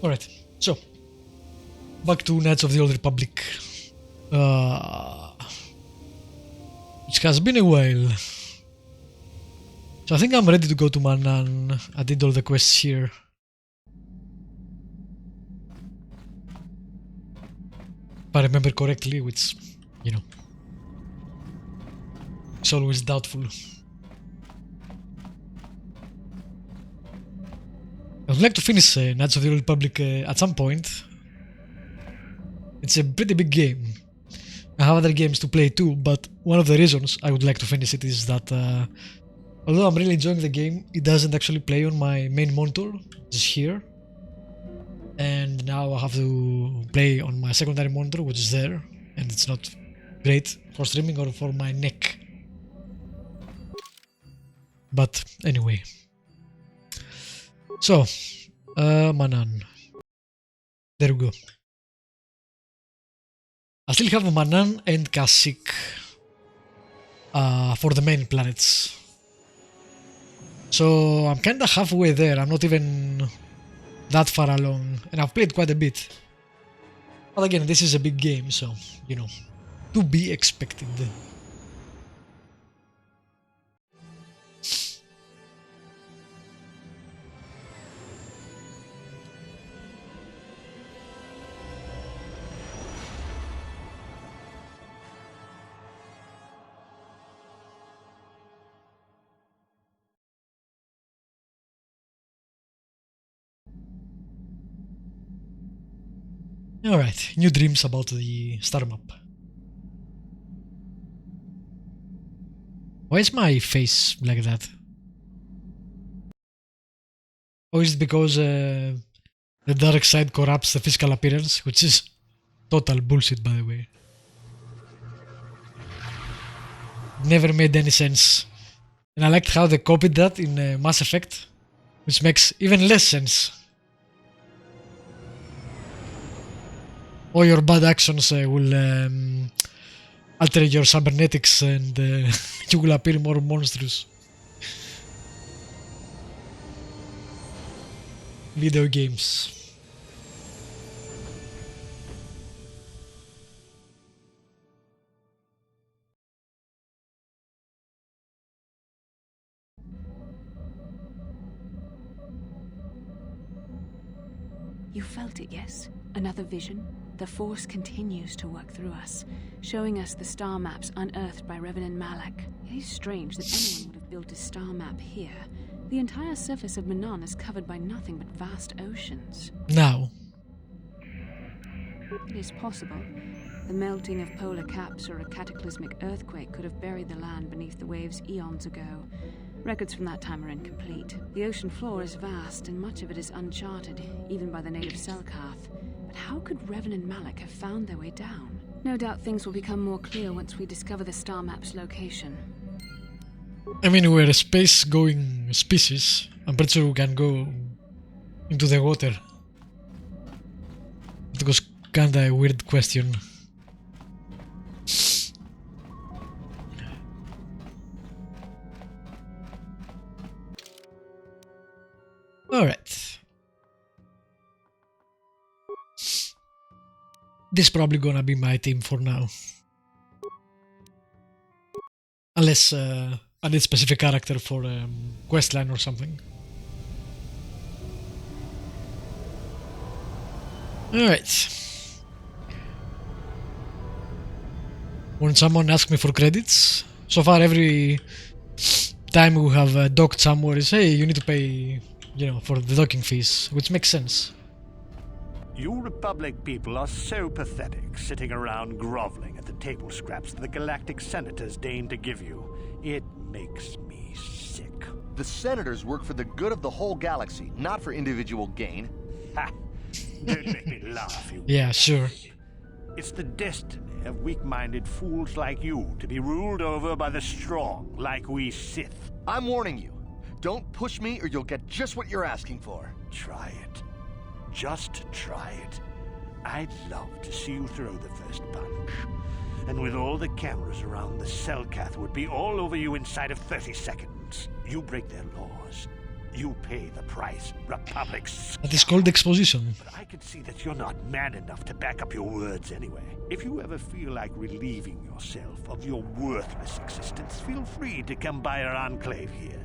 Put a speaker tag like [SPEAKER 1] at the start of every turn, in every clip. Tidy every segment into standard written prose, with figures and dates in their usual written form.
[SPEAKER 1] Alright, so back to Knights of the Old Republic. Which has been a while. So I think I'm ready to go to Manan. I did all the quests here. If I remember correctly, which, you know, it's always doubtful. I would like to finish Knights of the Old Republic at some point. It's a pretty big game. I have other games to play too, but one of the reasons I would like to finish it is that although I'm really enjoying the game, it doesn't actually play on my main monitor, which is here. And now I have to play on my secondary monitor, which is there, and it's not great for streaming or for my neck. But anyway. So, Manan. There we go. I still have Manan and Kashyyyk for the main planets. So I'm kinda halfway there, I'm not even that far along, and I've played quite a bit. But again, this is a big game, so, you know, to be expected. Alright, new dreams about the star map. Why is my face like that? Or is it because the dark side corrupts the physical appearance, which is total bullshit, by the way. Never made any sense. And I liked how they copied that in Mass Effect, which makes even less sense. All your bad actions will alter your cybernetics and you will appear more monstrous. Video games.
[SPEAKER 2] You felt it, yes? Another vision? The Force continues to work through us, showing us the star maps unearthed by Reverend Malak. It is strange that anyone would have built a star map here. The entire surface of Manan is covered by nothing but vast oceans.
[SPEAKER 1] Now.
[SPEAKER 2] It is possible. The melting of polar caps or a cataclysmic earthquake could have buried the land beneath the waves eons ago. Records from that time are incomplete. The ocean floor is vast, and much of it is uncharted, even by the native Selkath. But how could Revan and Malak have found their way down? No doubt things will become more clear once we discover the star map's location.
[SPEAKER 1] I mean, we're a space-going species. I'm pretty sure we can go into the water. It was kinda a weird question. Alright. This is probably gonna be my team for now. Unless I need a specific character for questline or something. Alright. When someone asks me for credits, so far every time we have docked somewhere is, hey, you need to pay, you know, for the docking fees, which makes sense.
[SPEAKER 3] You Republic people are so pathetic, sitting around groveling at the table scraps that the Galactic Senators deign to give you. It makes me sick.
[SPEAKER 4] The Senators work for the good of the whole galaxy, not for individual gain.
[SPEAKER 3] Ha! Don't make me laugh, you.
[SPEAKER 1] Yeah, sure.
[SPEAKER 3] It's the destiny of weak-minded fools like you to be ruled over by the strong, like we Sith.
[SPEAKER 4] I'm warning you. Don't push me or you'll get just what you're asking for.
[SPEAKER 3] Try it. Just try it. I'd love to see you throw the first punch. And with all the cameras around, the Selkath would be all over you inside of 30 seconds. You break their laws, You pay the price, Republic's.
[SPEAKER 1] That is called exposition.
[SPEAKER 3] But I can see that you're not man enough to back up your words anyway. If you ever feel like relieving yourself of your worthless existence, feel free to come by our enclave here.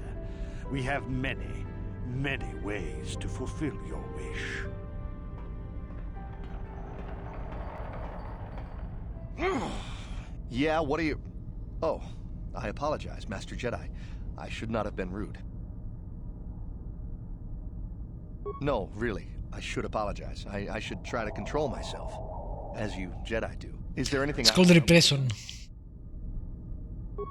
[SPEAKER 3] We have many, many ways to fulfill your wish.
[SPEAKER 4] Yeah, what are you... Oh, I apologize, Master Jedi. I should not have been rude. No, really, I should apologize. I should try to control myself, as you Jedi do. Is there anything
[SPEAKER 1] It's called repression.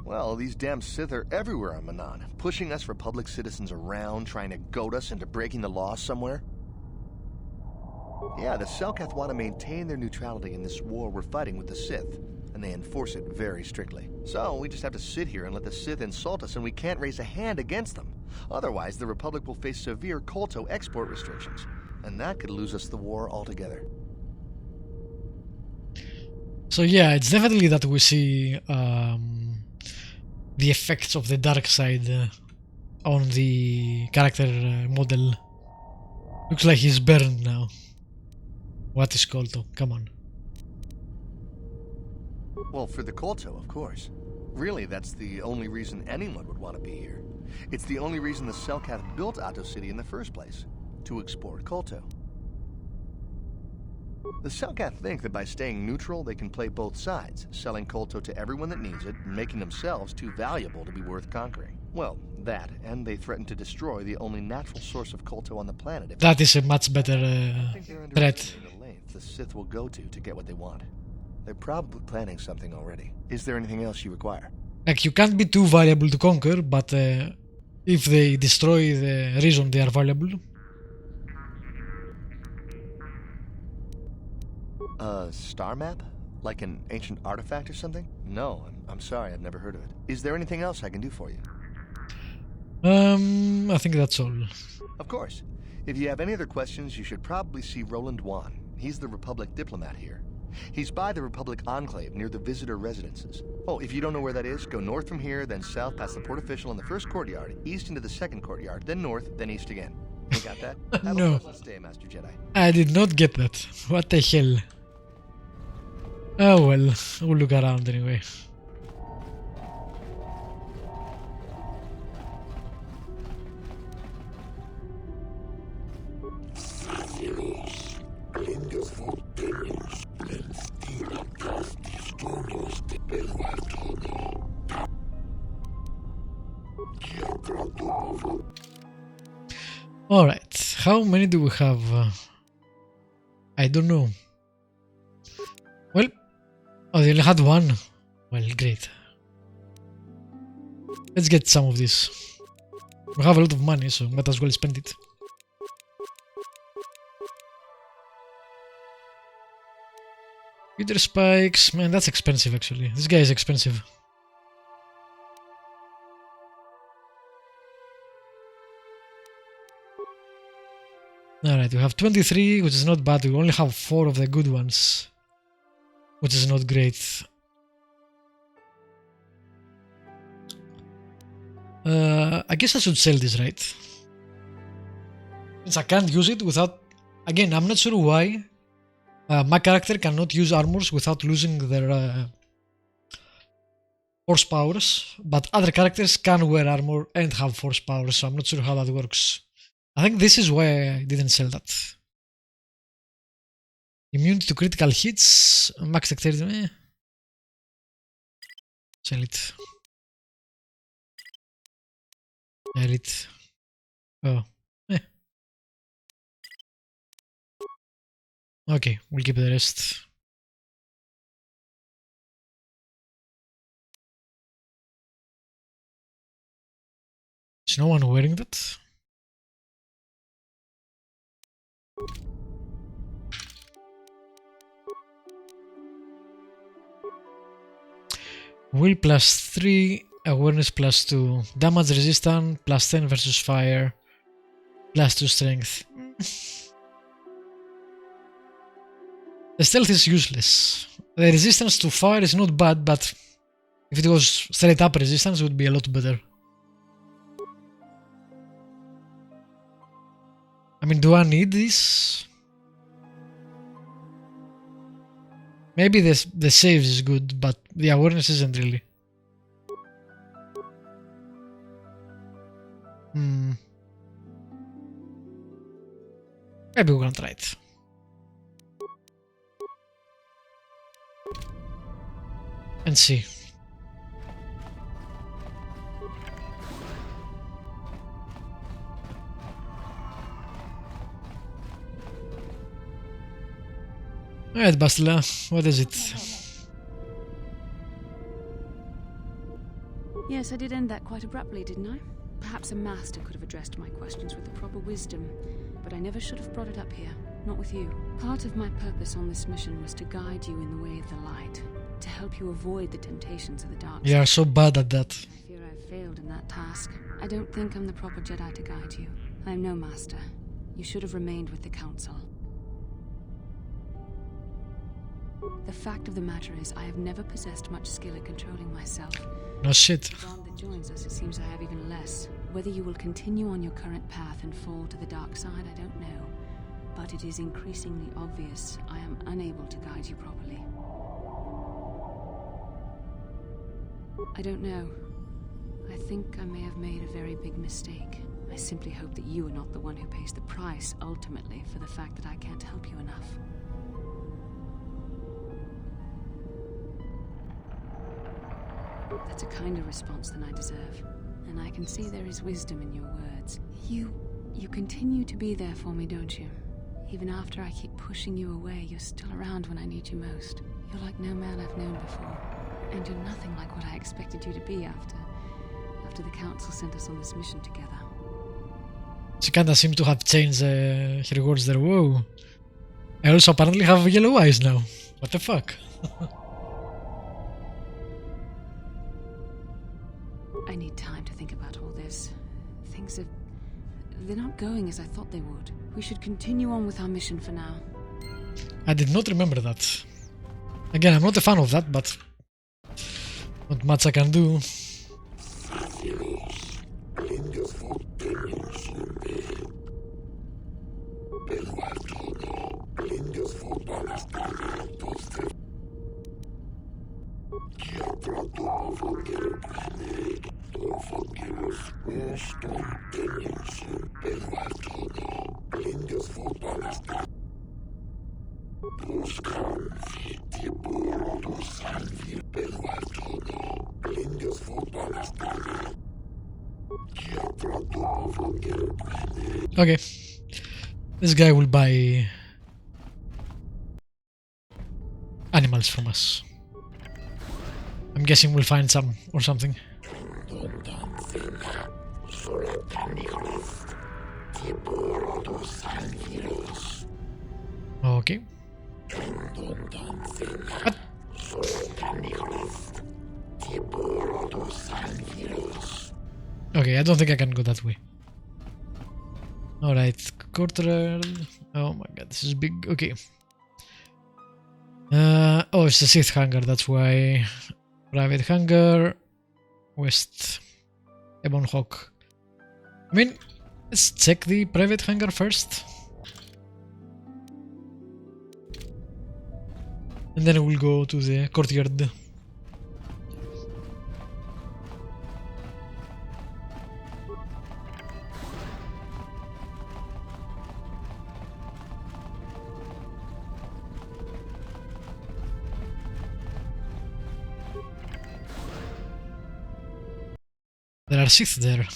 [SPEAKER 4] Well, these damn Sith are everywhere on Manan, pushing us Republic citizens around, trying to goad us into breaking the law somewhere. Yeah, the Selkath want to maintain their neutrality in this war we're fighting with the Sith, and they enforce it very strictly. So we just have to sit here and let the Sith insult us, and we can't raise a hand against them. Otherwise, the Republic will face severe kolto export restrictions, and that could lose us the war altogether.
[SPEAKER 1] So yeah, it's definitely that we see the effects of the dark side on the character model. Looks like he's burned now. What is kolto? Come on.
[SPEAKER 4] Well, for the kolto, of course. Really, that's the only reason anyone would want to be here. It's the only reason the Selkath built Atto City in the first place, to export kolto. The Selkath think that by staying neutral, they can play both sides, selling kolto to everyone that needs it, and making themselves too valuable to be worth conquering. Well, that, and they threaten to destroy the only natural source of kolto on the planet.
[SPEAKER 1] That is a much better
[SPEAKER 4] I think they're
[SPEAKER 1] threat.
[SPEAKER 4] underestimating the length the Sith will go to get what they want. They're probably planning something already. Is there anything else you require?
[SPEAKER 1] Like, you can't be too valuable to conquer, but if they destroy the reason they are valuable.
[SPEAKER 4] A star map? Like an ancient artifact or something? No, I'm sorry, I've never heard of it. Is there anything else I can do for you?
[SPEAKER 1] I think that's all.
[SPEAKER 4] Of course. If you have any other questions, you should probably see Roland Wan. He's the Republic diplomat here. He's by the Republic Enclave near the visitor residences. Oh, if you don't know where that is, go north from here, then south past the port official in the first courtyard, east into the second courtyard, then north, then east again. You got that? Have
[SPEAKER 1] No.
[SPEAKER 4] a pleasant stay, Master Jedi.
[SPEAKER 1] I did not get that. What the hell? Oh well, we'll look around anyway. Alright, how many do we have? I don't know. Well, oh, they only had one. Well, great. Let's get some of this. We have a lot of money, so might as well spend it. Peter spikes, man, that's expensive actually. This guy is expensive. Alright, we have 23, which is not bad. We only have 4 of the good ones, which is not great. I guess I should sell this, right? Since I can't use it without... Again, I'm not sure why my character cannot use armors without losing their force powers, but other characters can wear armor and have force powers, so I'm not sure how that works. I think this is why I didn't sell that. Immunity to critical hits, max dexterity, Sell it. Sell it. Oh, Okay, we'll keep the rest. Is no one wearing that? Will +3, awareness +2, damage resistant +10 versus fire, +2 strength. The stealth is useless. The resistance to fire is not bad, but if it was straight up resistance, it would be a lot better. mean, do I need this? Maybe the saves is good, but the awareness isn't really. Maybe we're gonna try it. And see. Alright, Bastila, what is it?
[SPEAKER 2] Yes, I did end that quite abruptly, didn't I? Perhaps a master could have addressed my questions with the proper wisdom, but I never should have brought it up here, not with you. Part of my purpose on this mission was to guide you in the way of the light, to help you avoid the temptations of the dark side.
[SPEAKER 1] You are so bad at that.
[SPEAKER 2] I fear I've failed in that task. I don't think I'm the proper Jedi to guide you. I am no master. You should have remained with the Council. The fact of the matter is, I have never possessed much skill at controlling myself.
[SPEAKER 1] No shit.
[SPEAKER 2] The bond that joins us, it seems I have even less. Whether you will continue on your current path and fall to the dark side, I don't know. But it is increasingly obvious I am unable to guide you properly. I don't know. I think I may have made a very big mistake. I simply hope that you are not the one who pays the price, ultimately, for the fact that I can't help you enough. That's a kinder response than I deserve. And I can see there is wisdom in your words. You continue to be there for me, don't you? Even after I keep pushing you away, you're still around when I need you most. You're like no man I've known before. And you're nothing like what I expected you to be after the Council sent us on this mission together.
[SPEAKER 1] She kinda seems to have changed her words there. Whoa. I also apparently have yellow eyes now. What the fuck?
[SPEAKER 2] I need time to think about all this. They're not going as I thought they would. We should continue on with our mission for now.
[SPEAKER 1] I did not remember that. Again, I'm not a fan of that, but not much I can do. Okay. This guy will buy animals from us. I'm guessing we'll find some or something. Okay. What? Okay, I don't think I can go that way. Alright, kotor. Oh my god, this is big. Okay. Oh, it's the Sith hangar, that's why. Private hangar. West. Ebon Hawk. I mean, let's check the private hangar first. And then we'll go to the courtyard. There are Sith there.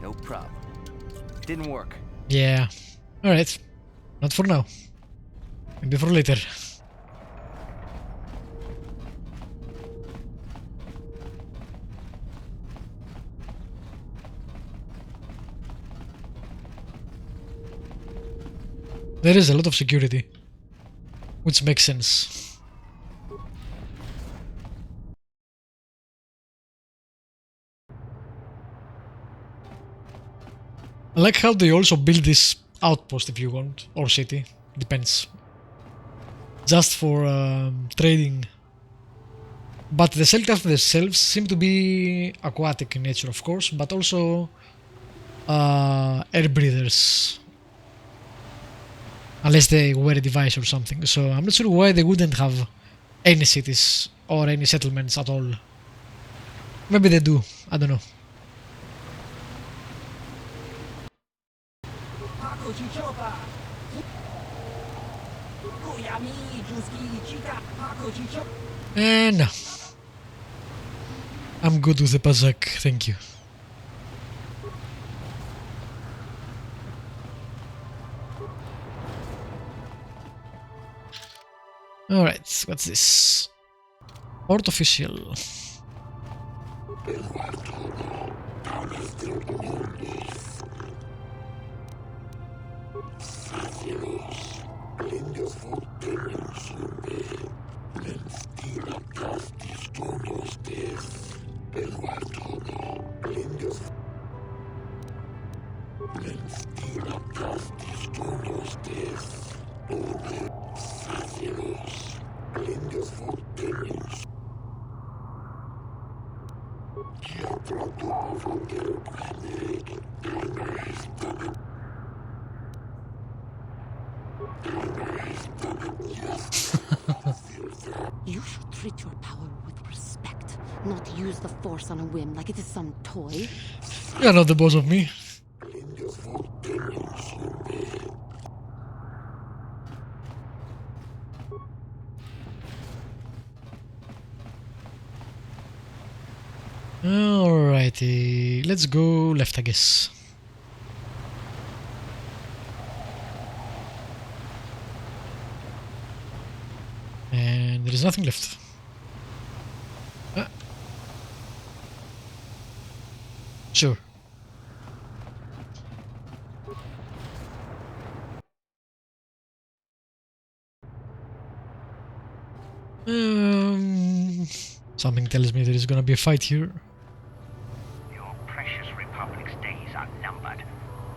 [SPEAKER 5] No problem. Didn't work.
[SPEAKER 1] Yeah. Alright. Not for now. Maybe for later. There is a lot of security, which makes sense. I like how they also build this outpost if you want, or city, depends. just for trading. But the Selkath themselves seem to be aquatic in nature, of course, but also air breathers. Unless they were a device or something. So I'm not sure why they wouldn't have any cities or any settlements at all. Maybe they do, I don't know. And no. I'm good with the Pazak, thank you. Alright, what's this? Port official.
[SPEAKER 6] You should treat your power with respect, not use the Force on a whim like it is some toy.
[SPEAKER 1] You're not the boss of me. Alrighty, let's go left, I guess. And there is nothing left. Sure. Something tells me there is gonna be a fight here.
[SPEAKER 7] Your precious Republic's days are numbered. It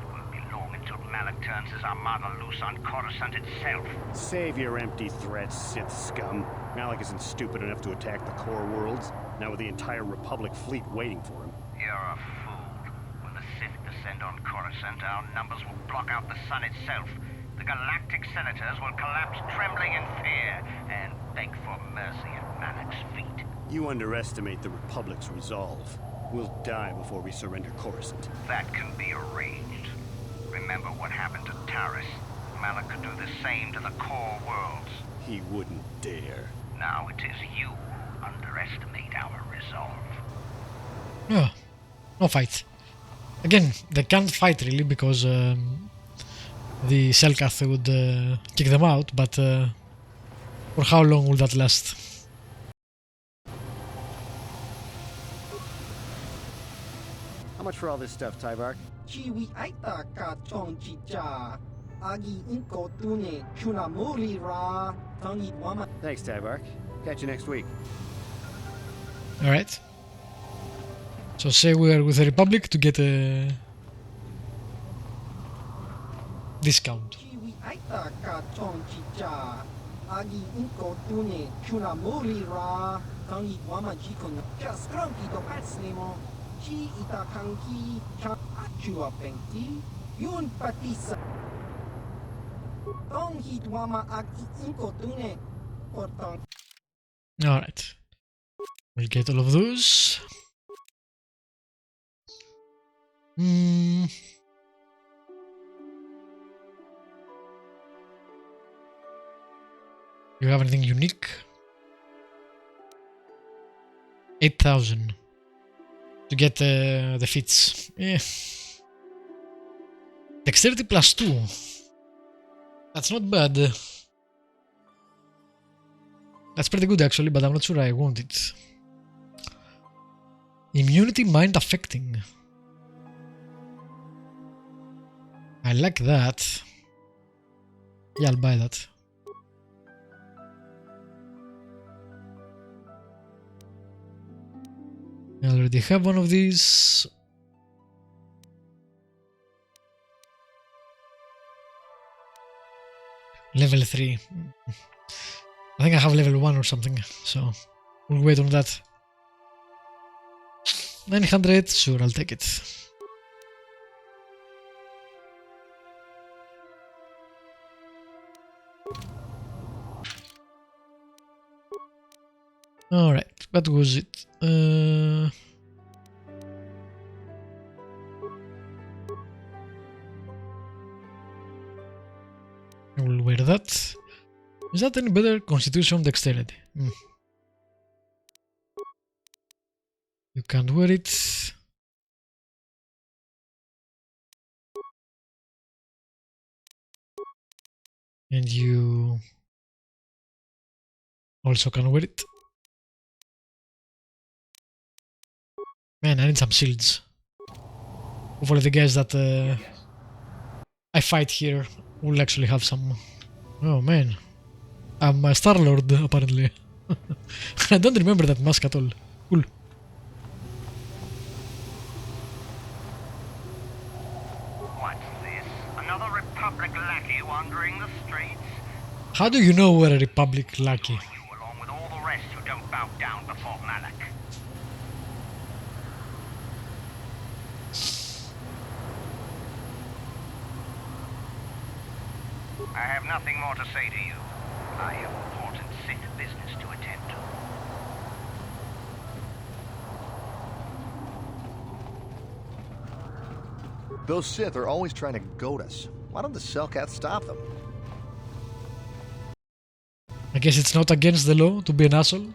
[SPEAKER 7] won't be long until Malak turns his armada loose on Coruscant itself.
[SPEAKER 8] Save your empty threats, Sith scum. Malak isn't stupid enough to attack the core worlds, now with the entire Republic fleet waiting for him.
[SPEAKER 7] You're a fool. When the Sith descend on Coruscant, our numbers will block out the sun itself. The Galactic Senators will collapse trembling in fear and beg for mercy at Malak's feet.
[SPEAKER 8] You underestimate the Republic's resolve. We'll die before we surrender Coruscant.
[SPEAKER 7] That can be arranged. Remember what happened to Taris. Malak could do the same to the core worlds.
[SPEAKER 8] He wouldn't dare.
[SPEAKER 7] Now it is you who underestimate our resolve.
[SPEAKER 1] Yeah, no fight. Again, they can't fight really because the Selkath would kick them out, but for how long will that last?
[SPEAKER 8] How much for all this stuff, Tyvark? Thanks, Tyvark. Catch you next week.
[SPEAKER 1] Alright. So say we are with the Republic to get a discount. Alright. We'll get all of those. You have anything unique? 8,000 to get the feats. Yeah. Dexterity plus 2. That's not bad. That's pretty good actually, but I'm not sure I want it. Immunity mind affecting. I like that. Yeah, I'll buy that. I already have one of these. Level 3. I think I have level 1 or something, so we'll wait on that. 900, sure, I'll take it. Alright, what was it? I will wear that. Is that any better? Constitution, dexterity. You can't wear it. And you also can wear it. Man, I need some shields. Hopefully the guys that I fight here will actually have some. Oh man, I'm a Star-Lord apparently. I don't remember that mask at all. Cool.
[SPEAKER 7] What's this? Another Republic lackey wandering the streets?
[SPEAKER 1] How do you know we're a Republic lackey?
[SPEAKER 7] You, along with all the rest who don't bow down before Malak. I have nothing more to say to you. I have important Sith business to attend to.
[SPEAKER 4] Those Sith are always trying to goad us. Why don't the Selkath stop them?
[SPEAKER 1] I guess it's not against the law to be an asshole.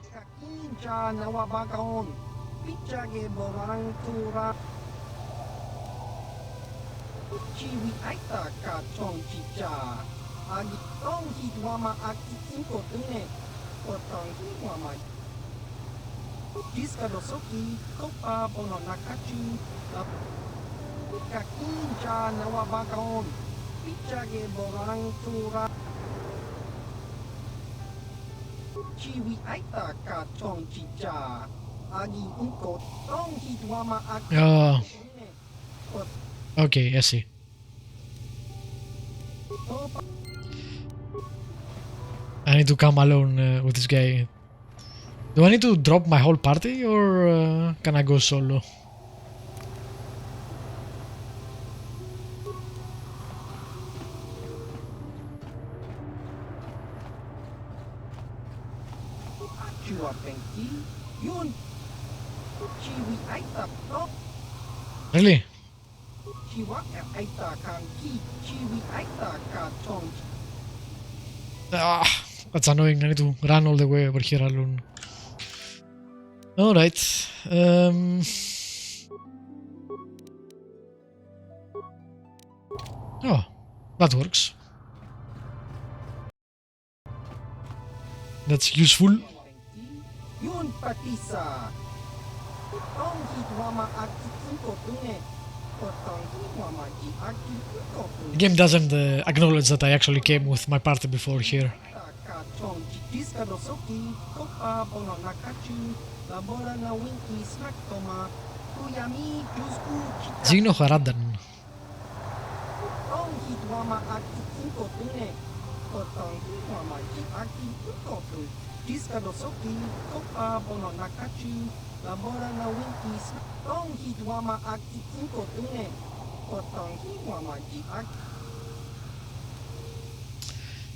[SPEAKER 1] Oh, okay, I see. I need to come alone with this guy. Do I need to drop my whole party or can I go solo? Really? Ah, that's annoying. I need to run all the way over here alone. Alright. Oh, that works. That's useful. The game doesn't acknowledge that I actually came with my party before here. Zeno Haradan.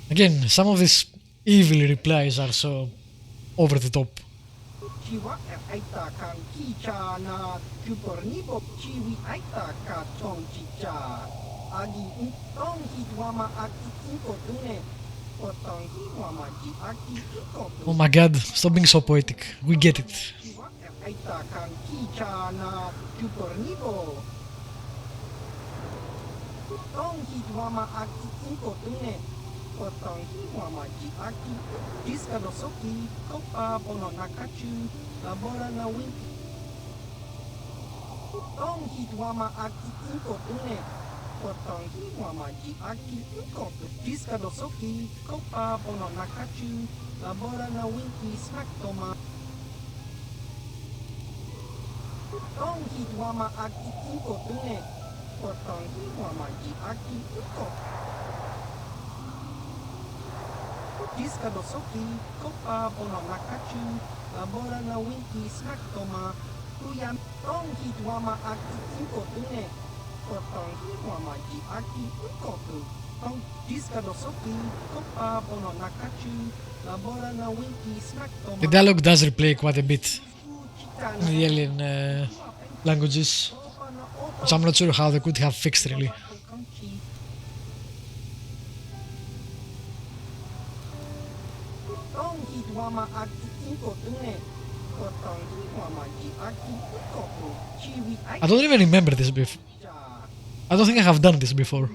[SPEAKER 1] Again, some of these evil replies are so over the top. Oh my god, stop being so poetic. We get it. The dialogue does replay quite a bit in the alien languages, which I'm not sure how they could have fixed really. I don't even remember this before. I don't think I have done this before.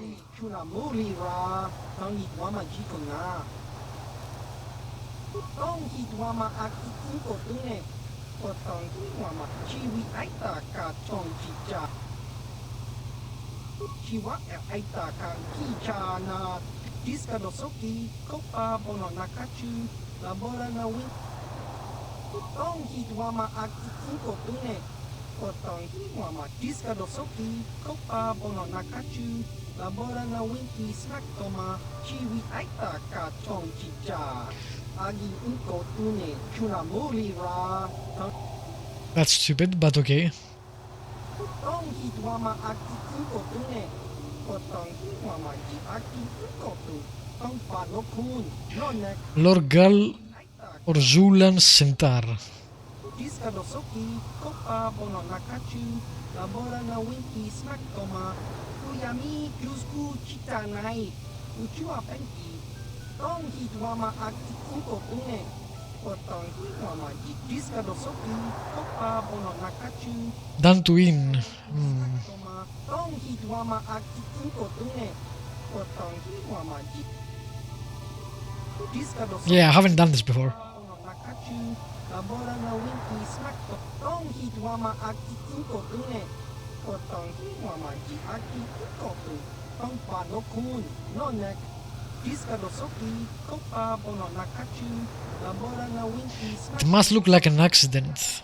[SPEAKER 1] That's stupid, but okay. Lorgal or Zulan Centaur. Dantuin. Yeah, I haven't done this before. It must look like an accident.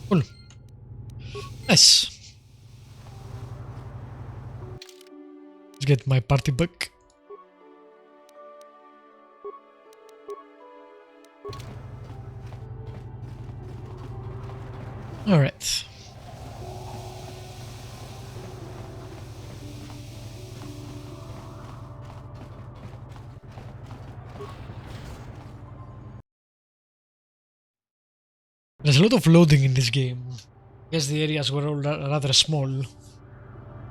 [SPEAKER 1] Cool. Nice. Let's get my party book. Alright. There's a lot of loading in this game. I guess the areas were all rather small.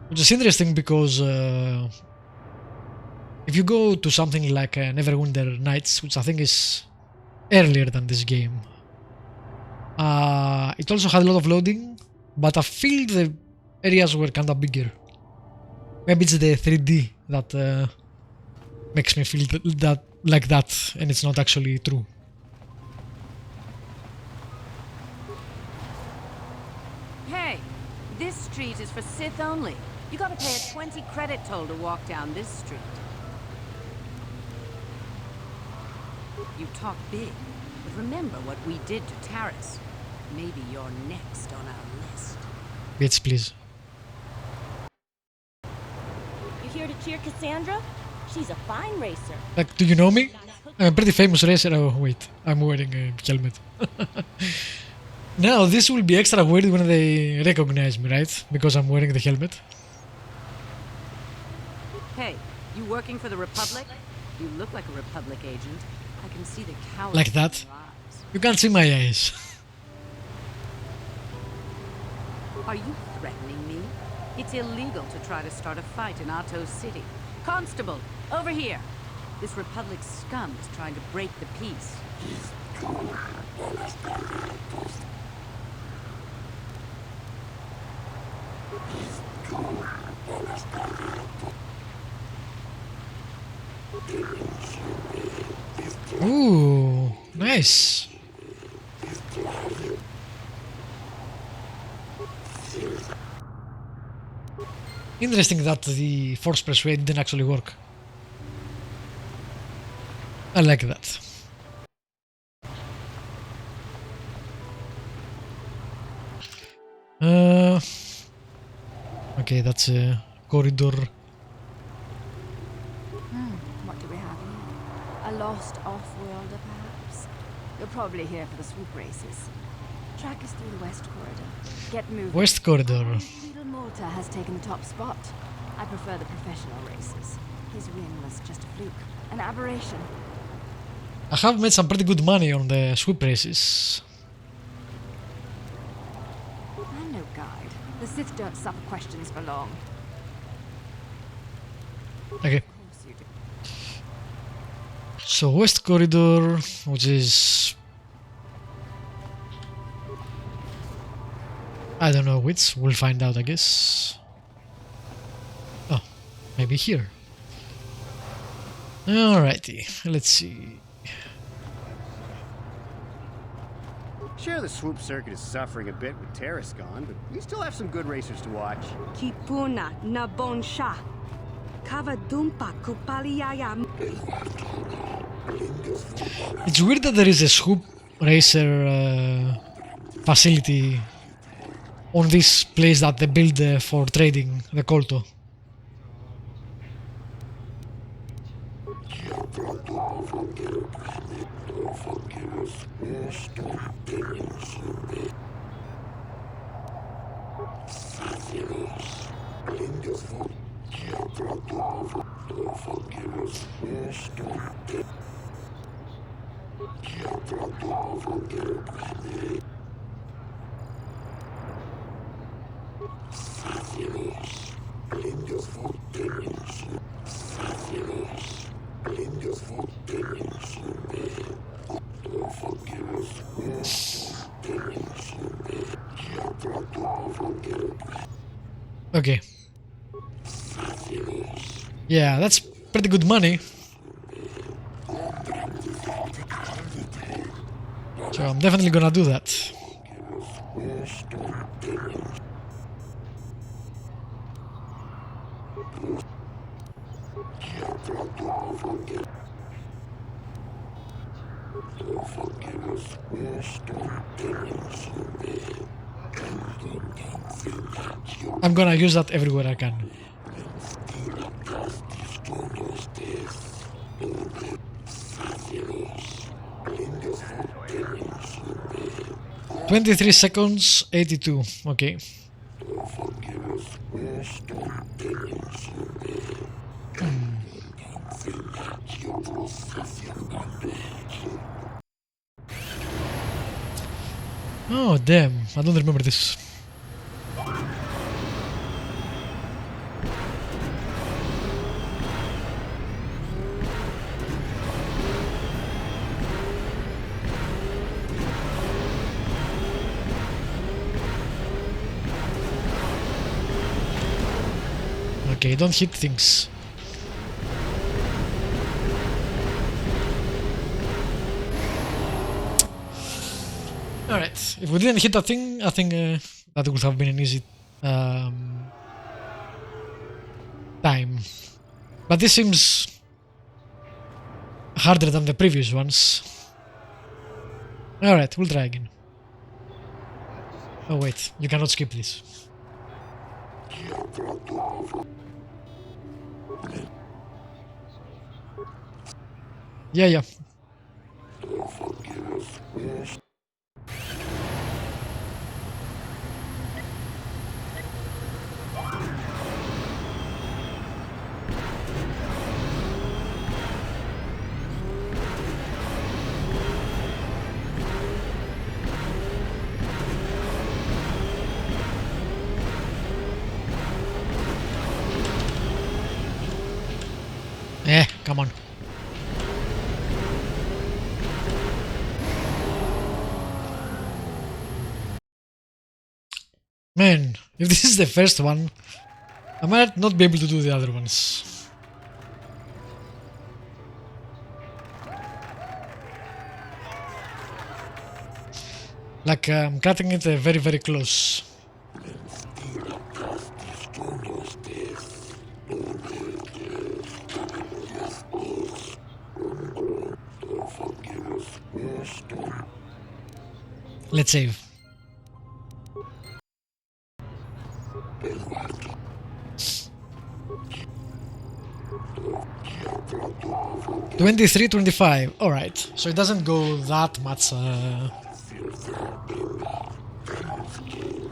[SPEAKER 1] Which is interesting because if you go to something like Neverwinter Nights, which I think is earlier than this game, it also had a lot of loading, but I feel the areas were kinda bigger. Maybe it's the 3D that makes me feel that like that, and it's not actually true.
[SPEAKER 9] Hey, this street is for Sith only. You gotta pay a 20 credit toll to walk down this street. You talk big, but remember what we did to Taris. Maybe you're next on our list.
[SPEAKER 1] Bits, please.
[SPEAKER 10] You here to cheer Cassandra? She's a fine racer.
[SPEAKER 1] Like, do you know me? I'm a pretty famous racer. Oh, wait. I'm wearing a helmet. Now, this will be extra weird when they recognize me, right? Because I'm wearing the helmet.
[SPEAKER 9] Hey, you working for the Republic? You look like a Republic agent. I can see the cowardice
[SPEAKER 1] Like that?
[SPEAKER 9] in your eyes.
[SPEAKER 1] You can't see my eyes.
[SPEAKER 9] Are you threatening me? It's illegal to try to start a fight in Atto City. Constable, over here. This Republic scum is trying to break the peace.
[SPEAKER 1] Ooh, nice. Interesting that the force persuade didn't actually work. I like that. Okay, that's a corridor.
[SPEAKER 2] What do we have here? A lost off-worlder, perhaps? You're probably here for the swoop races. Track us through the West Corridor. Get moving.
[SPEAKER 1] West Corridor.
[SPEAKER 2] Little Malta has taken the top spot. I prefer the professional races. His win was just a fluke, an aberration.
[SPEAKER 1] I have made some pretty good money on the swoop races.
[SPEAKER 2] I'm no guide. The Sith don't suffer questions for long.
[SPEAKER 1] Okay.
[SPEAKER 2] Of course you do.
[SPEAKER 1] So West Corridor, which is... I don't know which, we'll find out I guess. Oh, maybe here. Alrighty, let's see.
[SPEAKER 8] Sure, the swoop circuit is suffering a bit with Terrace gone, but we still have some good racers to watch.
[SPEAKER 11] Kipuna na bonsha. Kavadumpa kupaliaya.
[SPEAKER 1] It's weird that there is a swoop racer facility on this place that they build for trading, the kotor. Okay. Yeah, that's pretty good money. So I'm definitely gonna do that. I'm gonna use that everywhere I can. "23 seconds, 82. Okay. Oh damn, I don't remember this. Okay, don't hit things. Alright, if we didn't hit that thing, I think that would have been an easy time. But this seems harder than the previous ones. Alright, we'll try again. Oh wait, you cannot skip this. Yeah. Come on. Man, if this is the first one, I might not be able to do the other ones. Like, I'm cutting it very, very close. Let's save. 23, 25. Alright, so it doesn't go that much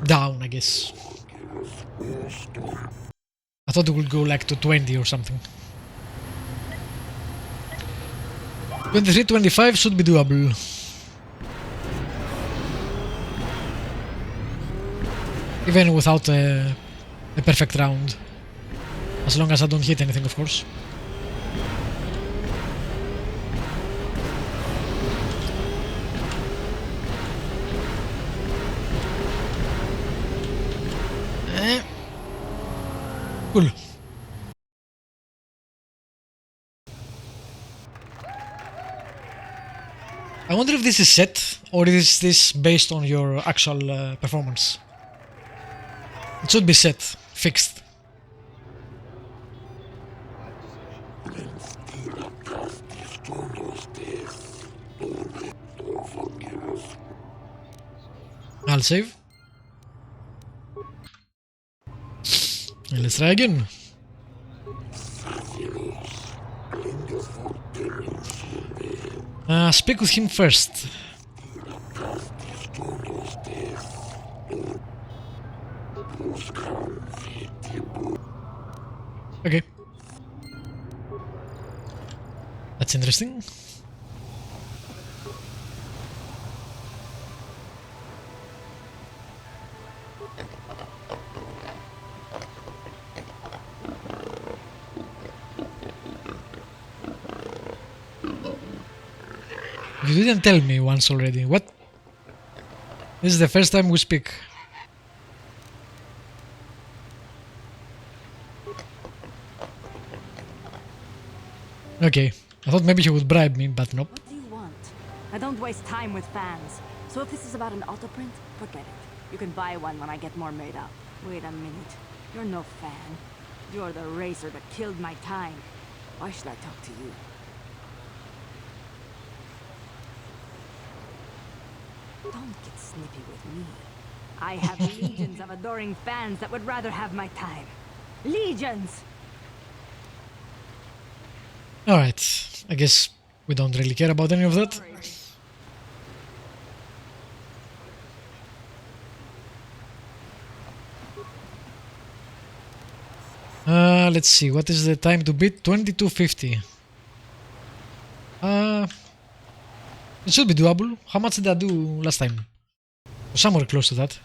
[SPEAKER 1] down, I guess. I thought it would go like to 20 or something. 23, 25 should be doable. Even without a perfect round. As long as I don't hit anything, of course. Cool. I wonder if this is set or is this based on your actual performance. It should be set, fixed. I'll save. And let's try again. Speak with him first. Okay. That's interesting. You didn't tell me once already. What? This is the first time we speak. Okay. I thought maybe he would bribe me, but nope.
[SPEAKER 9] What do you want? I don't waste time with fans. So if this is about an autoprint, forget it. You can buy one when I get more made up. Wait a minute. You're no fan. You're the racer that killed my time. Why should I talk to you? Don't get snippy with me. I have legions of adoring fans that would rather have my time. Legions!
[SPEAKER 1] Alright, I guess we don't really care about any of that. Let's see, what is the time to beat? 22:50. It should be doable. How much did I do last time? Somewhere close to that.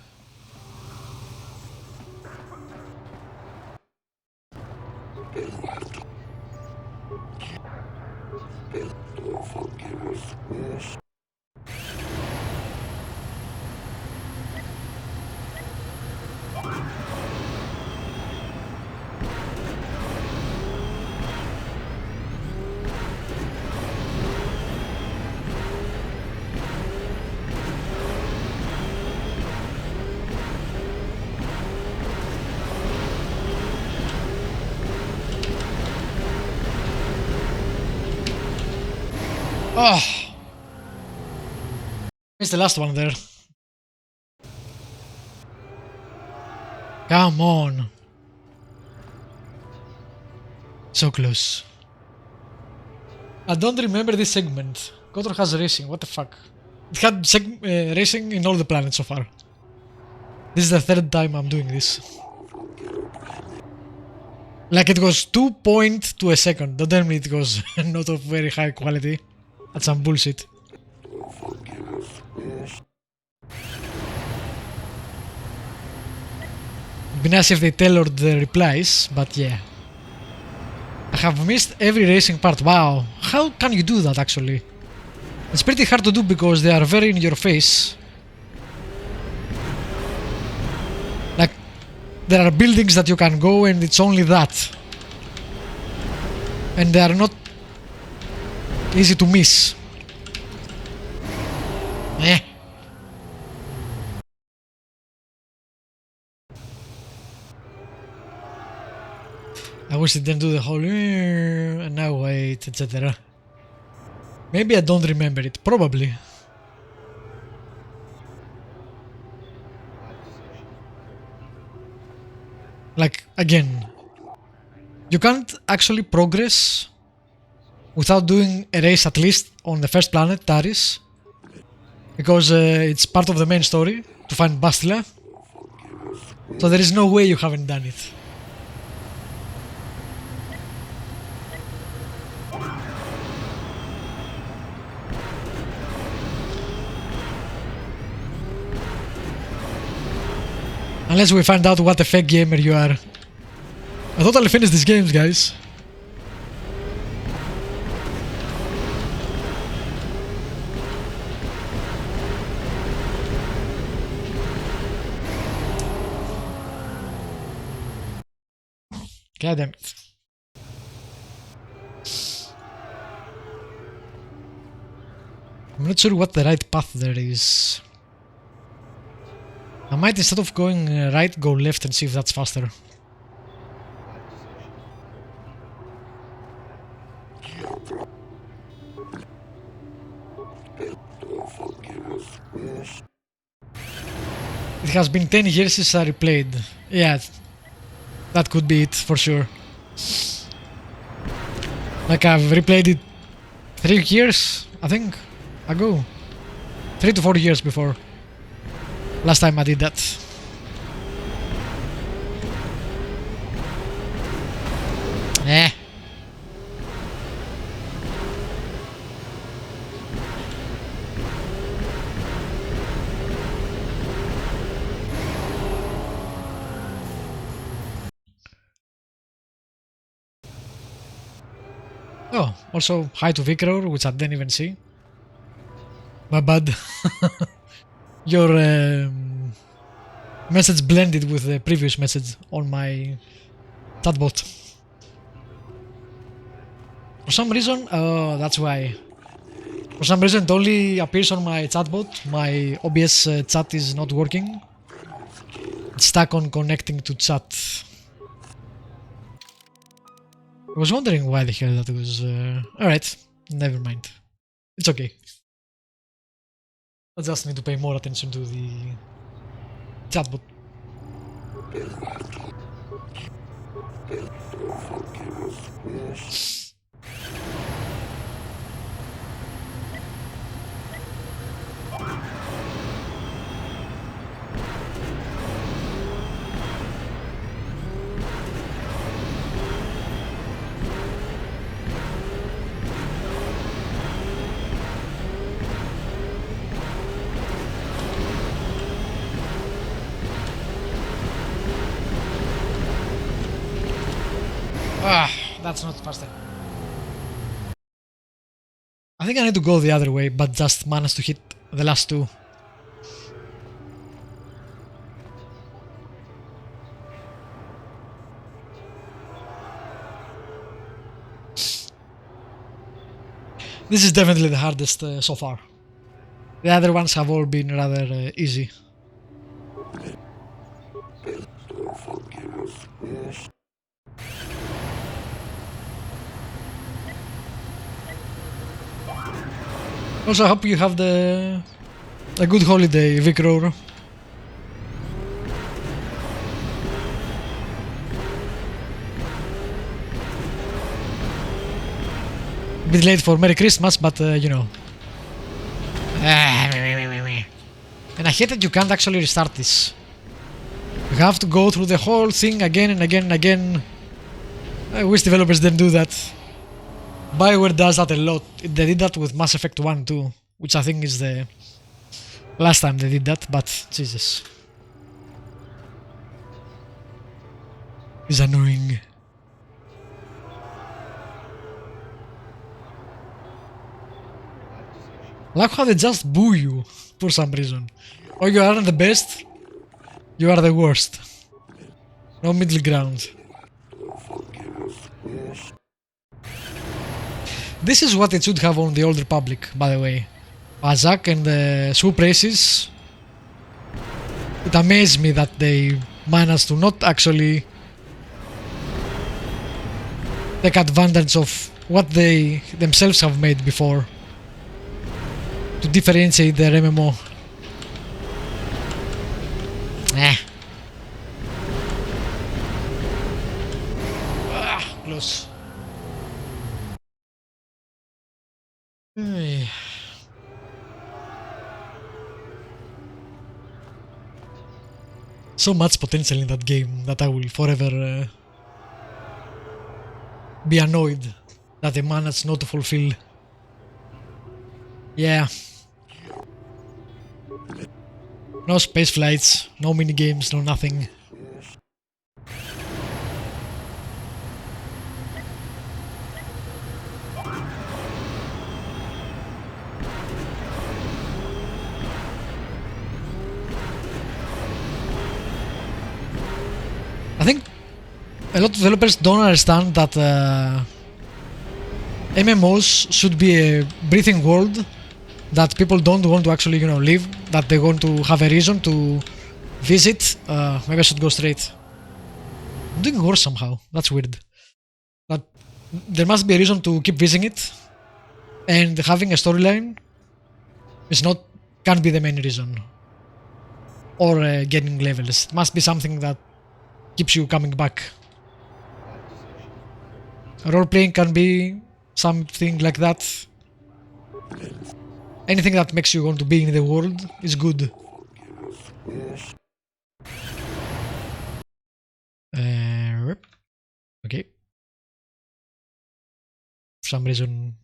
[SPEAKER 1] Oh! It's the last one there. Come on. So close. I don't remember this segment. Kotor has racing, what the fuck. It had racing in all the planets so far. This is the third time I'm doing this. Like it was 2 point to a second. Don't tell me it was not of very high quality. That's some bullshit. It'd be nice if they tailored the replies, but yeah. I have missed every racing part. Wow. How can you do that actually? It's pretty hard to do because they are very in your face. Like, there are buildings that you can go and it's only that. And they are not easy to miss. Eh. I wish it didn't do the whole and now wait, etc. Maybe I don't remember it. Probably. Like, again, you can't actually progress without doing a race at least on the first planet, Taris, because it's part of the main story to find Bastila. So there is no way you haven't done it. Unless we find out what a fake gamer you are. I totally finished these games, guys. God damn it. I'm not sure what the right path there is. I might, instead of going right, go left and see if that's faster. It has been 10 years since I replayed. Yeah, that could be it for sure. Like I've replayed it 3 years, I think, ago. 3 to 4 years before. Last time I did that. Eh. Oh, also hi to Vikror, which I didn't even see. My bad. Your message blended with the previous message on my chatbot. For some reason, that's why. For some reason, it only appears on my chatbot. My OBS chat is not working. It's stuck on connecting to chat. I was wondering why the hell that was. Alright, never mind. It's okay. I just need to pay more attention to the chatbot. Ah, that's not faster. I think I need to go the other way, but just managed to hit the last two. This is definitely the hardest so far. The other ones have all been rather easy. Also, I hope you have a good holiday, Vikror. A bit late for Merry Christmas, but you know. And I hate that you can't actually restart this. You have to go through the whole thing again and again and again. I wish developers didn't do that. BioWare does that a lot. They did that with Mass Effect 1 too, which I think is the last time they did that, but Jesus. It's annoying. I like how they just boo you for some reason. Oh, you aren't the best? You are the worst. No middle ground. This is what it should have on the Old Republic, by the way. Bazak and the swoop races. It amazed me that they managed to not actually take advantage of what they themselves have made before to differentiate their MMO. Close. Hey. So much potential in that game that I will forever be annoyed that they managed not to fulfill. Yeah. No space flights, no mini games, no nothing. I think a lot of developers don't understand that MMOs should be a breathing world that people don't want to actually, live, that they want to have a reason to visit. Maybe I should go straight. I'm doing worse somehow. That's weird. But there must be a reason to keep visiting it, and having a storyline can't be the main reason. Or getting levels. It must be something that keeps you coming back. Role playing can be something like that. Anything that makes you want to be in the world is good. Okay. For some reason,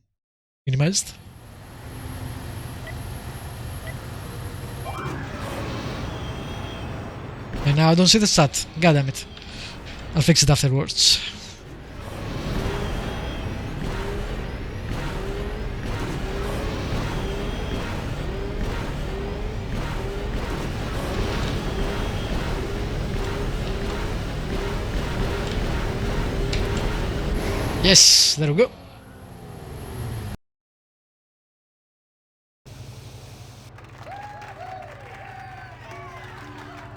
[SPEAKER 1] minimized. And now I don't see the stat. God damn it. I'll fix it afterwards. Yes, there we go.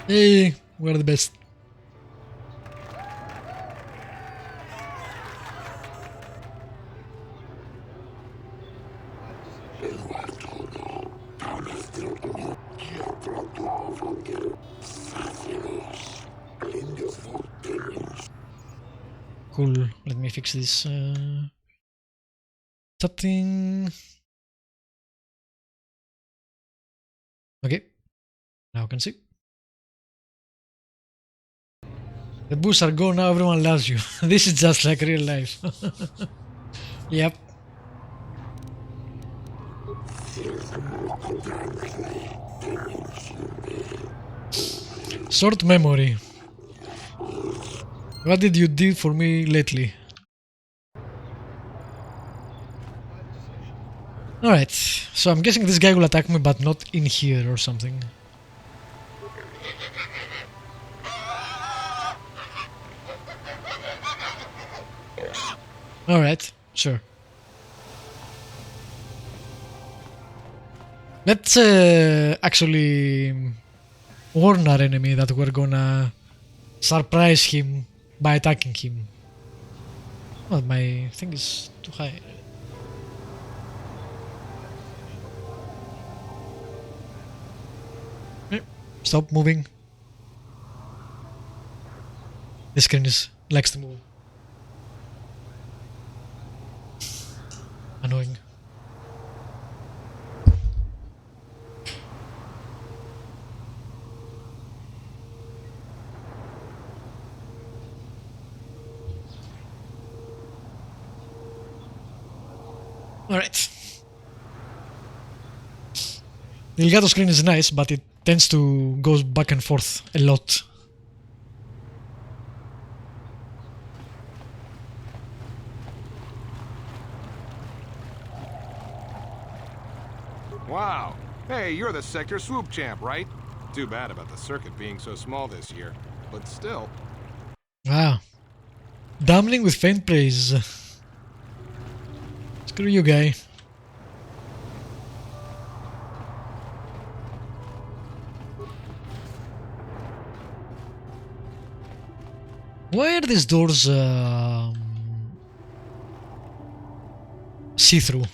[SPEAKER 1] Hey, we're the best. Cool, let me fix this setting. Okay, now I can see. The boosts are gone, now everyone loves you. This is just like real life. Yep. Short memory. What did you do for me lately? Alright, so I'm guessing this guy will attack me but not in here or something. Alright, sure. Let's actually warn our enemy that we're gonna surprise him by attacking him. Oh, my thing is too high. Stop moving. This screen likes to move. Annoying. Alright. The Elgato screen is nice, but it tends to go back and forth a lot.
[SPEAKER 12] Wow. Hey, you're the sector swoop champ, right? Too bad about the circuit being so small this year, but still.
[SPEAKER 1] Wow. Damning with faint praise. Screw you, guy. Why are these doors see-through?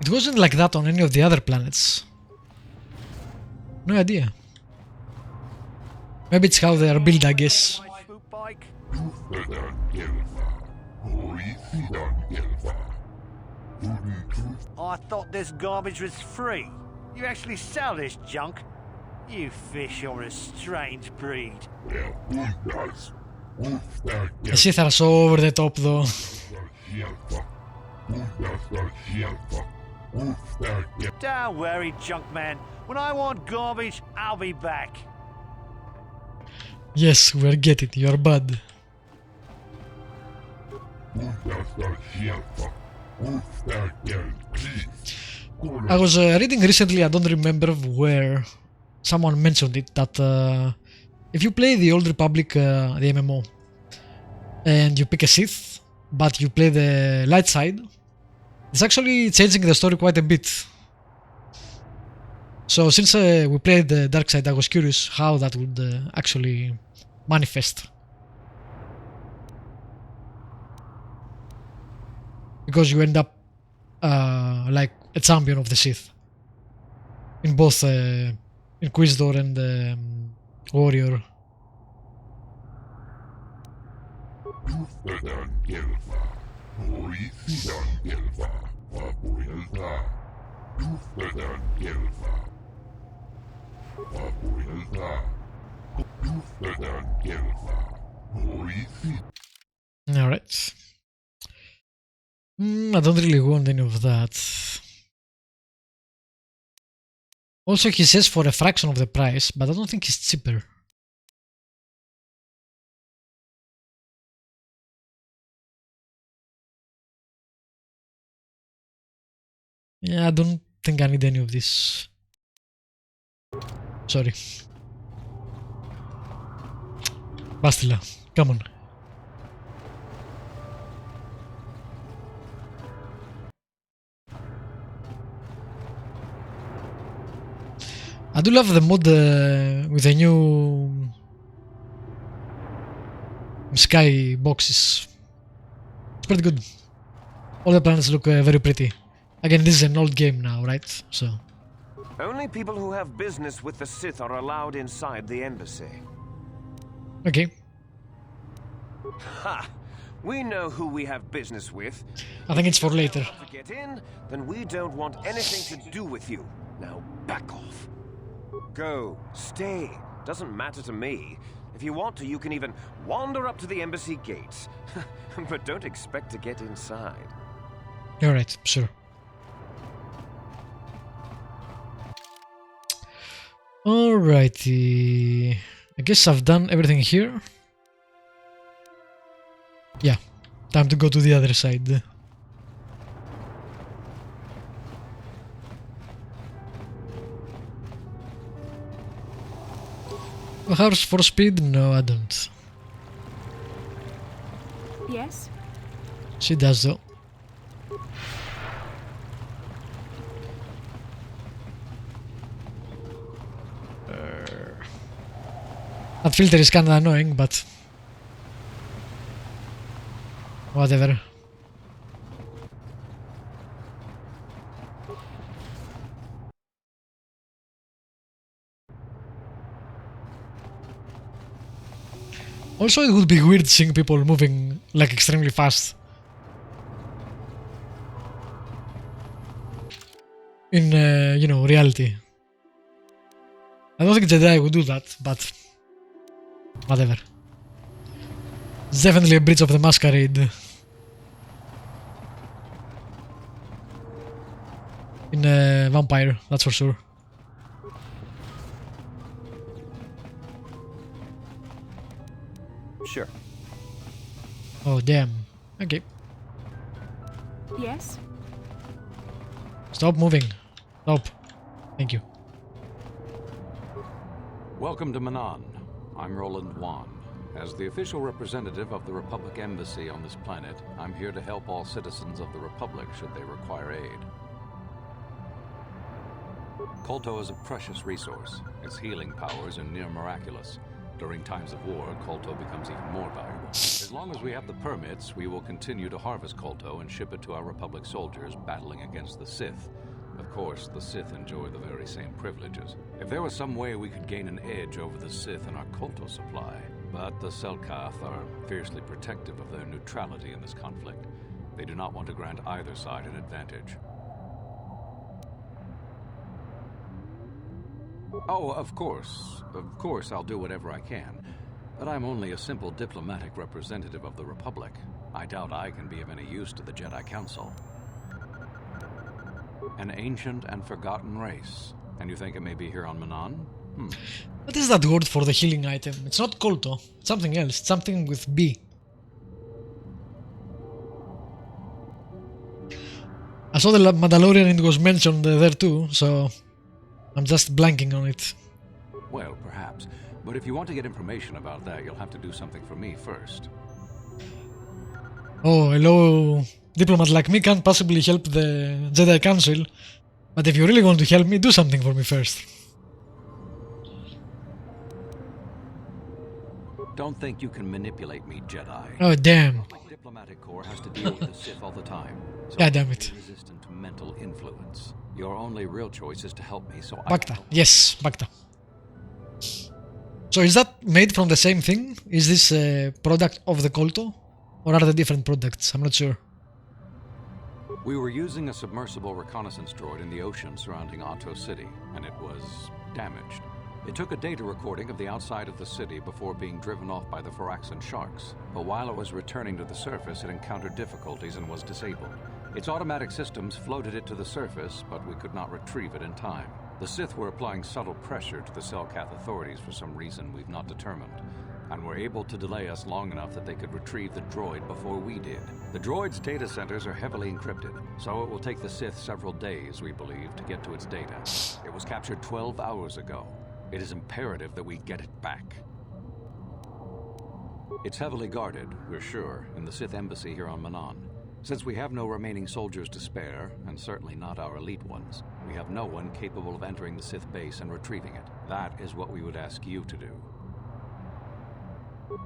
[SPEAKER 1] It wasn't like that on any of the other planets. No idea. Maybe it's how they are built, I guess.
[SPEAKER 3] I thought this garbage was free. You actually sell this junk? You fish are a strange breed.
[SPEAKER 1] The Sith are so over the top though.
[SPEAKER 3] Don't worry, junk man. When I want garbage, I'll be back.
[SPEAKER 1] Yes, we'll get it, you're bad. I was reading recently, I don't remember where, someone mentioned it, that if you play the Old Republic, the MMO, and you pick a Sith, but you play the light side, it's actually changing the story quite a bit. So since we played the dark side, I was curious how that would actually manifest. Because you end up like a champion of the Sith in both Inquisitor and Warrior. Alright. I don't really want any of that. Also, he says for a fraction of the price, but I don't think it's cheaper. Yeah, I don't think I need any of this. Sorry. Bastila, come on. I do love the mod with the new sky boxes. It's pretty good. All the planets look very pretty. Again, this is an old game now, right? So
[SPEAKER 13] only people who have business with the Sith are allowed inside the embassy.
[SPEAKER 1] okay.
[SPEAKER 13] Ha! We know who we have business with.
[SPEAKER 1] I think it's for later.
[SPEAKER 13] If you get in, then we don't want anything to do with you. Now back off. Go, stay. Doesn't matter to me. If you want to, you can even wander up to the embassy gates. But don't expect to get inside.
[SPEAKER 1] Alright, sure. Alrighty. I guess I've done everything here. Yeah, time to go to the other side. A horse for speed? No, I don't.
[SPEAKER 2] Yes?
[SPEAKER 1] She does though. That filter is kinda annoying, but whatever. Also, it would be weird seeing people moving like extremely fast in, you know, reality. I don't think Jedi would do that, but whatever. It's definitely a Bridge of the Masquerade in Vampire, that's for sure.
[SPEAKER 13] Sure.
[SPEAKER 1] Oh damn. Okay.
[SPEAKER 2] Yes?
[SPEAKER 1] Stop moving. Stop. Thank you.
[SPEAKER 14] Welcome to Manan. I'm Roland Wan. As the official representative of the Republic Embassy on this planet, I'm here to help all citizens of the Republic should they require aid. Kolto is a precious resource. Its healing powers are near miraculous. During times of war, Kolto becomes even more valuable. As long as we have the permits, we will continue to harvest Kolto and ship it to our Republic soldiers battling against the Sith. Of course, the Sith enjoy the very same privileges. If there was some way we could gain an edge over the Sith in our Kolto supply, but the Selkath are fiercely protective of their neutrality in this conflict. They do not want to grant either side an advantage. Oh, of course I'll do whatever I can. But I'm only a simple diplomatic representative of the Republic. I doubt I can be of any use to the Jedi Council. An ancient and forgotten race. And you think it may be here on Manan?
[SPEAKER 1] What is that word for the healing item? It's not Kolto. It's something else. It's something with B. I saw the Mandalorian and it was mentioned there too, so I'm just blanking on it.
[SPEAKER 14] Well, perhaps. But if you want to get information about that, you'll have to do something for me first.
[SPEAKER 1] Oh, hello. Diplomat like me can't possibly help the Jedi Council. But if you really want to help me, do something for me first.
[SPEAKER 14] Don't think you can manipulate me, Jedi.
[SPEAKER 1] Oh, damn.
[SPEAKER 14] My diplomatic corps has to deal with the Sith all the time. So
[SPEAKER 1] God damn it.
[SPEAKER 14] I'm resistant to mental influence. Your only real choice is to help me, so
[SPEAKER 1] Bacta. Yes, Bacta. So is that made from the same thing? Is this a product of the Kolto? Or are they different products? I'm not sure.
[SPEAKER 14] We were using a submersible reconnaissance droid in the ocean surrounding Otto City, and it was damaged. It took a data recording of the outside of the city before being driven off by the Phyraxan sharks, but while it was returning to the surface, it encountered difficulties and was disabled. Its automatic systems floated it to the surface, but we could not retrieve it in time. The Sith were applying subtle pressure to the Selkath authorities for some reason we've not determined, and were able to delay us long enough that they could retrieve the droid before we did. The droid's data centers are heavily encrypted, so it will take the Sith several days, we believe, to get to its data. It was captured 12 hours ago. It is imperative that we get it back. It's heavily guarded, we're sure, in the Sith embassy here on Manan. Since we have no remaining soldiers to spare, and certainly not our elite ones, we have no one capable of entering the Sith base and retrieving it. That is what we would ask you to do.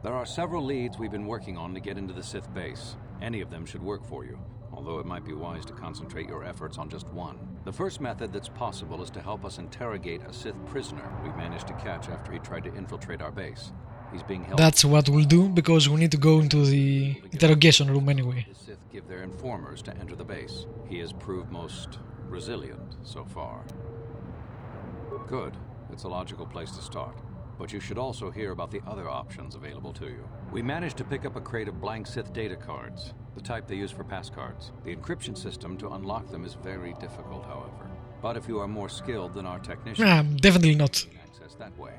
[SPEAKER 14] There are several leads we've been working on to get into the Sith base. Any of them should work for you, although it might be wise to concentrate your efforts on just one. The first method that's possible is to help us interrogate a Sith prisoner we managed to catch after he tried to infiltrate our base. He's being held.
[SPEAKER 1] That's what we'll do, because we need to go into the interrogation room anyway.
[SPEAKER 14] The Sith give their informers to enter the base. He has proved most resilient so far. Good. It's a logical place to start. But you should also hear about the other options available to you. We managed to pick up a crate of blank Sith data cards, the type they use for pass cards. The encryption system to unlock them is very difficult, however. But if you are more skilled than our technician,
[SPEAKER 1] definitely not.
[SPEAKER 14] Access that way.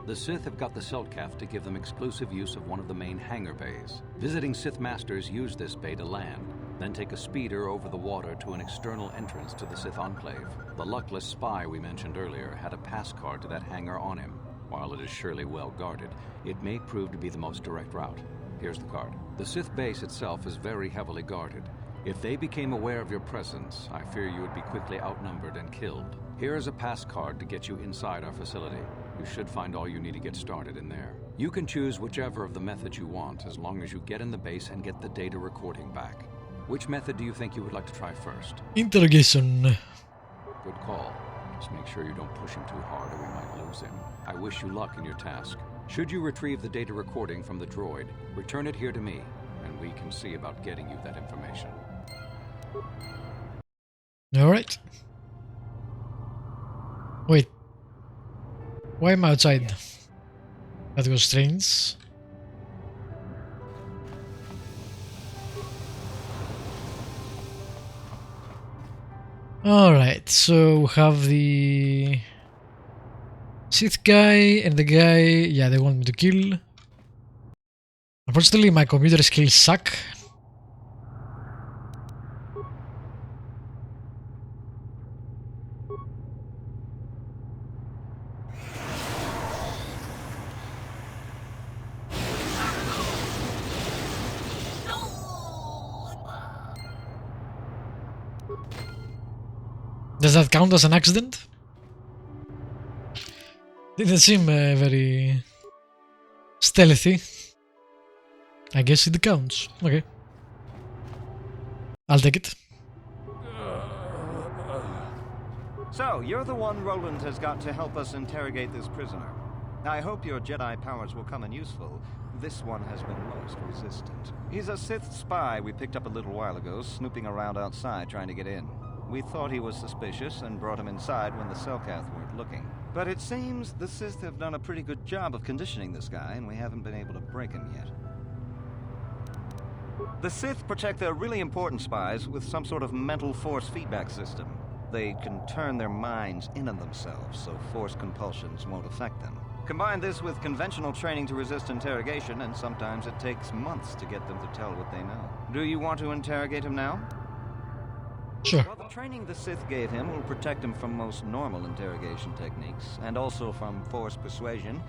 [SPEAKER 14] The Sith have got the Selkath to give them exclusive use of one of the main hangar bays. Visiting Sith masters use this bay to land, then take a speeder over the water to an external entrance to the Sith Enclave. The luckless spy we mentioned earlier had a pass card to that hangar on him. While it is surely well guarded, it may prove to be the most direct route. Here's the card. The Sith base itself is very heavily guarded. If they became aware of your presence, I fear you would be quickly outnumbered and killed. Here is a pass card to get you inside our facility. You should find all you need to get started in there. You can choose whichever of the methods you want, as long as you get in the base and get the data recording back. Which method do you think you would like to try first?
[SPEAKER 1] Interrogation.
[SPEAKER 14] Good call. Just make sure you don't push him too hard or we might lose him. I wish you luck in your task. Should you retrieve the data recording from the droid, return it here to me, and we can see about getting you that information.
[SPEAKER 1] Alright. Wait. Why am I outside? That was strange. Alright, so we have the Sith guy and the guy, yeah, they want me to kill. Unfortunately, my computer skills suck. Does that count as an accident? Didn't seem very stealthy. I guess it counts. Okay. I'll take it.
[SPEAKER 5] So, you're the one Roland has got to help us interrogate this prisoner. I hope your Jedi powers will come in useful, this one has been most resistant. He's a Sith spy we picked up a little while ago, snooping around outside trying to get in. We thought he was suspicious and brought him inside when the Selkath weren't looking. But it seems the Sith have done a pretty good job of conditioning this guy, and we haven't been able to break him yet. The Sith protect their really important spies with some sort of mental force feedback system. They can turn their minds in on themselves, so force compulsions won't affect them. Combine this with conventional training to resist interrogation, and sometimes it takes months to get them to tell what they know. Do you want to interrogate him now?
[SPEAKER 1] Sure.
[SPEAKER 5] Well, the training the Sith gave him will protect him from most normal interrogation techniques, and also from force persuasion.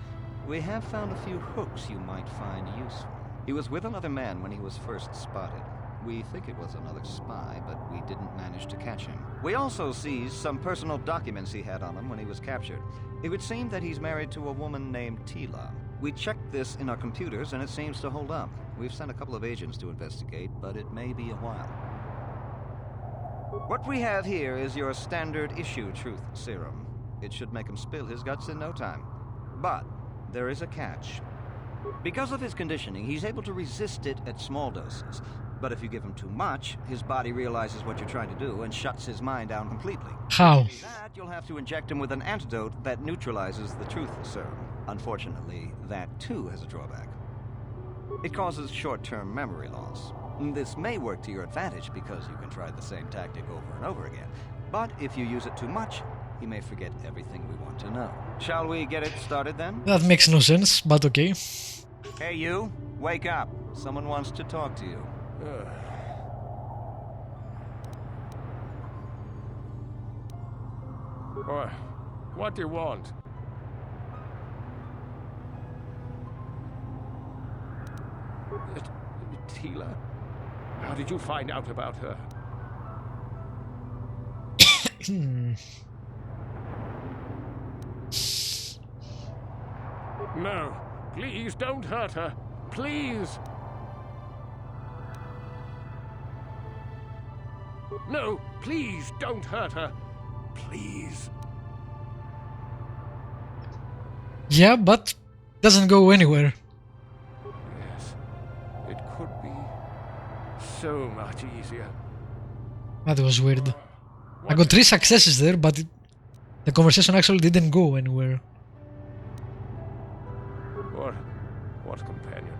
[SPEAKER 5] We have found a few hooks you might find useful. He was with another man when he was first spotted. We think it was another spy, but we didn't manage to catch him. We also seized some personal documents he had on him when he was captured. It would seem that he's married to a woman named Tila. We checked this in our computers, and it seems to hold up. We've sent a couple of agents to investigate, but it may be a while. What we have here is your standard issue truth serum. It should make him spill his guts in no time. But there is a catch. Because of his conditioning, he's able to resist it at small doses. But if you give him too much, his body realizes what you're trying to do and shuts his mind down completely.
[SPEAKER 1] How?
[SPEAKER 5] To do that, you'll have to inject him with an antidote that neutralizes the truth serum. Unfortunately, that too has a drawback. It causes short-term memory loss. This may work to your advantage because you can try the same tactic over and over again. But if you use it too much, he may forget everything we want to know. Shall we get it started then?
[SPEAKER 1] That makes no sense, but okay.
[SPEAKER 5] Hey you, wake up. Someone wants to talk to you.
[SPEAKER 15] What do you want? Tila? How did you find out about her? No, please don't hurt her. Please. No, please don't hurt her. Please.
[SPEAKER 1] Yeah, but doesn't go anywhere.
[SPEAKER 15] Yes, it could be so much easier.
[SPEAKER 1] That was weird. I got 3 successes there, but the conversation actually didn't go anywhere.
[SPEAKER 15] What companion?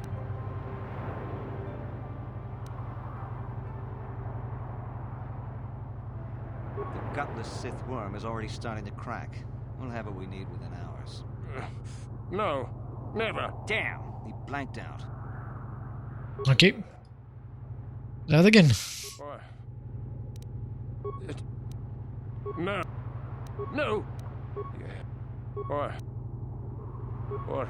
[SPEAKER 5] The gutless Sith worm is already starting to crack. We'll have what we need within hours.
[SPEAKER 15] No, never.
[SPEAKER 5] Damn, he blanked out.
[SPEAKER 1] Okay. That again.
[SPEAKER 15] No. No. Yeah. What?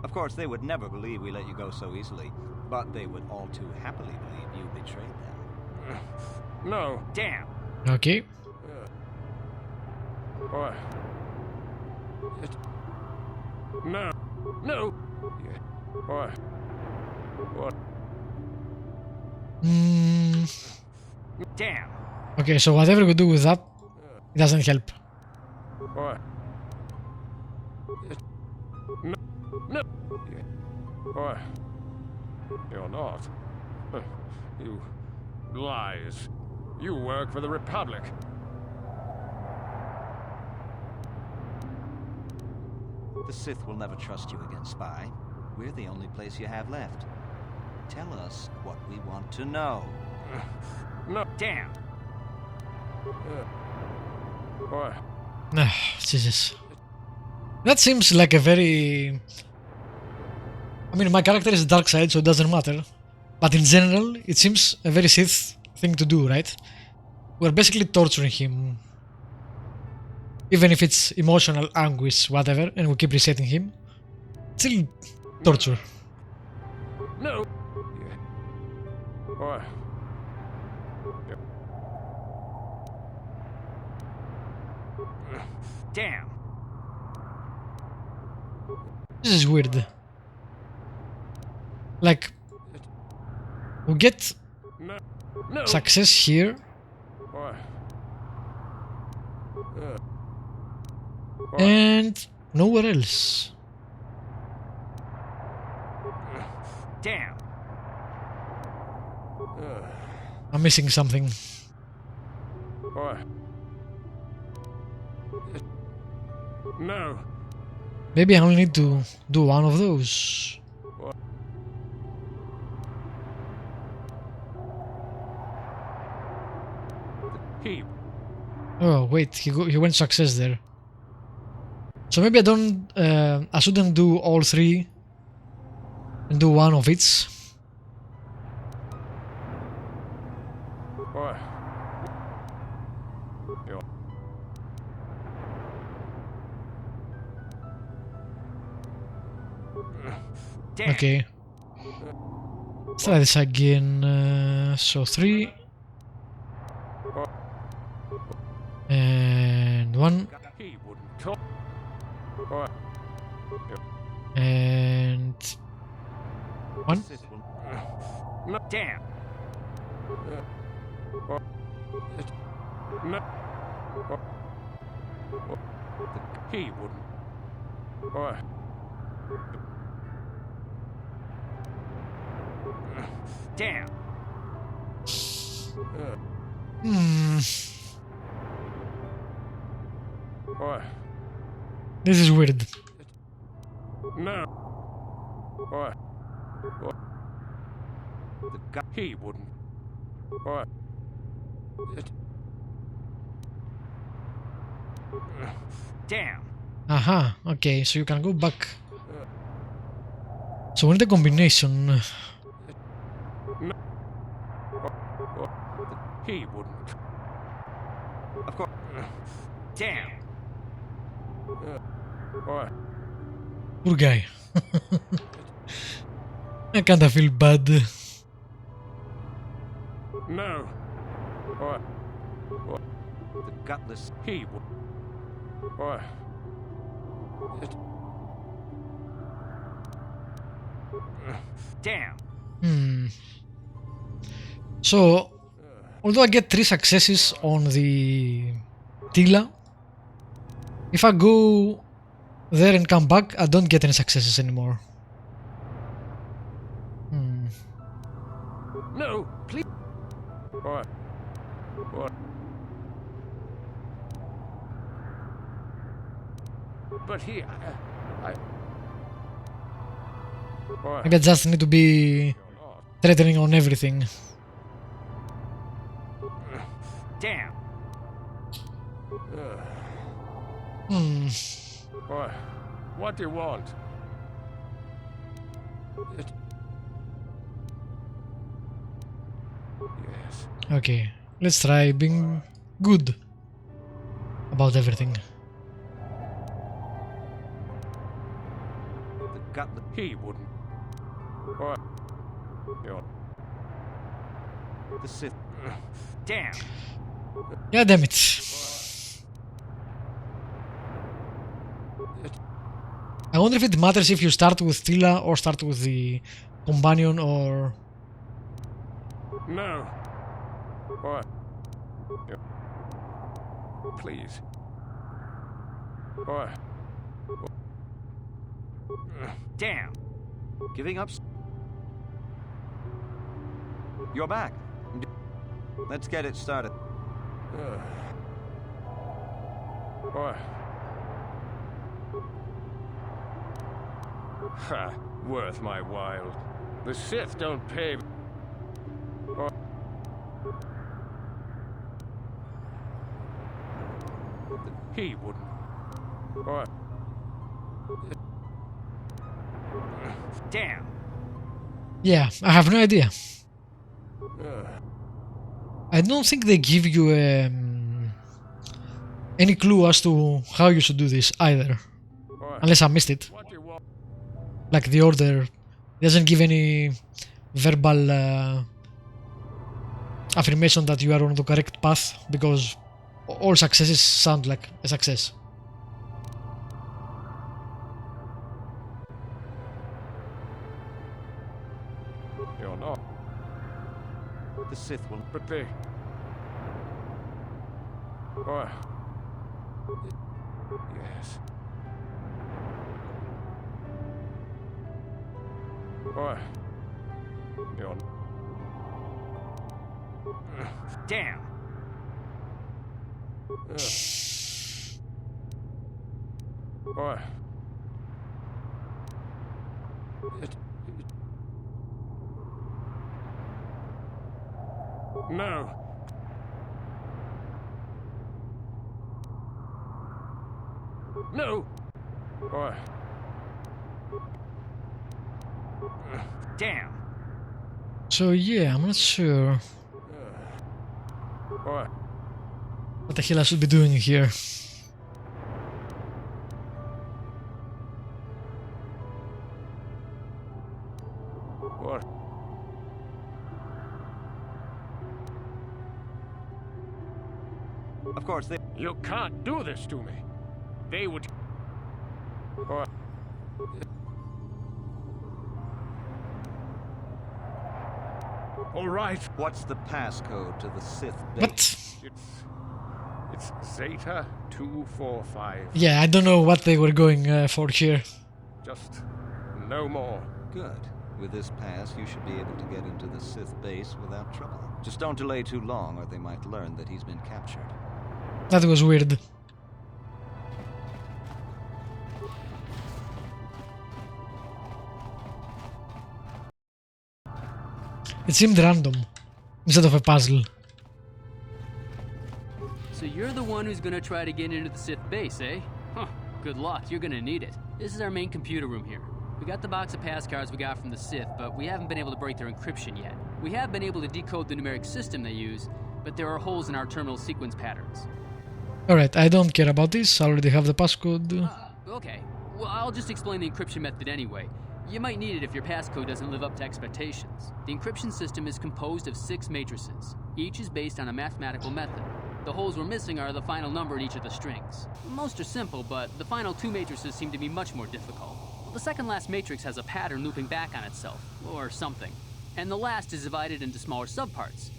[SPEAKER 5] Of course, they would never believe we let you go so easily, but they would all too happily believe you betrayed them.
[SPEAKER 15] No.
[SPEAKER 5] Damn.
[SPEAKER 1] Okay.
[SPEAKER 15] No. No. Yeah. What?
[SPEAKER 5] Damn.
[SPEAKER 1] Okay, so whatever we do with that, it doesn't help.
[SPEAKER 15] No. No. Yeah. You're not. You lies. You work for the Republic.
[SPEAKER 5] The Sith will never trust you again, spy. We're the only place you have left. Tell us what we want to know.
[SPEAKER 15] No.
[SPEAKER 5] Damn.
[SPEAKER 1] Jesus. That seems like a very... I mean, my character is dark side, so it doesn't matter. But in general, it seems a very Sith thing to do, right? We're basically torturing him. Even if it's emotional anguish, whatever, and we keep resetting him. It's still torture.
[SPEAKER 15] No.
[SPEAKER 5] Damn.
[SPEAKER 1] This is weird. Like, we get success here. And nowhere else.
[SPEAKER 15] Damn.
[SPEAKER 1] I'm missing something.
[SPEAKER 15] No.
[SPEAKER 1] Maybe I only need to do one of those. Oh wait, he went success there. So maybe I shouldn't do all three and do one of each. Okay. Let's try this again. So 3 and 1 and 1.
[SPEAKER 15] Damn. He wouldn't. Damn.
[SPEAKER 1] This is weird.
[SPEAKER 15] No. He wouldn't. Damn.
[SPEAKER 1] Aha, okay, so you can go back. So we need a combination.
[SPEAKER 15] He wouldn't. Of course. Damn.
[SPEAKER 1] Poor guy. I kinda feel bad.
[SPEAKER 15] No.
[SPEAKER 5] The gutless.
[SPEAKER 15] He would. Damn.
[SPEAKER 1] So, although I get 3 successes on the Tila, if I go there and come back, I don't get any successes anymore.
[SPEAKER 15] No, please. But he,
[SPEAKER 1] Maybe I just need to be threatening on everything.
[SPEAKER 15] Damn. What do you want? Yes.
[SPEAKER 1] Okay, let's try being good about everything.
[SPEAKER 15] He wouldn't.
[SPEAKER 5] The Sith.
[SPEAKER 15] Damn.
[SPEAKER 1] Yeah, damn it. I wonder if it matters if you start with Tila or start with the companion or...
[SPEAKER 15] No. Please. Damn.
[SPEAKER 5] Giving up. You're back. Let's get it started.
[SPEAKER 15] Ha, worth my while. The Sith don't pay. He wouldn't. Damn.
[SPEAKER 1] Yeah, I have no idea. I don't think they give you any clue as to how you should do this either. Unless I missed it. Like the Order doesn't give any verbal affirmation that you are on the correct path, because all successes sound like a success.
[SPEAKER 15] You're not.
[SPEAKER 5] The Sith will.
[SPEAKER 15] But they. Yes. Boy. You're...
[SPEAKER 5] Damn!
[SPEAKER 15] Boy. No. No. Boy.
[SPEAKER 5] Damn.
[SPEAKER 1] So yeah, I'm not sure
[SPEAKER 15] Boy.
[SPEAKER 1] what the hell I should be doing here.
[SPEAKER 15] What?
[SPEAKER 5] Of course, they...
[SPEAKER 15] You can't do this to me. They would... Boy. All right.
[SPEAKER 5] What's the passcode to the Sith
[SPEAKER 1] base?
[SPEAKER 5] What?
[SPEAKER 15] It's Zeta 245.
[SPEAKER 1] Yeah, I don't know what they were going for here.
[SPEAKER 15] Just no more.
[SPEAKER 5] Good. With this pass, you should be able to get into the Sith base without trouble. Just don't delay too long, or they might learn that he's been captured.
[SPEAKER 1] That was weird. It seemed random, instead of a puzzle.
[SPEAKER 16] So you're the one who's gonna try to get into the Sith base, eh? Huh, good luck, you're gonna need it. This is our main computer room here. We got the box of pass cards we got from the Sith, but we haven't been able to break their encryption yet. We have been able to decode the numeric system they use, but there are holes in our terminal sequence patterns.
[SPEAKER 1] Alright, I don't care about this, I already have the passcode.
[SPEAKER 16] Okay, well I'll just explain the encryption method anyway. You might need it if your passcode doesn't live up to expectations. The encryption system is composed of 6 matrices. Each is based on a mathematical method. The holes we're missing are the final number in each of the strings. Most are simple, but the final 2 matrices seem to be much more difficult. The second last matrix has a pattern looping back on itself, or something. And the last is divided into smaller subparts.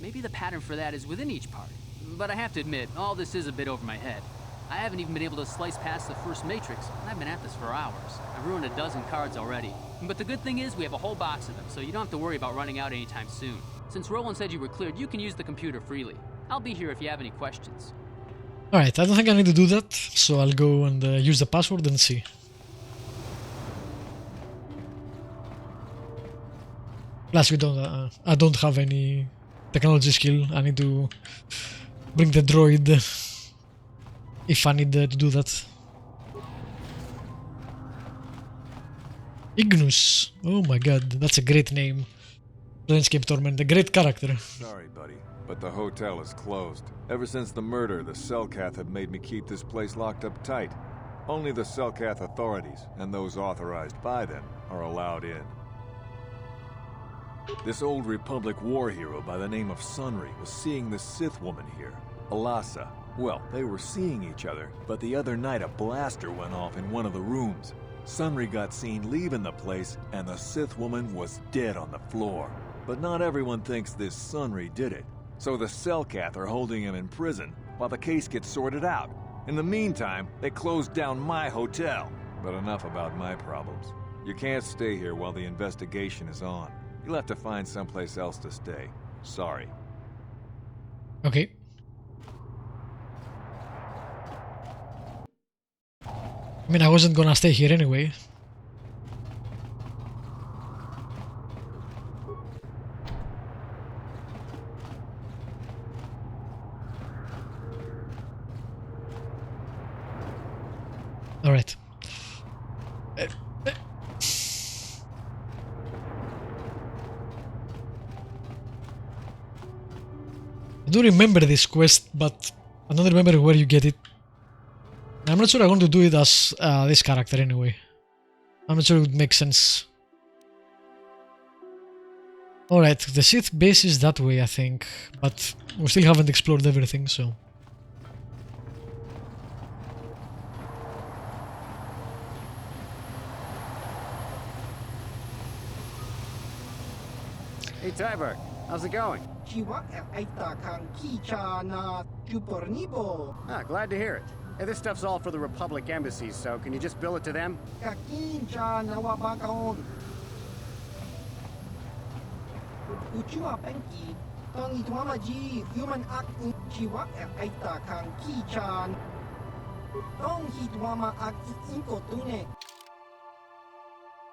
[SPEAKER 16] Maybe the pattern for that is within each part. But I have to admit, all this is a bit over my head. I haven't even been able to slice past the first matrix, and I've been at this for hours. I've ruined a dozen cards already. But the good thing is we have a whole box of them, so you don't have to worry about running out anytime soon. Since Roland said you were cleared, you can use the computer freely. I'll be here if you have any questions.
[SPEAKER 1] Alright, I don't think I need to do that, so I'll go and use the password and see. Plus we don't, I don't have any technology skill, I need to bring the droid if I need to do that. Ignus, oh my god, that's a great name. Planescape Torment, a great character.
[SPEAKER 17] Sorry, buddy, but the hotel is closed. Ever since the murder, the Selkath have made me keep this place locked up tight. Only the Selkath authorities, and those authorized by them, are allowed in. This old Republic war hero by the name of Sunry was seeing the Sith woman here, Alasa. Well, they were seeing each other, but the other night a blaster went off in one of the rooms. Sunry got seen leaving the place, and the Sith woman was dead on the floor. But not everyone thinks this Sunry did it. So the Selkath are holding him in prison, while the case gets sorted out. In the meantime, they closed down my hotel. But enough about my problems. You can't stay here while the investigation is on. You'll have to find someplace else to stay. Sorry.
[SPEAKER 1] Okay. I mean, I wasn't gonna stay here anyway. Alright. I do remember this quest, but I don't remember where you get it. I'm not sure I want to do it as this character anyway. I'm not sure it would make sense. Alright, the Sith base is that way, I think, but we still haven't explored everything, so...
[SPEAKER 18] Hey Tyberg, how's it going?
[SPEAKER 19] Ah,
[SPEAKER 18] Glad to hear it. Hey, this stuff's all for the Republic Embassy, so can you just bill it to them?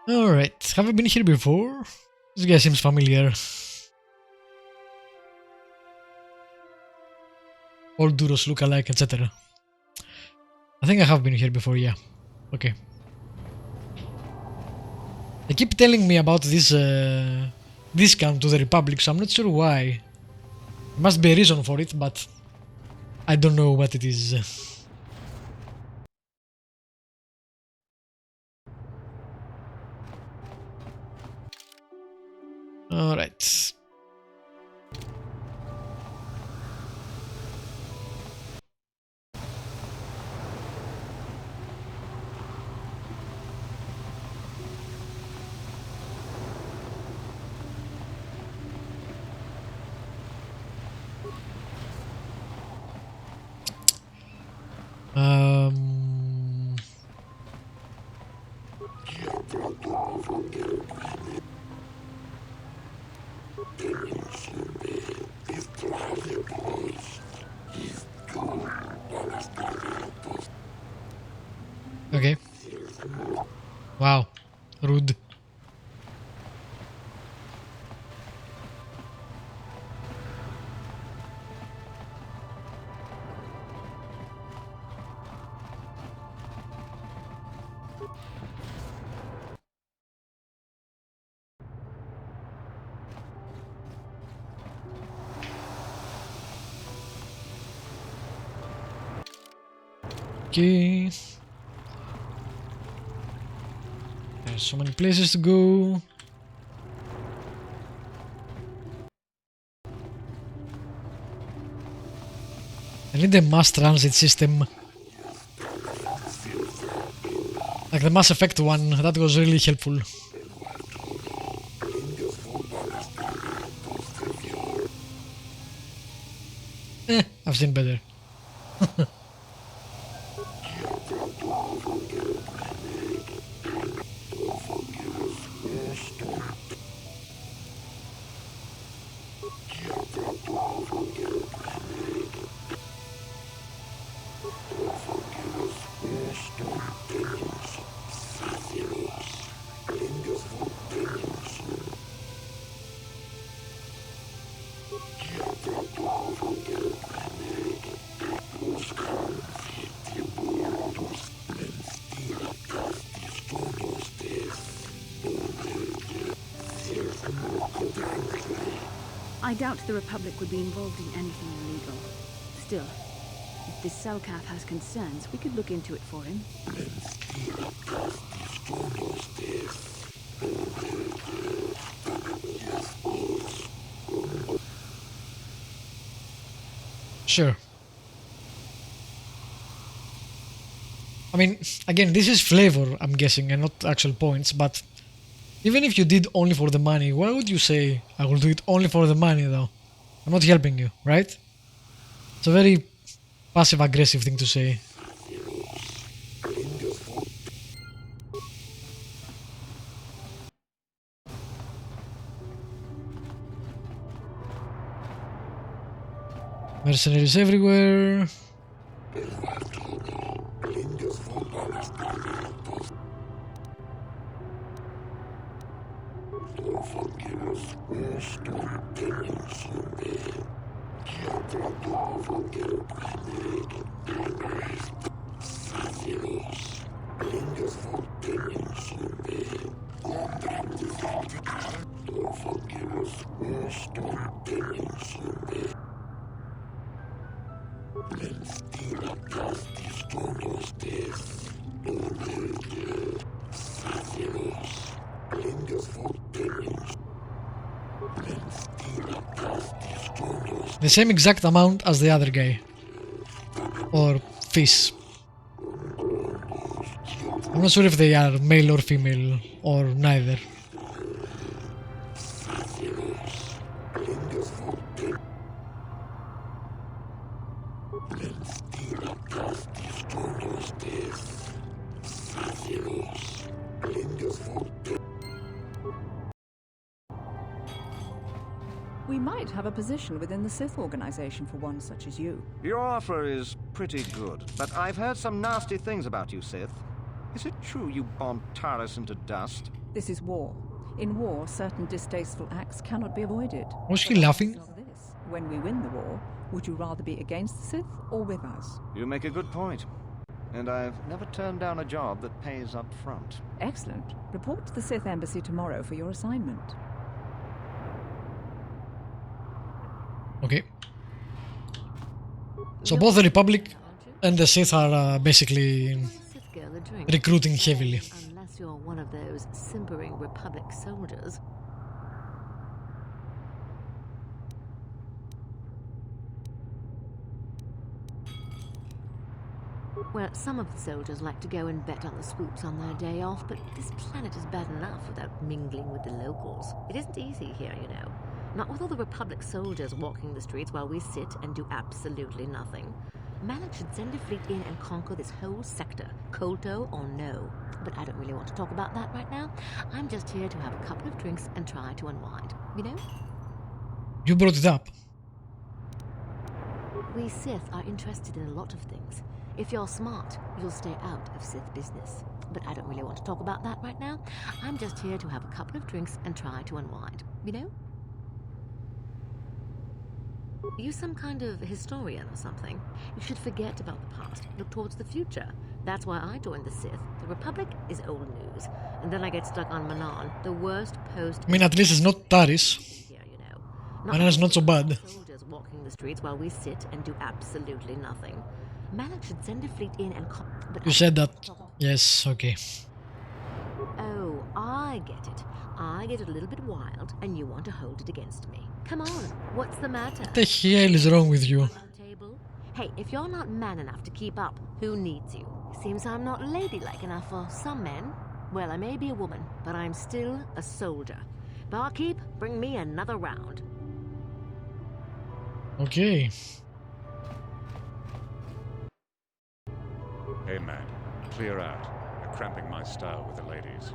[SPEAKER 1] Alright, have I been here before? This guy seems familiar. All Duros look alike, etc. I think I have been here before, yeah. Okay. They keep telling me about this discount to the Republic, so I'm not sure why. There must be a reason for it, but I don't know what it is. Alright. Okay. Wow. Rude. Okay. There's so many places to go. I need a mass transit system. Like the Mass Effect one, that was really helpful. I've seen better.
[SPEAKER 2] I doubt the Republic would be involved in anything illegal. Still, if this Selkath has concerns, we could look into it for him.
[SPEAKER 1] Sure. I mean, again, this is flavor, I'm guessing, and not actual points, but even if you did only for the money, why would you say, I will do it only for the money though? I'm not helping you, right? It's a very passive-aggressive thing to say. Mercenaries everywhere. The same exact amount as the other guy. Or fish. I'm not sure if they are male or female, or neither.
[SPEAKER 19] might have a position within the Sith organization for one such as you.
[SPEAKER 5] Your offer is pretty good, but I've heard some nasty things about you, Sith. Is it true you bombed Taris into dust?
[SPEAKER 19] This is war. In war, certain distasteful acts cannot be avoided.
[SPEAKER 1] Was she laughing?
[SPEAKER 19] When we win the war, would you rather be against the Sith or with us?
[SPEAKER 5] You make a good point. And I've never turned down a job that pays up front.
[SPEAKER 19] Excellent. Report to the Sith Embassy tomorrow for your assignment.
[SPEAKER 1] Okay. So both the Republic and the Sith are basically recruiting heavily.
[SPEAKER 20] Unless you're one of those simpering Republic soldiers. Well, some of the soldiers like to go and bet on the swoops on their day off, but this planet is bad enough without mingling with the locals. It isn't easy here, you know. Not with all the Republic soldiers walking the streets while we sit and do absolutely nothing. Malak should send a fleet in and conquer this whole sector, kotor or no. But I don't really want to talk about that right now. I'm just here to have a couple of drinks and try to unwind, you know?
[SPEAKER 1] You brought it up.
[SPEAKER 20] We Sith are interested in a lot of things. If you're smart, you'll stay out of Sith business. But I don't really want to talk about that right now. I'm just here to have a couple of drinks and try to unwind, you know? Are you some kind of historian or something? You should forget about the past, look towards the future. That's why I joined the Sith. The Republic is old news. And then I get stuck on Manan, the worst post...
[SPEAKER 1] I mean, at least it's not Taris. Manan is not so bad.
[SPEAKER 20] Soldiers walking the streets while we sit and do absolutely nothing. Malak should send a fleet in and...
[SPEAKER 1] You said that. Yes, okay.
[SPEAKER 20] Oh, I get it. I get a little bit wild, and you want to hold it against me. Come on, what's the matter?
[SPEAKER 1] What the hell is wrong with you?
[SPEAKER 20] Hey, if you're not man enough to keep up, who needs you? Seems I'm not ladylike enough for some men. Well, I may be a woman, but I'm still a soldier. Barkeep, bring me another round.
[SPEAKER 1] Okay.
[SPEAKER 21] Hey man, clear out. You're cramping my style with the ladies.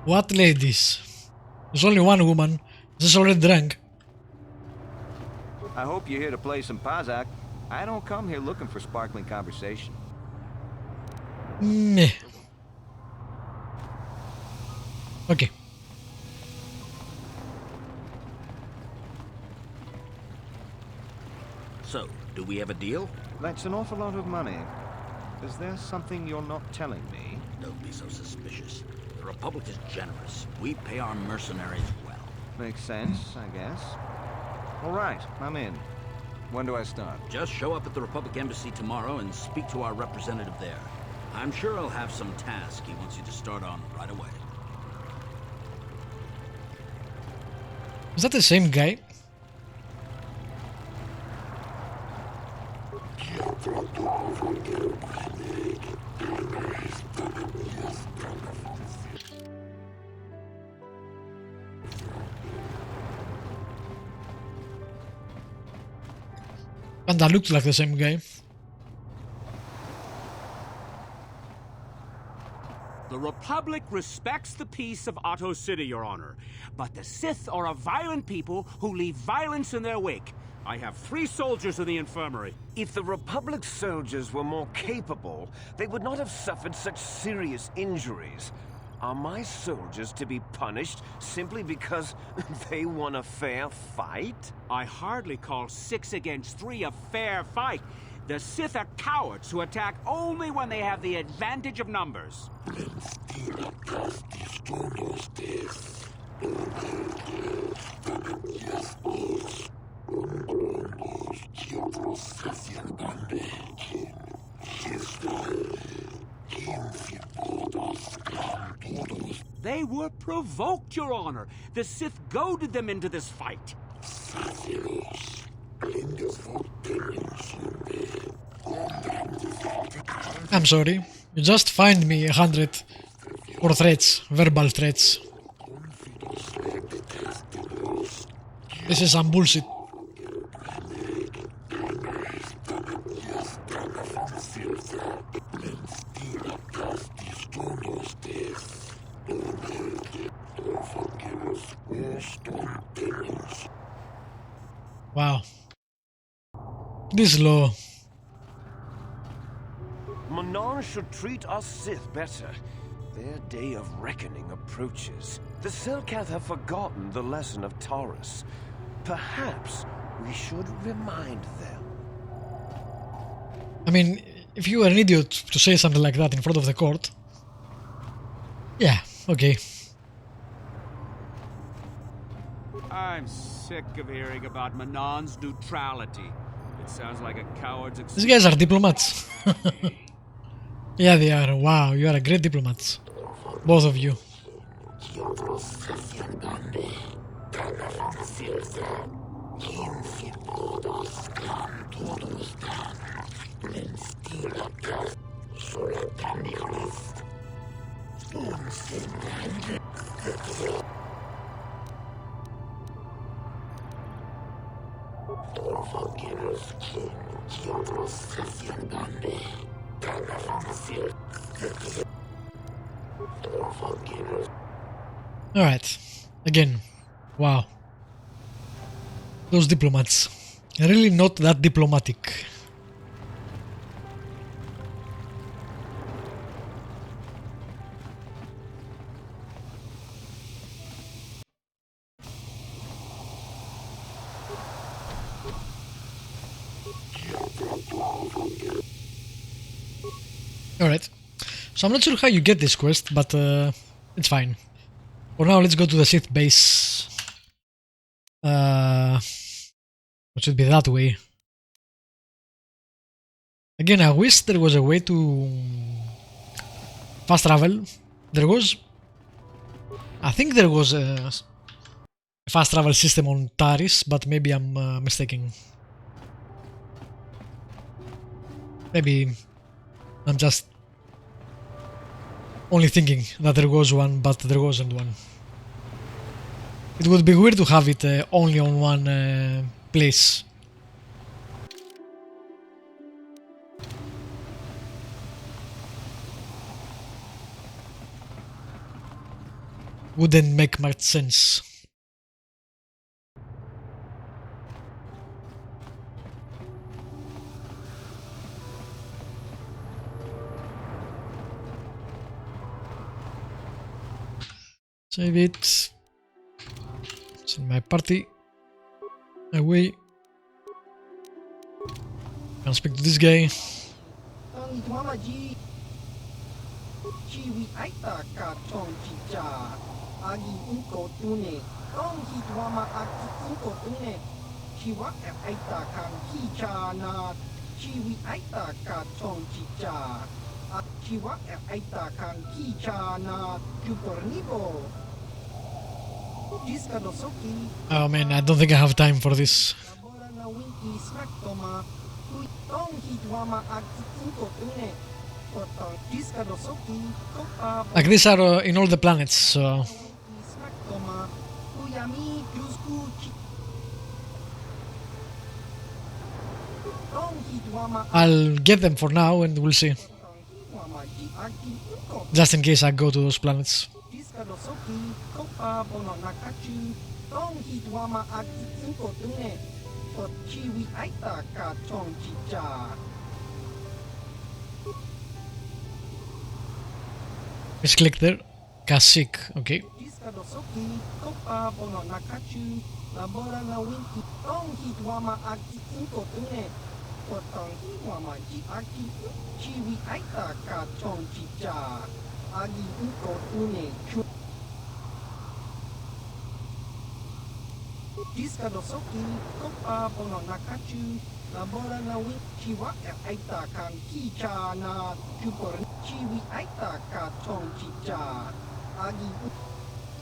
[SPEAKER 1] What ladies? There's only one woman. She's already drunk.
[SPEAKER 5] I hope you're here to play some Pazak. I don't come here looking for sparkling conversation.
[SPEAKER 1] Meh. Okay.
[SPEAKER 22] So, do we have a deal?
[SPEAKER 5] That's an awful lot of money. Is there something you're not telling me?
[SPEAKER 22] Don't be so suspicious. The Republic is generous. We pay our mercenaries well.
[SPEAKER 5] Makes sense, I guess. All right, I'm in. When do I start?
[SPEAKER 22] Just show up at the Republic Embassy tomorrow and speak to our representative there. I'm sure he'll have some task he wants you to start on right away.
[SPEAKER 1] Is that the same guy? And that looked like the same guy.
[SPEAKER 15] The Republic respects the peace of Otto City, Your Honor. But the Sith are a violent people who leave violence in their wake. I have 3 soldiers in the infirmary.
[SPEAKER 13] If the Republic soldiers were more capable, they would not have suffered such serious injuries. Are my soldiers to be punished simply because they won a fair fight?
[SPEAKER 15] I hardly call 6 against 3 a fair fight. The Sith are cowards who attack only when they have the advantage of numbers. They were provoked, Your Honor. The Sith goaded them into this fight.
[SPEAKER 1] I'm sorry. You just find me 100 for threats, verbal threats. This is some bullshit. Wow. This law.
[SPEAKER 13] Manon should treat us Sith better. Their day of reckoning approaches. The Selkath have forgotten the lesson of Taurus. Perhaps we should remind them.
[SPEAKER 1] I mean, if you were an idiot to say something like that in front of the court, yeah, okay.
[SPEAKER 15] I'm sick of hearing about Manon's neutrality. It sounds like a coward's excuse.
[SPEAKER 1] These guys are diplomats. Yeah, they are. Wow, you are a great diplomats. Both of you. Alright. Again. Wow. Those diplomats. Really not that diplomatic. Alright. So I'm not sure how you get this quest, but it's fine. For now, let's go to the Sith base. It should be that way. Again, I wish there was a way to fast travel. There was... I think there was a fast travel system on Taris, but maybe I'm mistaken. Maybe I'm just only thinking that there was one, but there wasn't one. It would be weird to have it only on one place. Wouldn't make much sense. Save it. It's in my party. Away. Can speak to this guy. Oh man, I don't think I have time for this. Like these are in all the planets, so... I'll get them for now and we'll see. Just in case I go to those planets. Let's click there. Kashyyyk, okay.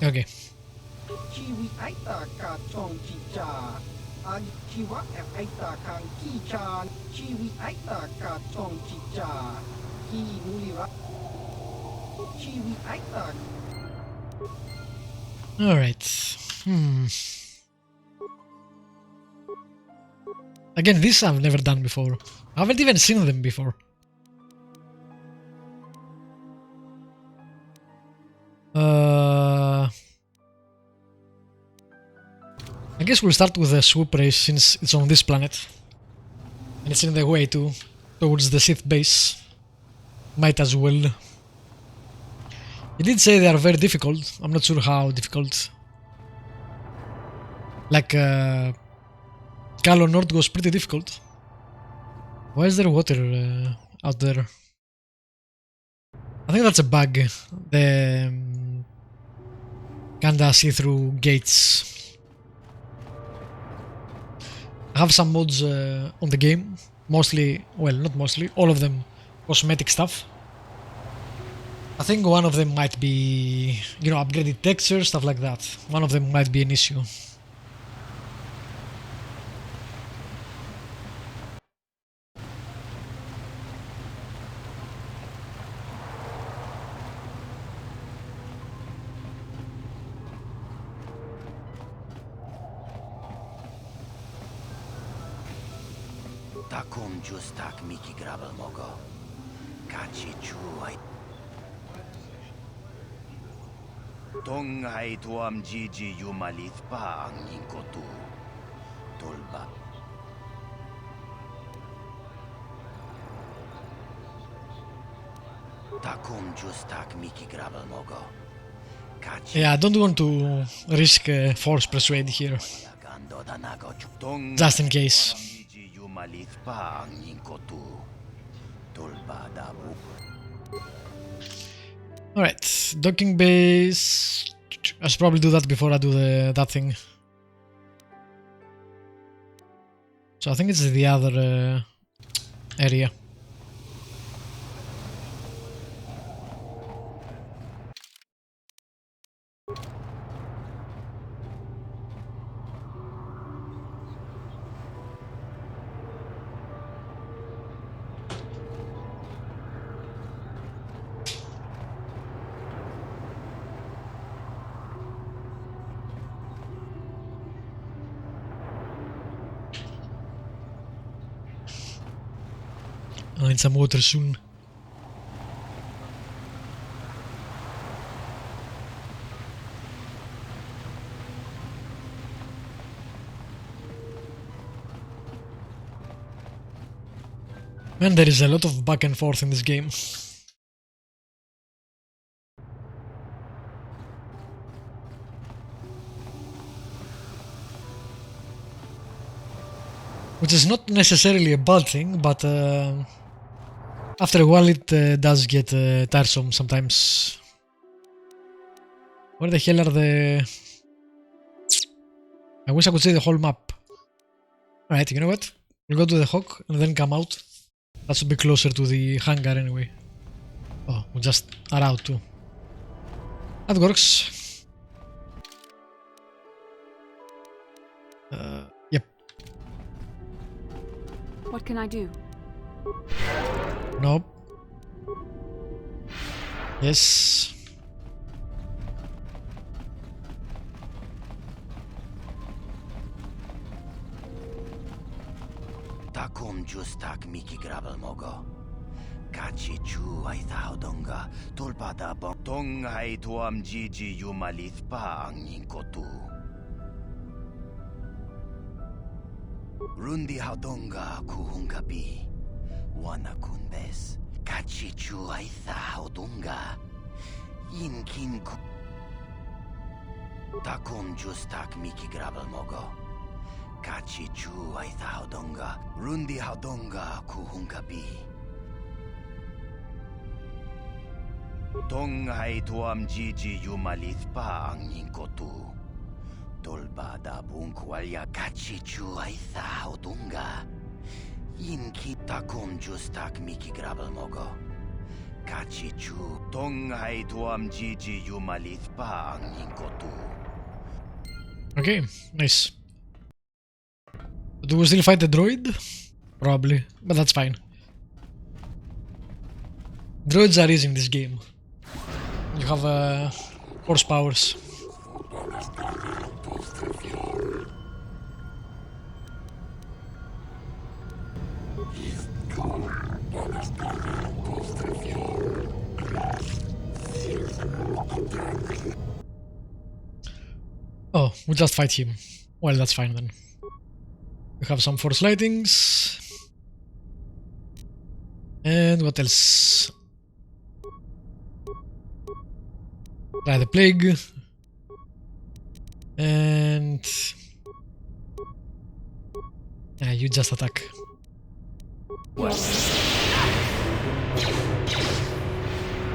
[SPEAKER 1] Okay. Alright. Again, this I've never done before. I haven't even seen them before. I guess we'll start with the swoop race since it's on this planet. And it's in the way too, towards the Sith base. Might as well. He did say they are very difficult. I'm not sure how difficult. Like, Kalo Nord was pretty difficult. Why is there water out there? I think that's a bug. The kinda see-through gates. I have some mods on the game. Mostly, well, not mostly, all of them cosmetic stuff. I think one of them might be, you know, upgraded textures, stuff like that. One of them might be an issue.
[SPEAKER 6] Takum justak miki grabel mogo. Kachi chuai. Tongai tuam jiji yumalith pa ang inkotu. Tolba. Takum justak miki grabel mogo.
[SPEAKER 1] Yeah, I don't want to risk force persuade here. Just in case. Alright, docking base. I should probably do that before I do that thing. So I think it's the other area. I need some water soon. Man, there is a lot of back and forth in this game. Which is not necessarily a bad thing, but after a while it does get tiresome sometimes. Where the hell are the... I wish I could see the whole map. Alright, you know what? We'll go to the Hawk and then come out. That should be closer to the hangar anyway. Oh, we just are out too. That works. Yep.
[SPEAKER 2] What can I do?
[SPEAKER 1] Nope. Yes.
[SPEAKER 6] Takum justak miki grabel mogo. Kachi chu ai thao donga. Tulpada bong. Tong hai tuam jiji yumalith pa ang inkotu. Rundi haudonga kuhungabi. Wana kunbes. Kachi chu ai thao donga. Inkin ku. Takum justak miki grabel mogo. Kachi chu ai haudonga, rundi haudonga kuhungabi. Tong hai tuam jiji yumalith pa ang inkotu. Tolba da bunkwalya kachi chu ai haudonga. Inki takum justak miki grabel mogo. Kachi chu tong hai tuam jiji yumalith pa ang inkotu.
[SPEAKER 1] Okay, nice. Do we still fight the droid? Probably, but that's fine. Droids are easy in this game. You have force powers. Oh, we just fight him. Well, that's fine then. We have some force lightings. And what else? Try the plague. And... yeah, you just attack.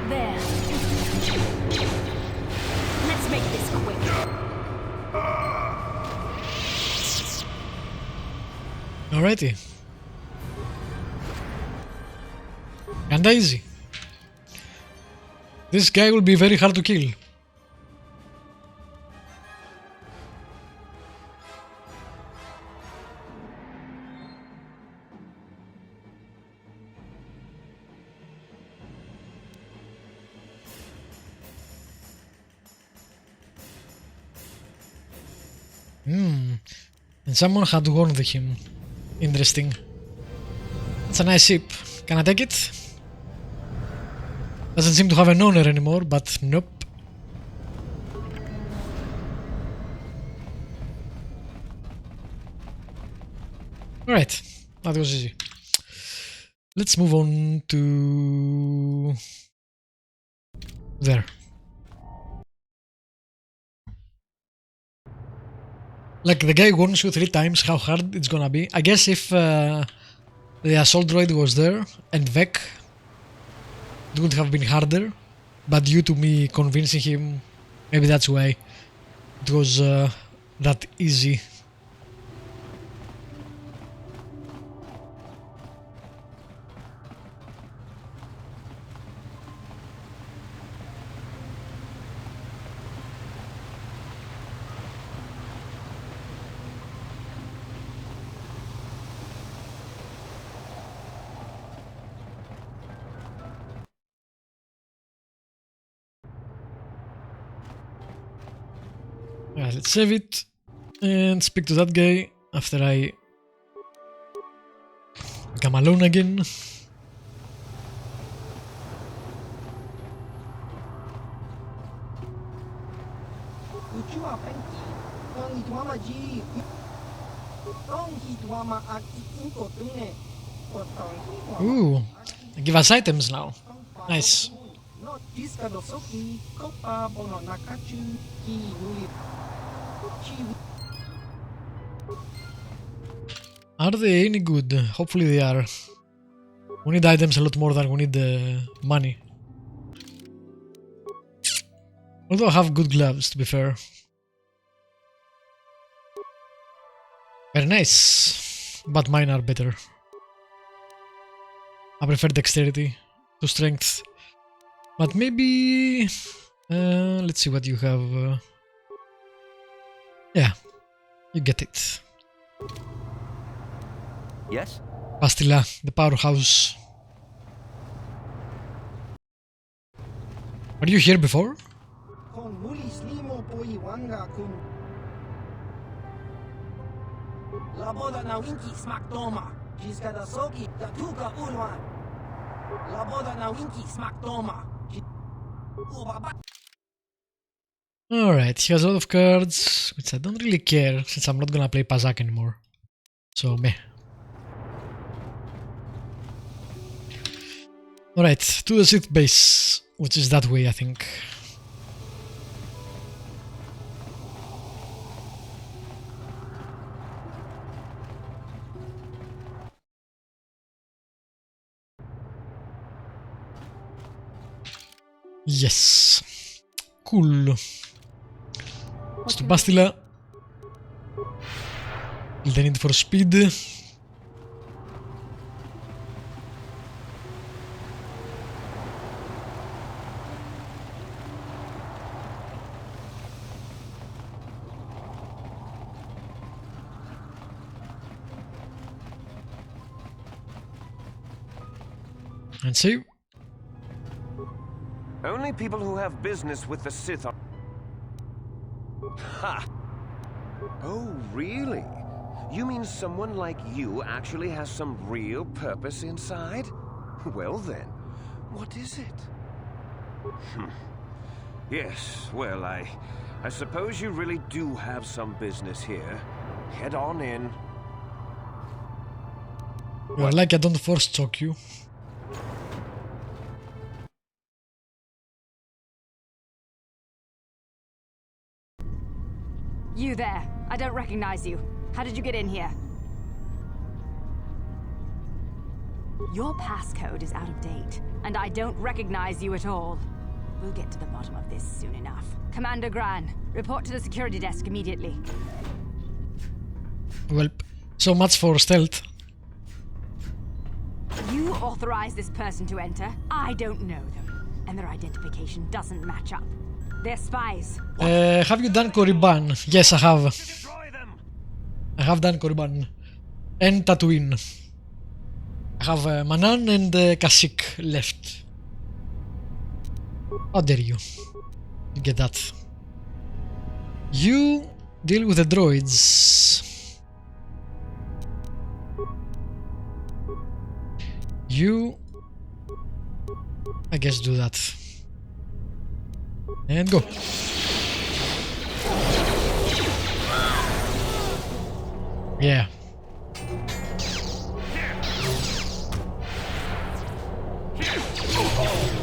[SPEAKER 9] There. Let's make this quick.
[SPEAKER 1] Alrighty. Kinda easy. This guy will be very hard to kill. And someone had warned him. Interesting. It's a nice ship. Can I take it? Doesn't seem to have an owner anymore, but nope. Alright, that was easy. Let's move on to... there. Like, the guy warns you 3 times how hard it's gonna be. I guess if the assault droid was there and Vec, it would have been harder, but due to me convincing him, maybe that's why it was that easy. Alright, let's save it and speak to that guy after I come alone again. Ooh, they give us items now. Nice. Are they any good? Hopefully they are. We need items a lot more than we need money. Although I have good gloves, to be fair. Very nice. But mine are better. I prefer dexterity to strength. But maybe... let's see what you have. Yeah, you get it.
[SPEAKER 5] Yes?
[SPEAKER 1] Pastilla, the powerhouse. Were you here before? Alright, he has a lot of cards, which I don't really care since I'm not gonna play Pazak anymore. So, meh. Alright, to the Sith base, which is that way, I think. Yes. Cool. Sto Bastila. The need for speed. And save.
[SPEAKER 13] Only people who have business with the Sith are... Ha! Oh, really? You mean someone like you actually has some real purpose inside? Well then, what is it? Yes, well, I suppose you really do have some business here. Head on in.
[SPEAKER 1] You're like I don't force choke you.
[SPEAKER 9] You there. I don't recognize you. How did you get in here? Your passcode is out of date, and I don't recognize you at all. We'll get to the bottom of this soon enough. Commander Gran, report to the security desk immediately.
[SPEAKER 1] Well, so much for stealth.
[SPEAKER 9] You authorized this person to enter. I don't know them, and their identification doesn't match up. They're spies.
[SPEAKER 1] Have you done Korriban? Yes, I have. I have done Korriban. And Tatooine. I have Manan and Kashyyyk left. How dare you get that? You deal with the droids. You, I guess, do that. And go. Yeah.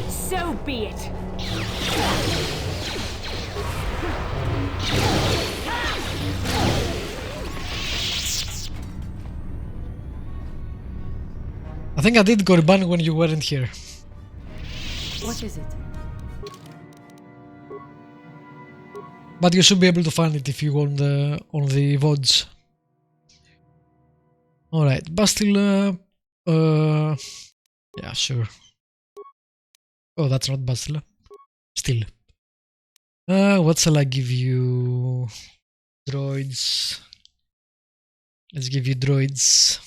[SPEAKER 9] So be it.
[SPEAKER 1] I think I did Korriban when you weren't here.
[SPEAKER 9] What is it?
[SPEAKER 1] But you should be able to find it if you go on the VODs. Alright, Bastille, yeah, sure. Oh, that's not Bastille. Still. What shall I give you? Droids. Let's give you droids.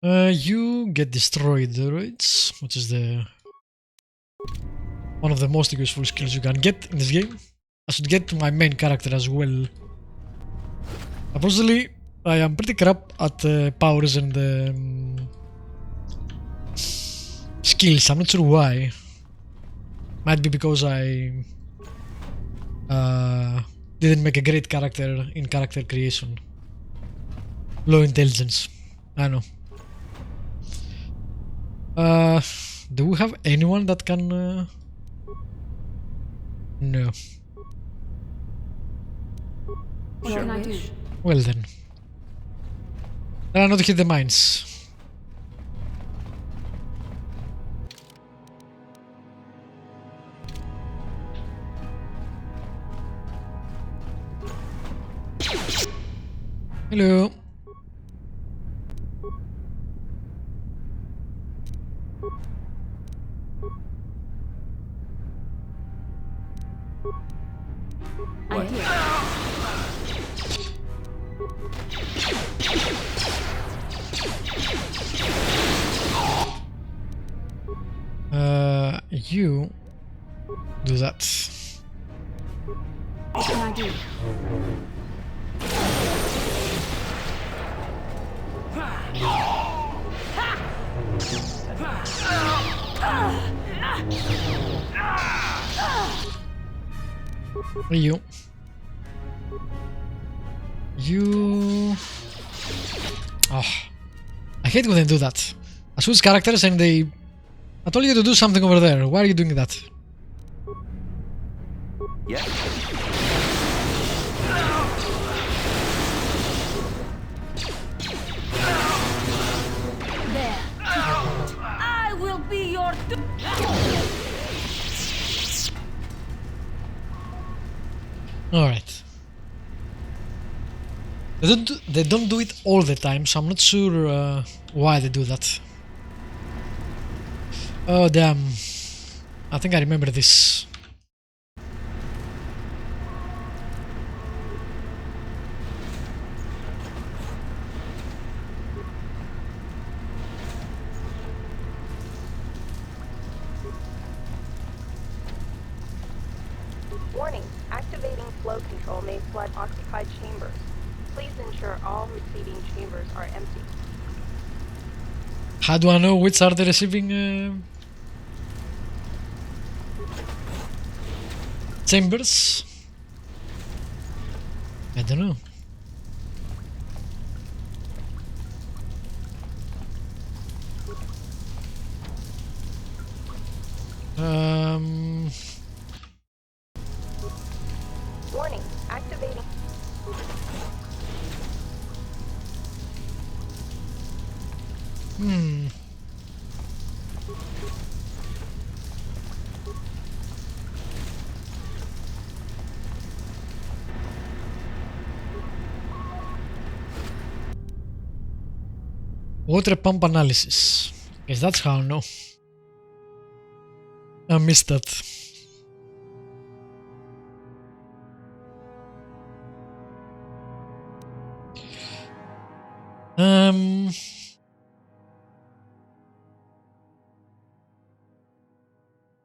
[SPEAKER 1] You get destroyed droids, which is one of the most useful skills you can get in this game. I should get to my main character as well. Unfortunately, I am pretty crap at powers and skills. I'm not sure why. Might be because I didn't make a great character in character creation. Low intelligence. I know. Do we have anyone that can? No.
[SPEAKER 2] What can I do?
[SPEAKER 1] Well then. Try not to hit the mines. Hello.
[SPEAKER 2] I'm here.
[SPEAKER 1] You do that.
[SPEAKER 2] What can I do?
[SPEAKER 1] You. Oh, I hate when they do that. I switch characters and they. I told you to do something over there. Why are you doing that?
[SPEAKER 13] Yeah.
[SPEAKER 9] There. I will be your.
[SPEAKER 1] Alright. They don't do it all the time, so I'm not sure why they do that. Oh damn. I think I remember this.
[SPEAKER 4] Warning. Warning, activating flow control may flood occupied chambers. Please ensure all receiving chambers are empty.
[SPEAKER 1] How do I know which are the receiving chambers? I don't know.
[SPEAKER 4] Warning, activating.
[SPEAKER 1] Water pump analysis. Guess that's how I know. I missed that.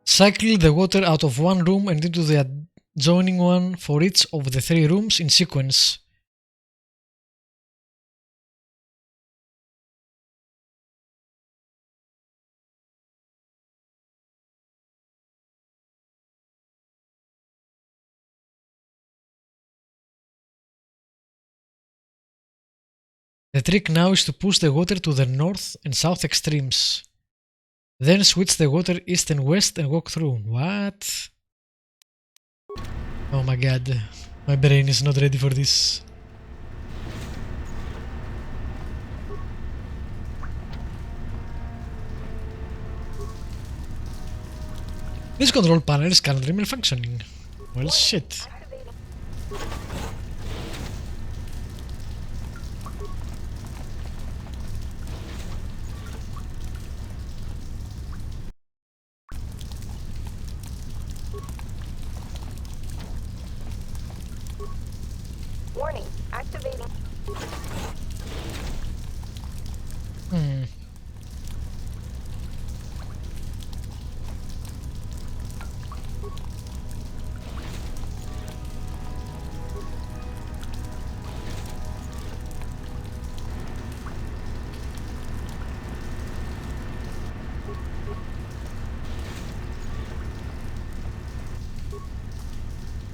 [SPEAKER 1] Cycle the water out of one room and into the adjoining one for each of the 3 rooms in sequence. The trick now is to push the water to the north and south extremes. Then switch the water east and west and walk through. What? Oh my god. My brain is not ready for this. This control panel is currently malfunctioning. Well, shit.
[SPEAKER 4] Warning, activating.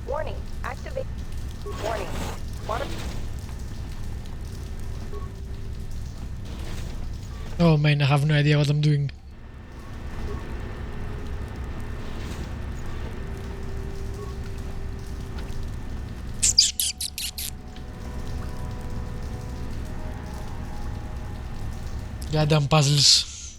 [SPEAKER 4] Warning, activate. Warning, water.
[SPEAKER 1] Oh man, I have no idea what I'm doing. Goddamn puzzles.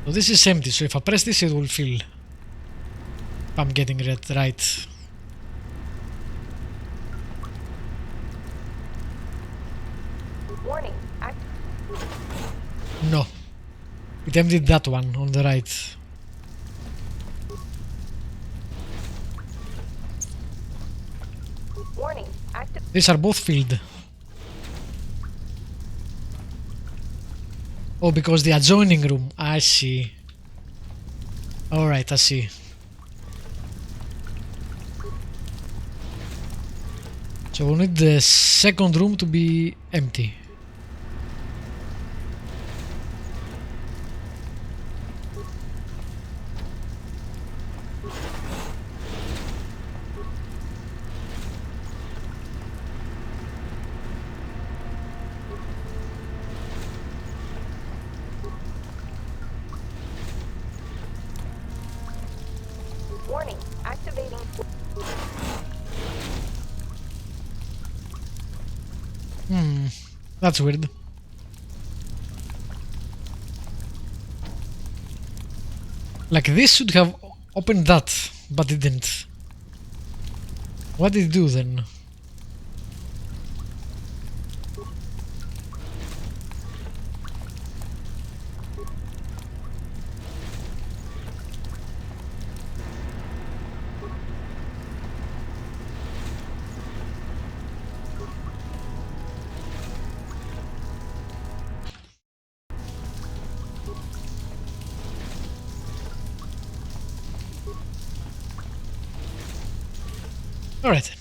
[SPEAKER 1] So this is empty, so if I press this it will fill. If I'm getting it right.
[SPEAKER 4] Warning,
[SPEAKER 1] No. It emptied that one on the right.
[SPEAKER 4] warning,
[SPEAKER 1] These are both filled. Oh, because the adjoining room. I see. Alright, I see. So we need the second room to be empty.
[SPEAKER 4] warning, activating.
[SPEAKER 1] That's weird. Like this should have opened that, but it didn't. What did it do then? Alright then.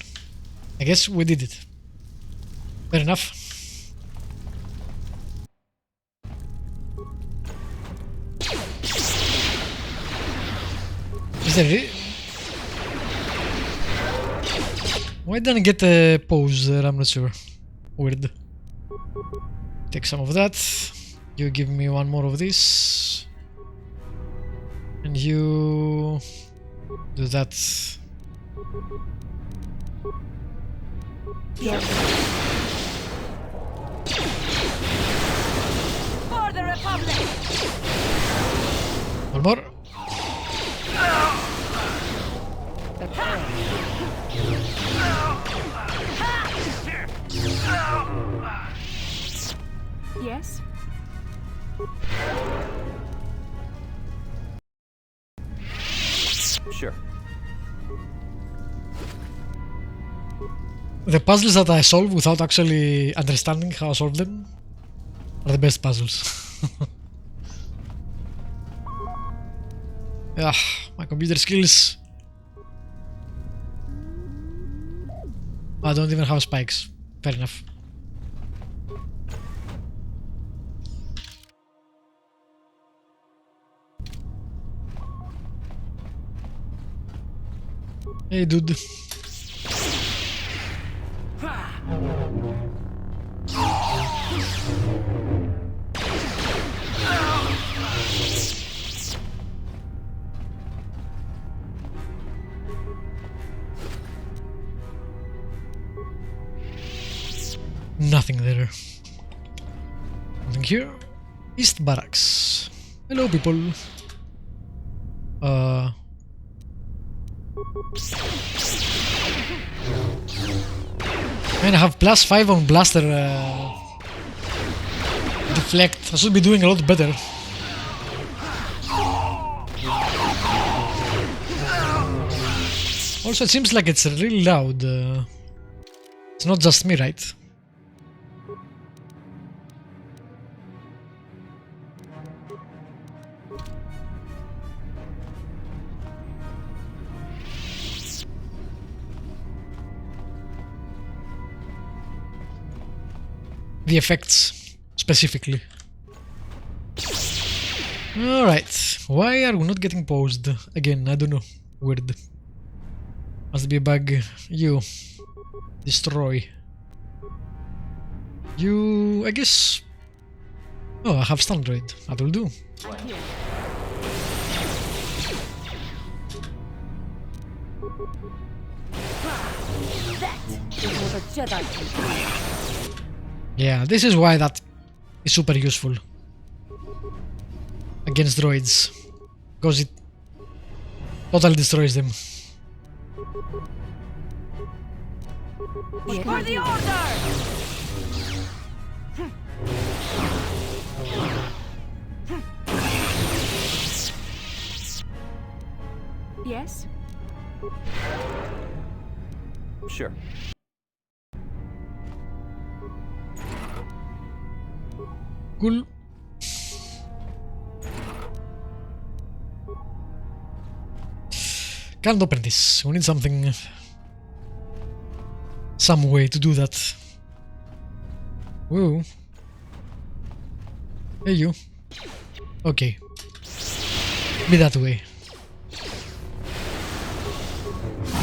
[SPEAKER 1] I guess we did it. Fair enough. Is there why didn't I get a pose there? I'm not sure. Weird. Take some of that. You give me one more of this. And you do that.
[SPEAKER 9] Yeah. For the Republic!
[SPEAKER 1] One more.
[SPEAKER 9] Yes?
[SPEAKER 13] Sure.
[SPEAKER 1] The puzzles that I solve without actually understanding how I solve them are the best puzzles. Ah, my computer skills. I don't even have spikes. Fair enough. Hey dude. Nothing there. Nothing here. East Barracks. Hello people. Man, I have +5 on blaster deflect. I should be doing a lot better. Also, it seems like it's really loud. It's not just me, right? The effects, specifically. Alright, why are we not getting paused? Again, I don't know. Weird. Must be a bug. You. Destroy. You... I guess... Oh, I have stun droid. That will do. Yeah, this is why that is super useful against droids, because it totally destroys them.
[SPEAKER 9] For the Order! Yes?
[SPEAKER 13] Sure.
[SPEAKER 1] Cool. Can't open this. We need something... some way to do that. Whoa. Hey you. Okay. Be that way.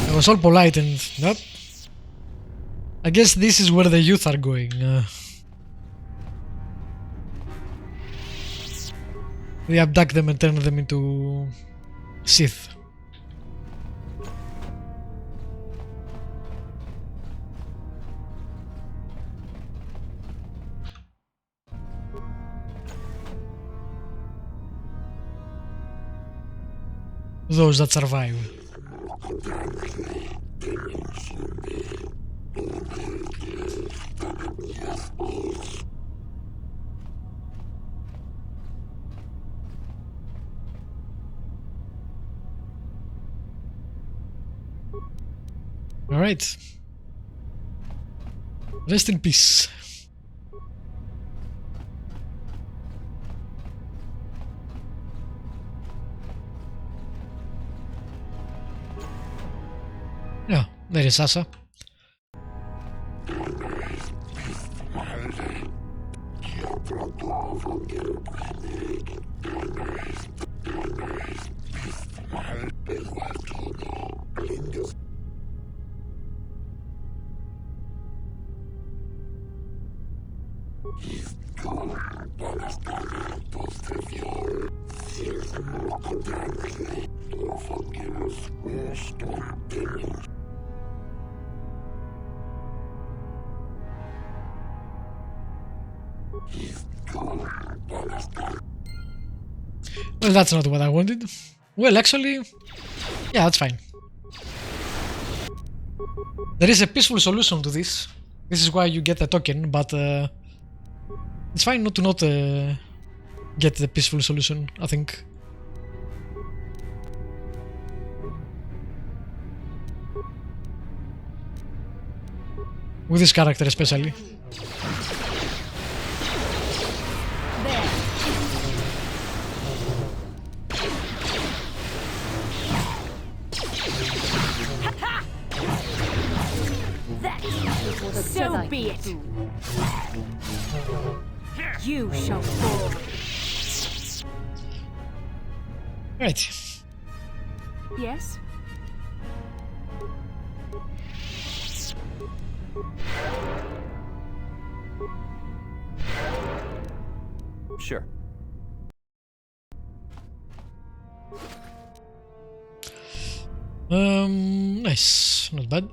[SPEAKER 1] I was all polite and... nope. I guess this is where the youth are going. We abduct them and turn them into Sith. Those that survive. All right. Rest in peace. Yeah, There is Sasha. Well, that's not what I wanted. Well, actually, yeah, that's fine. There is a peaceful solution to this. This is why you get a token, but it's fine not to get the peaceful solution, I think. With this character especially.
[SPEAKER 9] So be it. You shall fall.
[SPEAKER 1] Right.
[SPEAKER 9] Yes?
[SPEAKER 5] Sure.
[SPEAKER 1] Nice. Not bad.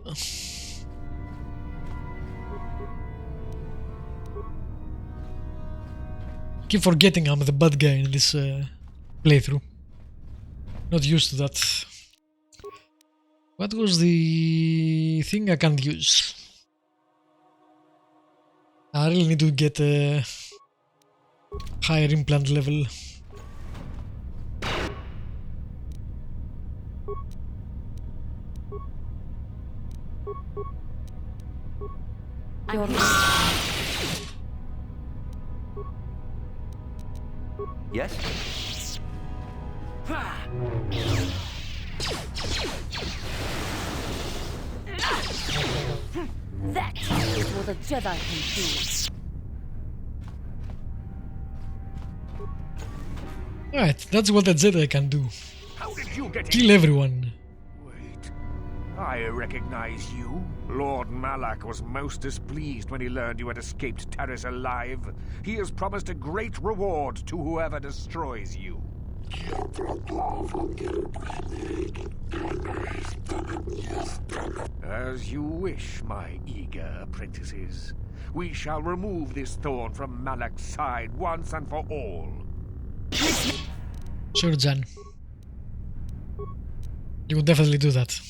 [SPEAKER 1] Keep forgetting I'm the bad guy in this playthrough. Not used to that. What was the thing I can't use? I really need to get a higher implant level.
[SPEAKER 5] Yes?
[SPEAKER 9] That is what a Jedi can do.
[SPEAKER 1] Right, that's what a Jedi can do.
[SPEAKER 3] How did you get
[SPEAKER 1] Kill everyone.
[SPEAKER 3] Wait, I recognize you. Lord Malak was most displeased when he learned you had escaped Taris alive. He has promised a great reward to whoever destroys you. As you wish, my eager apprentices. We shall remove this thorn from Malak's side once and for all.
[SPEAKER 1] Sure, Jan. You would definitely do that.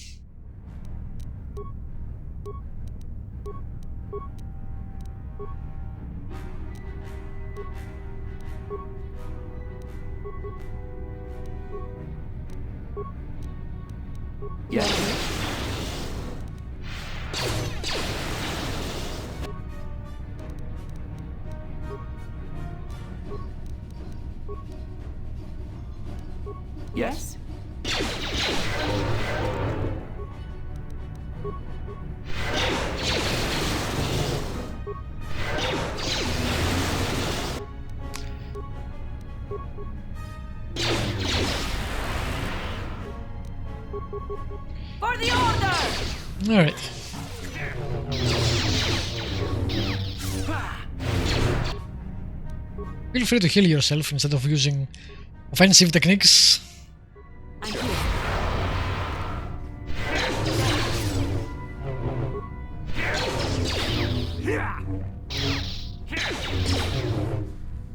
[SPEAKER 5] Yes. Yes.
[SPEAKER 9] For the Order!
[SPEAKER 1] Alright. Feel free to heal yourself instead of using offensive techniques.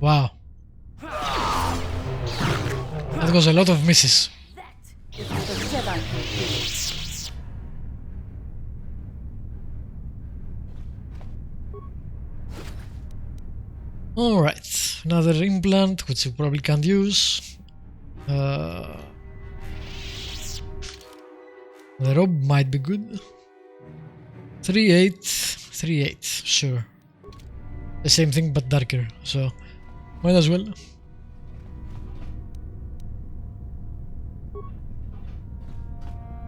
[SPEAKER 1] Wow. That was a lot of misses. Alright, another implant which you probably can't use. The robe might be good. 3-8, 3-8, sure. The same thing but darker, so might as well.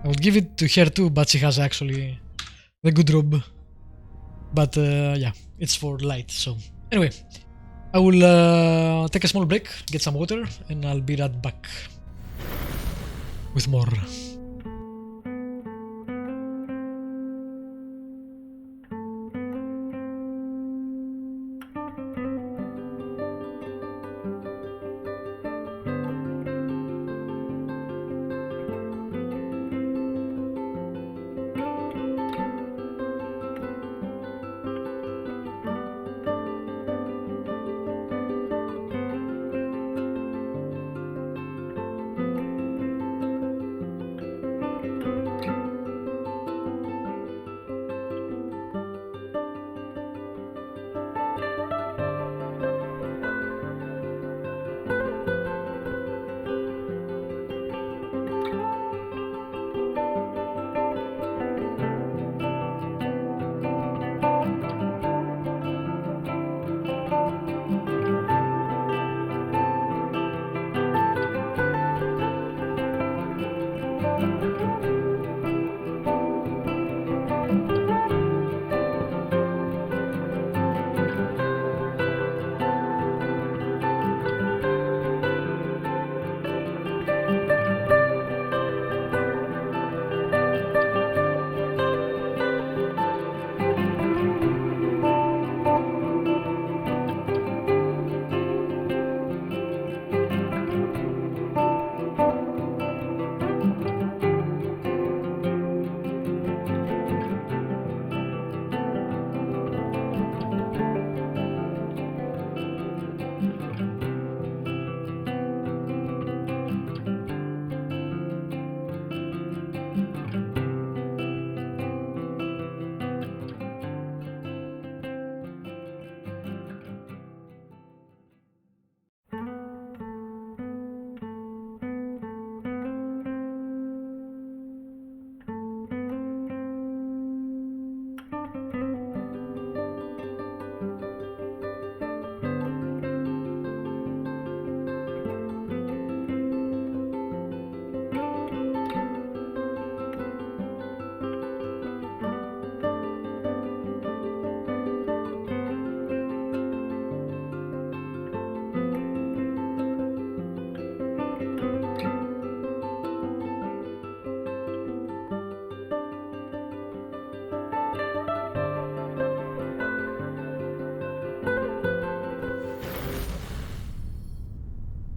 [SPEAKER 1] I would give it to her too, but she has actually the good robe. But yeah, it's for light, so... Anyway, I will take a small break, get some water, and I'll be right back with more.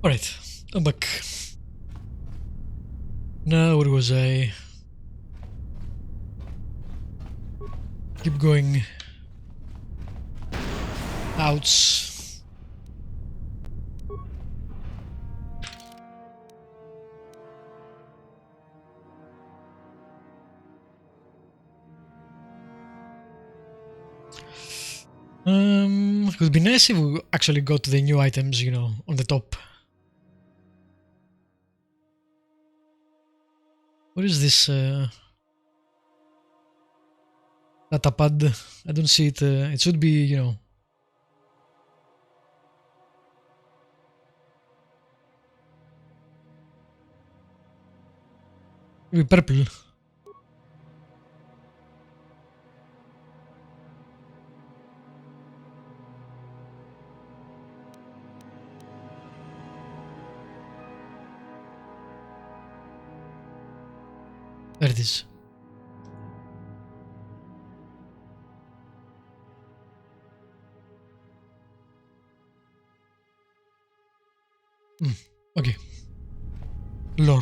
[SPEAKER 1] Alright, I'm back. Now, where was I? Keep going. Outs. It would be nice if we actually got the new items, you know, on the top. What is this data pad? I don't see it. It should be, you know, maybe purple. There it is. Okay. Lore.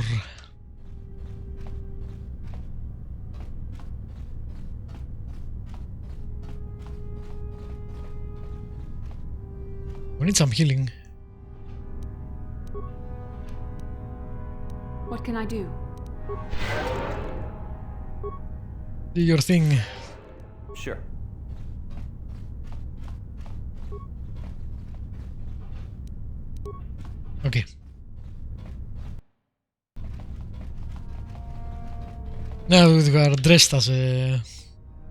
[SPEAKER 1] We need some healing.
[SPEAKER 2] What can I do?
[SPEAKER 1] Do your thing.
[SPEAKER 13] Sure.
[SPEAKER 1] Okay. Now we are dressed as a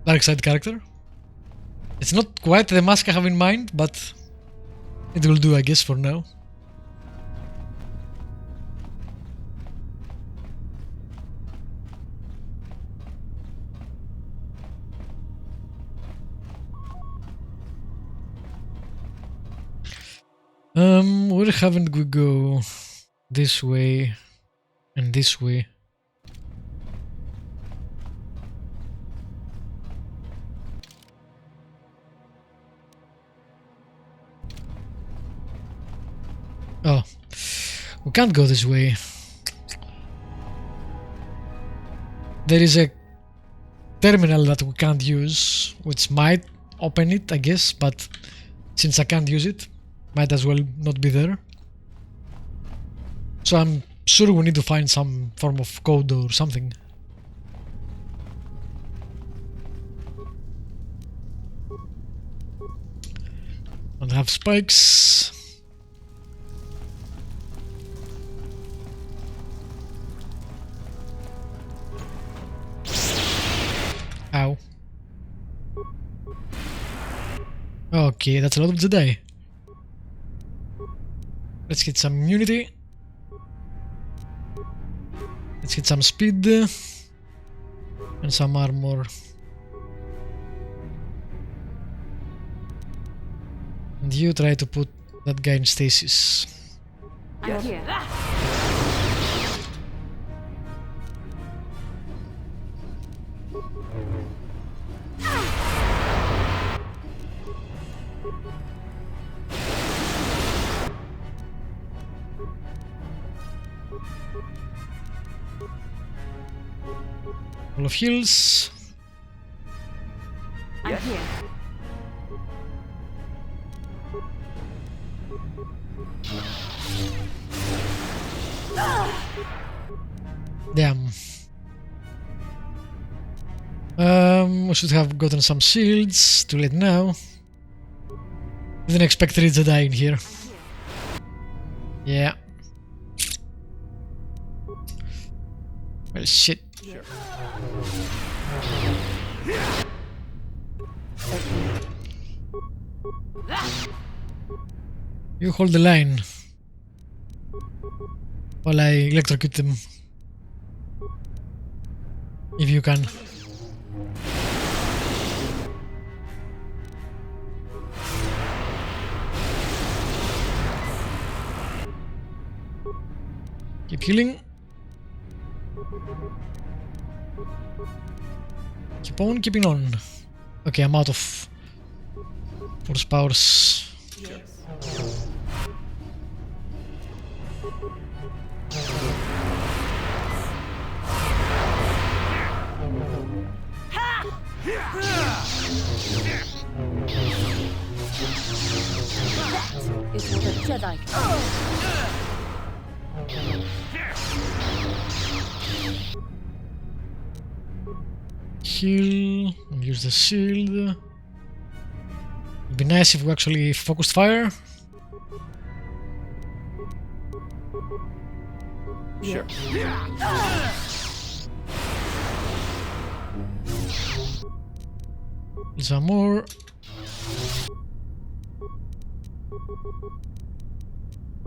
[SPEAKER 1] dark side character. It's not quite the mask I have in mind, but it will do, I guess, for now. Where haven't we go? This way and this way. Oh, we can't go this way. There is a terminal that we can't use, which might open it, I guess, but since I can't use it, might as well not be there. So I'm sure we need to find some form of code or something. Don't have spikes. Ow. Okay, that's a lot of Jedi. Let's get some immunity. Let's get some speed. And some armor. And you try to put that guy in stasis.
[SPEAKER 2] I'm here.
[SPEAKER 1] Full of heals.
[SPEAKER 2] I'm here.
[SPEAKER 1] Damn. We should have gotten some shields. Too late now. Didn't expect 3 Jedi in here. Yeah. Well, shit. You hold the line while I electrocute them. If you can. Keep healing. Keep on keeping on. Okay, I'm out of force powers.
[SPEAKER 20] Is what a Jedi.
[SPEAKER 1] Heal and use the shield. It'd be nice if we actually focused fire.
[SPEAKER 20] Sure.
[SPEAKER 1] Some more.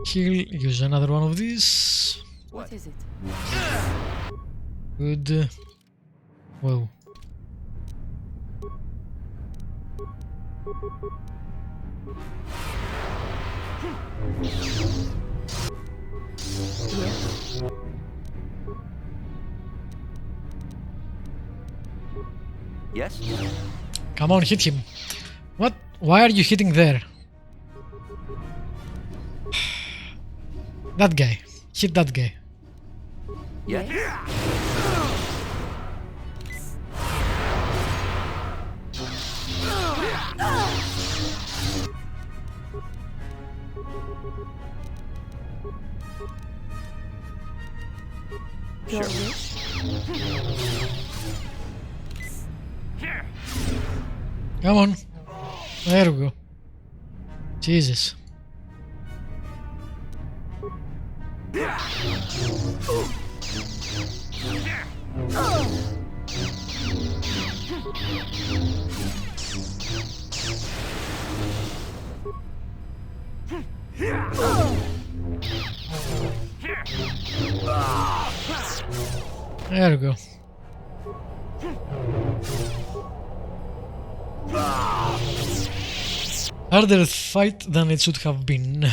[SPEAKER 1] Heal, use another one of these.
[SPEAKER 2] What is it?
[SPEAKER 1] Good. Whoa.
[SPEAKER 5] Yes?
[SPEAKER 1] Come on, hit him. What? Why are you hitting there? That guy. Hit that guy.
[SPEAKER 5] Yes?
[SPEAKER 20] Sure.
[SPEAKER 1] Come on. There we go. Jesus. There we go. Harder fight than it should have been.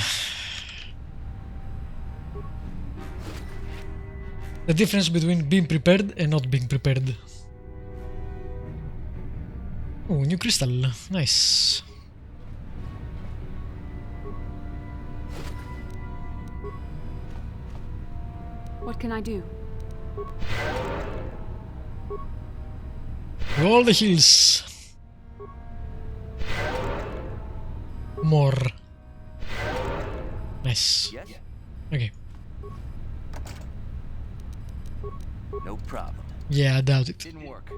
[SPEAKER 1] The difference between being prepared and not being prepared. Oh, new crystal. Nice.
[SPEAKER 2] What can I do?
[SPEAKER 1] Roll the hills. More. Nice.
[SPEAKER 5] Yes?
[SPEAKER 1] Okay.
[SPEAKER 5] No problem.
[SPEAKER 1] Yeah, I doubt it.
[SPEAKER 5] Didn't work.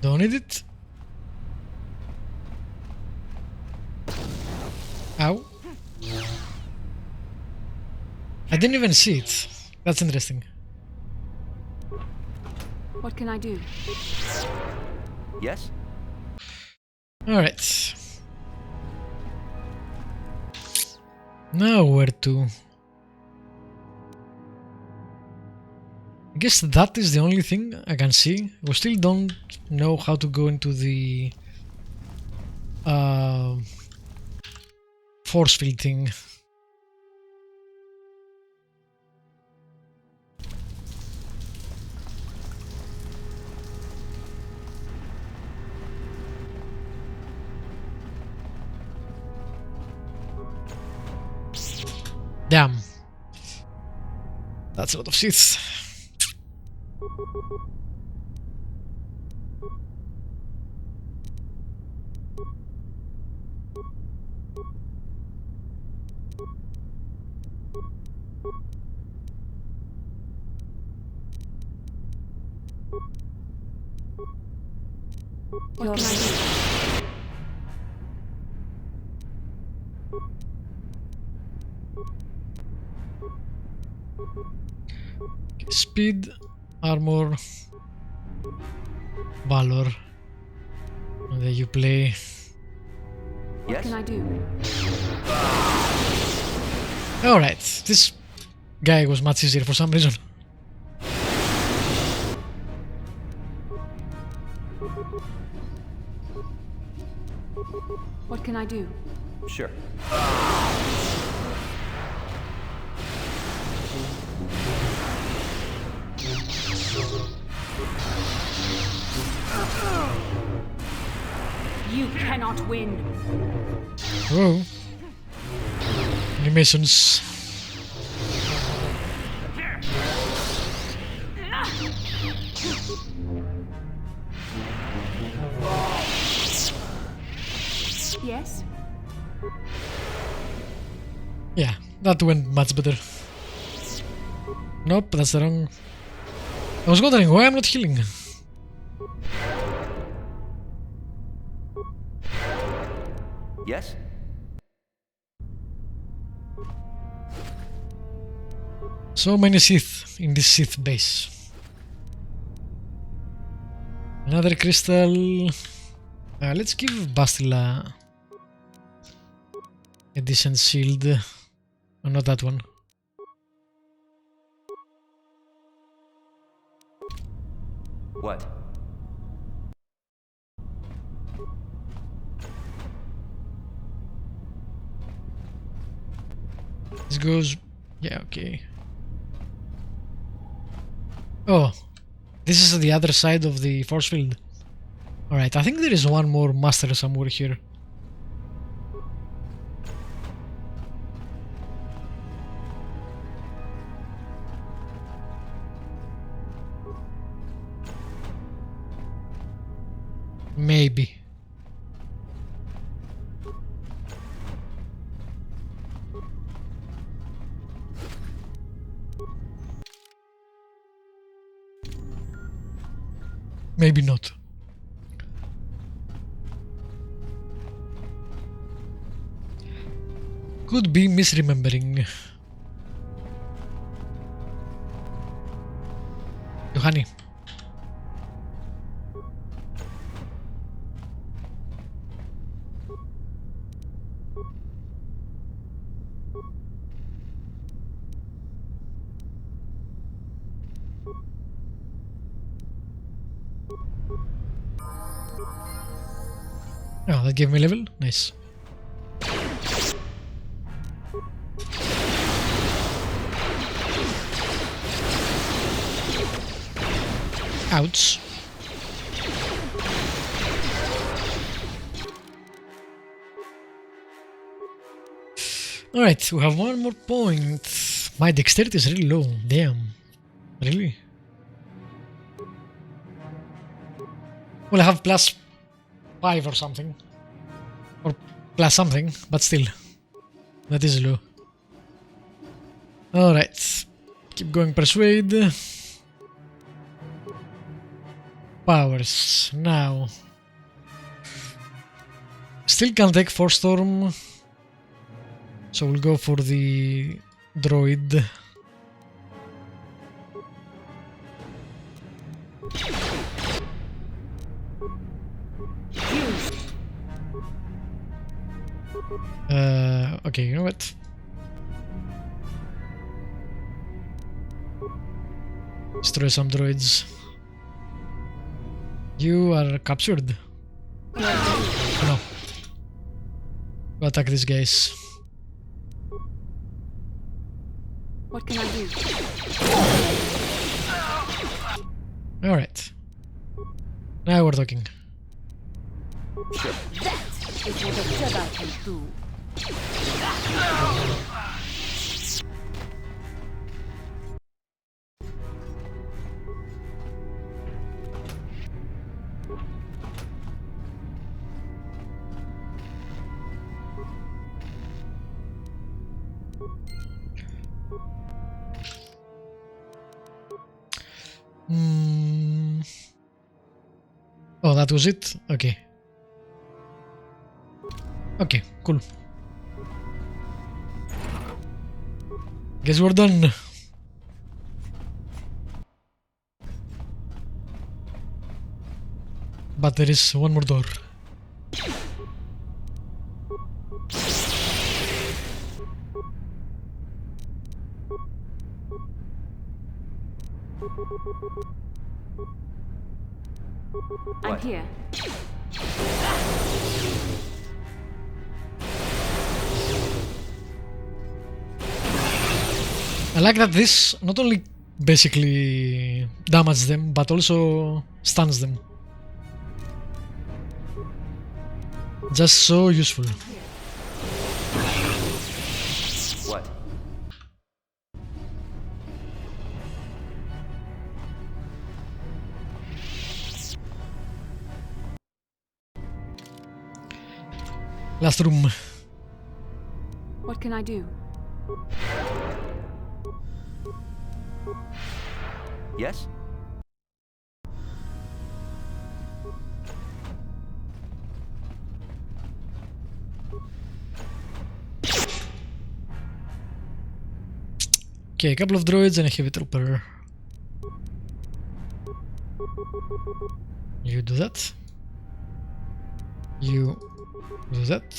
[SPEAKER 1] Don't need it. Ow. I didn't even see it. That's interesting.
[SPEAKER 2] What can I do?
[SPEAKER 5] Yes?
[SPEAKER 1] Alright. Now where to? I guess that is the only thing I can see. We still don't know how to go into the force field thing. Damn. That's a lot of Sith.
[SPEAKER 2] What can I do?
[SPEAKER 1] Speed, armor, valor. And then you play.
[SPEAKER 2] What can I do?
[SPEAKER 1] Alright, this guy was much easier for some reason.
[SPEAKER 2] What can I do?
[SPEAKER 5] Sure.
[SPEAKER 9] You cannot win.
[SPEAKER 1] Whoa. Animations.
[SPEAKER 2] Yes?
[SPEAKER 1] Yeah, that went much better. Nope, that's the wrong. I was wondering why I'm not healing.
[SPEAKER 5] Yes?
[SPEAKER 1] So many Sith in this Sith base. Another crystal. Let's give Bastila a decent shield. Oh, not that one.
[SPEAKER 5] What?
[SPEAKER 1] This goes. Yeah, okay. Oh, this is the other side of the force field. Alright, I think there is one more master somewhere here. Maybe. Maybe not. Could be misremembering. Johanny. Oh, that gave me level? Nice. Ouch. Alright, we have one more point. My dexterity is really low. Damn. Really? Well, I have plus 5 or something. Or plus something, but still. That is low. Alright. Keep going, persuade. Powers. Now. Still can take Force Storm. So we'll go for the droid. Okay, you know what? Destroy some droids. You are captured. No. Go attack these guys.
[SPEAKER 2] What can I do?
[SPEAKER 1] Alright. Now we're talking.
[SPEAKER 9] That is what a Jedi can do.
[SPEAKER 1] Oh, that was it? Okay. Okay, cool. Guess we're done. But there is one more door.
[SPEAKER 2] I'm here.
[SPEAKER 1] I like that this not only basically damages them, but also stuns them. Just so useful.
[SPEAKER 5] What?
[SPEAKER 1] Last room.
[SPEAKER 2] What can I do?
[SPEAKER 5] Yes?
[SPEAKER 1] Okay, a couple of droids and a heavy trooper. You do that. You do that.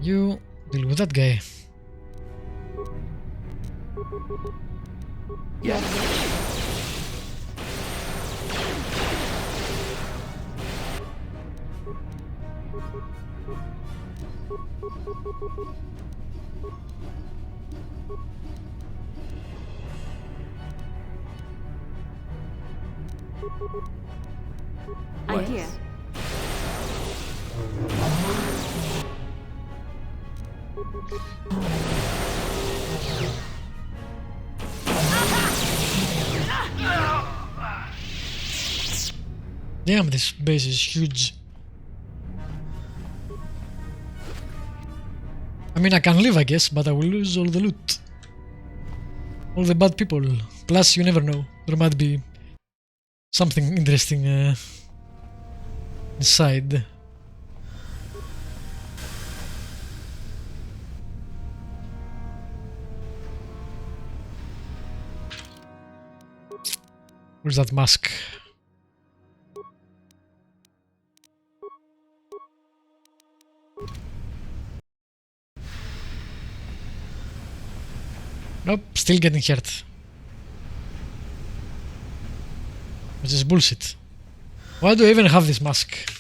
[SPEAKER 1] You deal with that guy.
[SPEAKER 5] Yes.
[SPEAKER 2] I'm here.
[SPEAKER 1] Damn, this base is huge. I mean, I can live, I guess, but I will lose all the loot. All the bad people. Plus, you never know. There might be something interesting inside. Where's that mask? Nope, still getting hurt. Which is bullshit. Why do I even have this mask?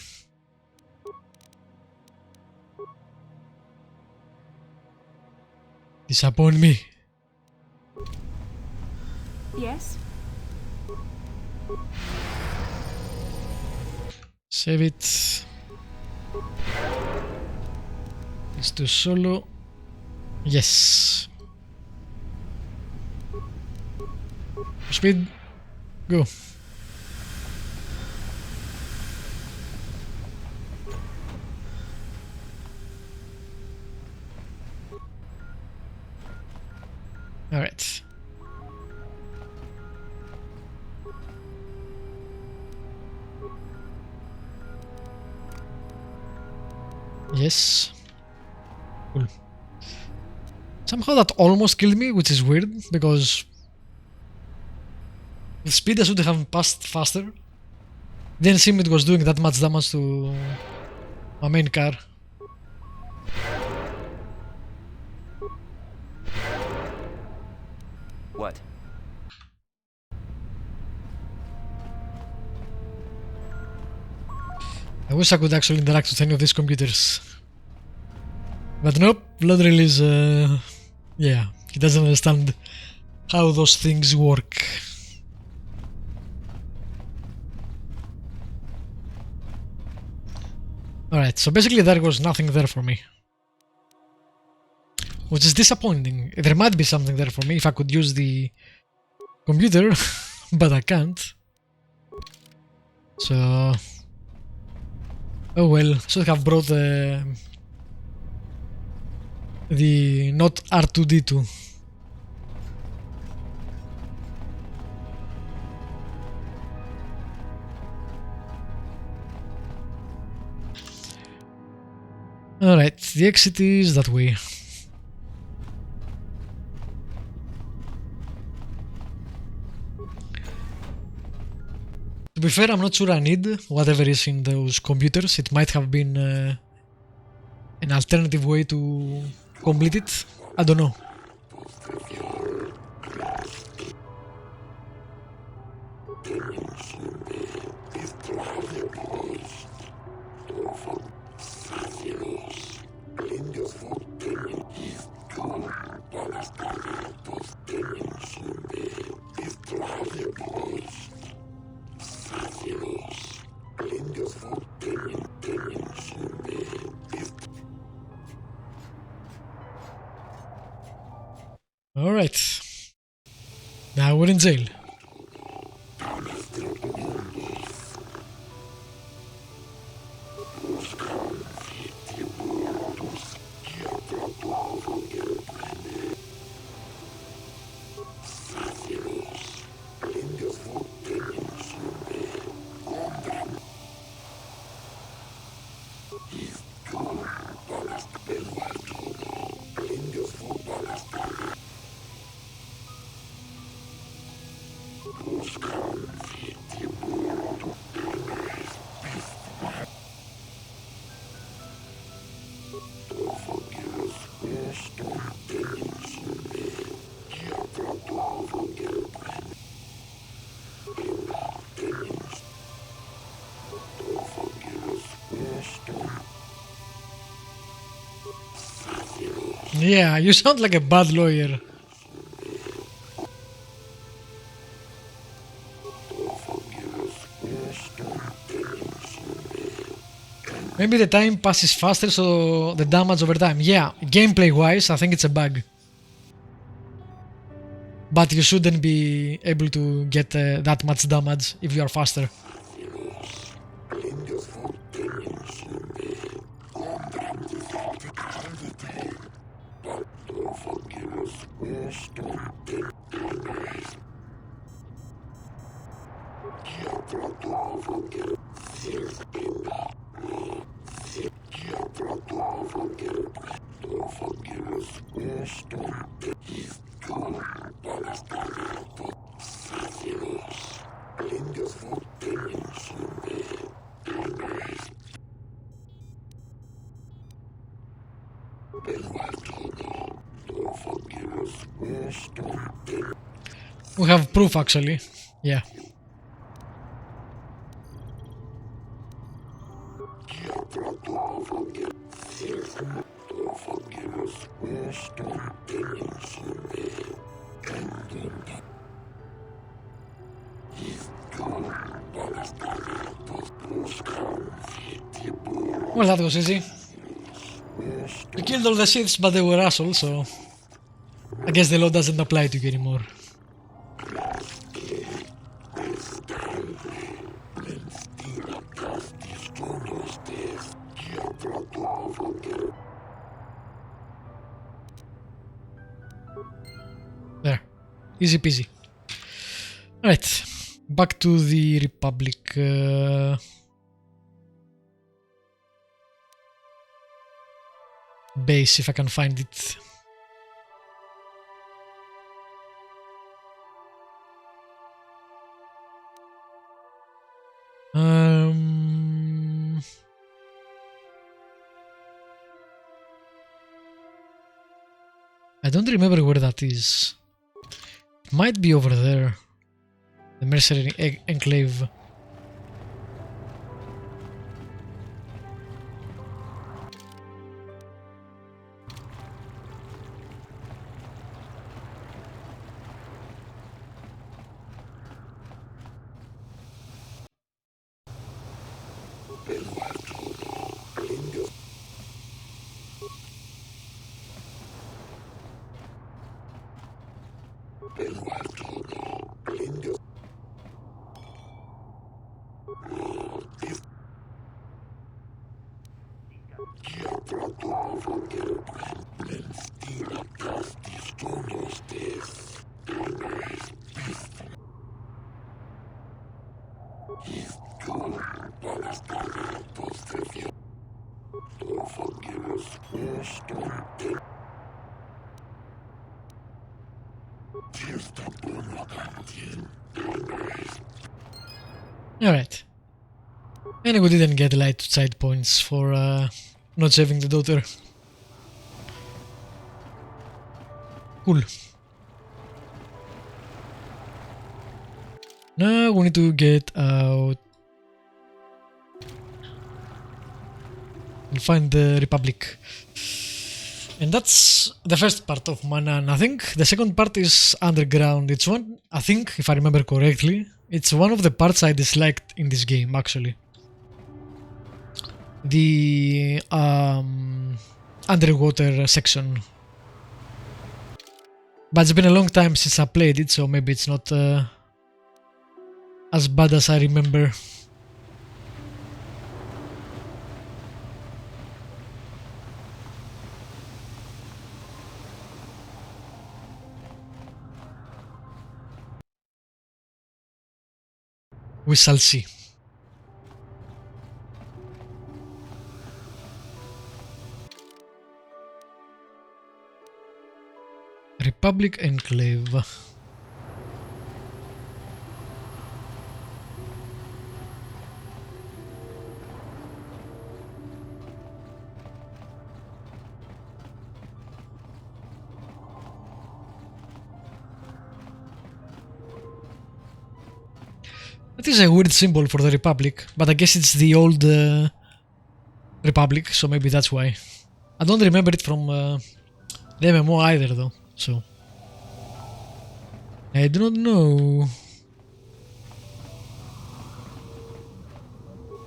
[SPEAKER 1] Disappoint me.
[SPEAKER 2] Yes?
[SPEAKER 1] Save it. Let's do solo. Yes. Speed. Go. Alright. Yes. Cool. Somehow that almost killed me, which is weird, because with speed I should have passed faster. Didn't seem it was doing that much damage to my main car.
[SPEAKER 5] What?
[SPEAKER 1] I wish I could actually interact with any of these computers. But nope, Vladril is, yeah, he doesn't understand how those things work. Alright, so basically there was nothing there for me. Which is disappointing. There might be something there for me if I could use the computer, but I can't. So... oh well, should have brought the not R2D2. Alright, the exit is that way. To be fair, I'm not sure I need whatever is in those computers. It might have been an alternative way to complete it. I don't know. Alright. Now we're in jail. Yeah, you sound like a bad lawyer. Maybe the time passes faster, so the damage over time. Yeah, gameplay wise, I think it's a bug. But you shouldn't be able to get that much damage if you are faster. We have proof actually, yeah. Well, that was easy. You killed all the Siths, but they were assholes, so I guess the law doesn't apply to you anymore. There. Easy peasy. Alright. Back to the Republic. Base, if I can find it. I don't remember where that is. It might be over there. The Mercenary Enclave. Alright. And we didn't get light side points for not saving the daughter. Cool. Now we need to get out and find the Republic. And that's the first part of Manan. I think the second part is underground. It's one, I think, if I remember correctly, it's one of the parts I disliked in this game, actually. The underwater section. But it's been a long time since I played it, so maybe it's not as bad as I remember. We shall see. Republic Enclave. That is a weird symbol for the Republic, but I guess it's the old Republic, so maybe that's why. I don't remember it from the MMO either, though, so I do not know.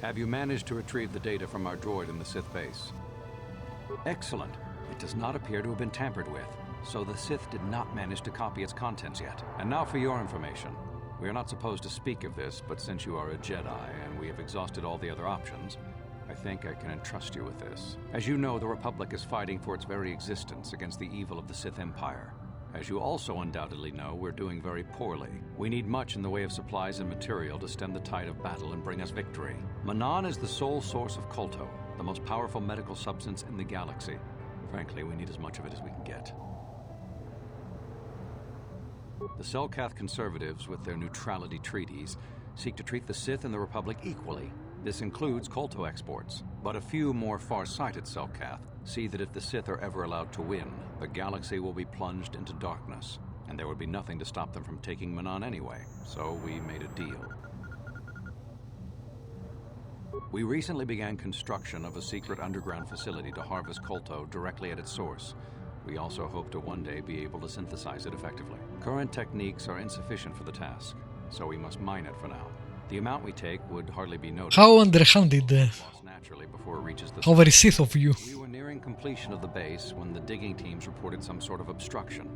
[SPEAKER 14] Have you managed to retrieve the data from our droid in the Sith base? Excellent. It does not appear to have been tampered with, so the Sith did not manage to copy its contents yet. And now for your information. We are not supposed to speak of this, but since you are a Jedi and we have exhausted all the other options, I think I can entrust you with this. As you know, the Republic is fighting for its very existence against the evil of the Sith Empire. As you also undoubtedly know, we're doing very poorly. We need much in the way of supplies and material to stem the tide of battle and bring us victory. Manan is the sole source of kolto, the most powerful medical substance in the galaxy. Frankly, we need as much of it as we can get. The Selkath conservatives, with their neutrality treaties, seek to treat the Sith and the Republic equally. This includes kolto exports, but a few more far-sighted Selkath see that if the Sith are ever allowed to win, the galaxy will be plunged into darkness, and there would be nothing to stop them from taking Manan anyway, so we made a deal. We recently began construction of a secret underground facility to harvest kolto directly at its source. We also hope to one day be able to synthesize it effectively. Current techniques are insufficient for the task, so we must mine it for now. The amount we take would hardly be noticed.
[SPEAKER 1] How underhanded.
[SPEAKER 14] Naturally before it reaches the
[SPEAKER 1] How very Sith of you.
[SPEAKER 14] We were nearing completion of the base when the digging teams reported some sort of obstruction.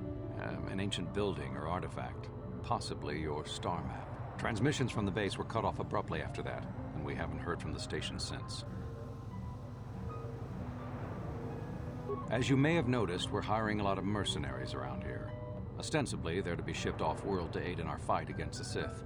[SPEAKER 14] An ancient building or artifact. Possibly your star map. Transmissions from the base were cut off abruptly after that, and we haven't heard from the station since. As you may have noticed, we're hiring a lot of mercenaries around here. Ostensibly, they're to be shipped off-world to aid in our fight against the Sith,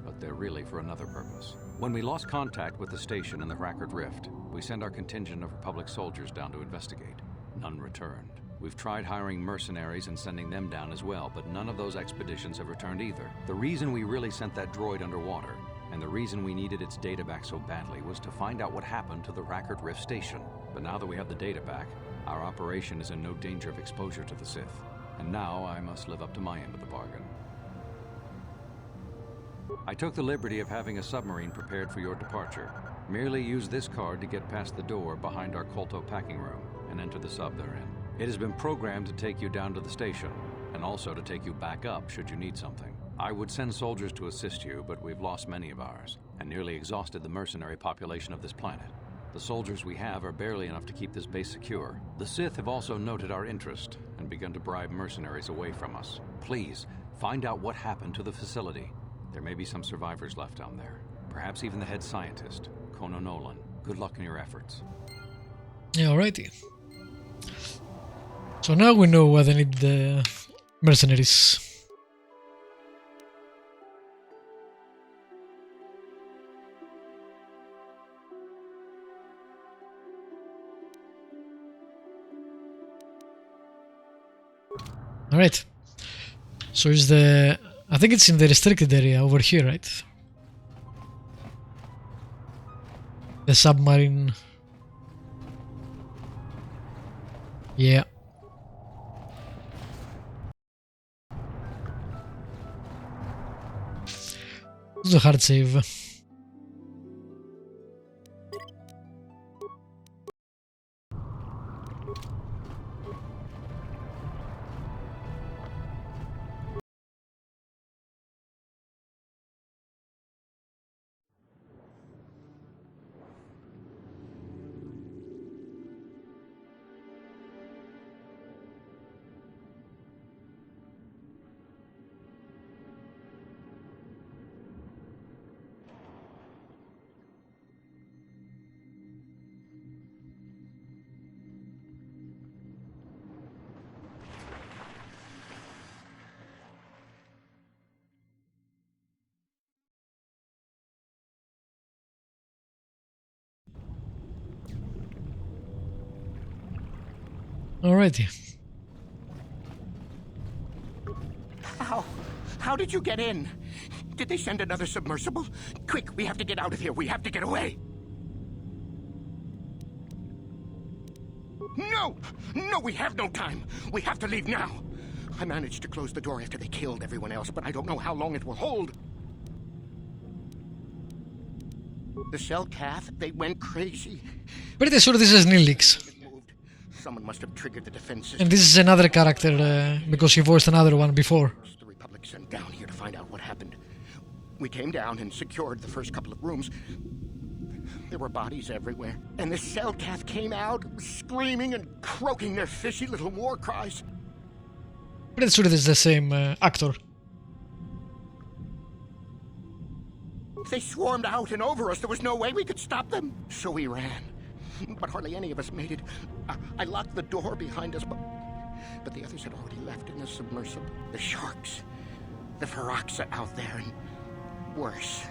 [SPEAKER 14] but they're really for another purpose. When we lost contact with the station in the Rackard Rift, we sent our contingent of Republic soldiers down to investigate. None returned. We've tried hiring mercenaries and sending them down as well, but none of those expeditions have returned either. The reason we really sent that droid underwater, and the reason we needed its data back so badly, was to find out what happened to the Rackard Rift station. But now that we have the data back, our operation is in no danger of exposure to the Sith. And now I must live up to my end of the bargain. I took the liberty of having a submarine prepared for your departure. Merely use this card to get past the door behind our kolto packing room and enter the sub they're in. It has been programmed to take you down to the station, and also to take you back up should you need something. I would send soldiers to assist you, but we've lost many of ours, and nearly exhausted the mercenary population of this planet. The soldiers we have are barely enough to keep this base secure. The Sith have also noted our interest, and begun to bribe mercenaries away from us. Please, find out what happened to the facility. There may be some survivors left down there. Perhaps even the head scientist, Kono Nolan. Good luck in your efforts.
[SPEAKER 1] Yeah, alrighty. So now we know why they need the mercenaries. Alright. So is the... I think it's in the restricted area over here, right? The submarine... Yeah. This is a hard save. Alrighty.
[SPEAKER 7] How did you get in? Did they send another submersible? Quick, we have to get out of here. We have to get away. No! No, we have no time. We have to leave now. I managed to close the door after they killed everyone else, but I don't know how long it will hold. The Selkath, they went crazy.
[SPEAKER 1] Pretty sure this is Nilix.
[SPEAKER 7] Someone must have triggered the defense system.
[SPEAKER 1] And this is another character, because he voiced another one before.
[SPEAKER 7] The Republic sent down here to find out what happened. We came down and secured the first couple of rooms. There were bodies everywhere. And the Selkath came out, screaming and croaking their fishy little war cries.
[SPEAKER 1] Pretty sure it is the same actor.
[SPEAKER 7] They swarmed out and over us. There was no way we could stop them. So we ran. But hardly any of us made it. I locked the door behind us, but the others had already left in the submersible. The sharks. The Feroxa out there, and worse.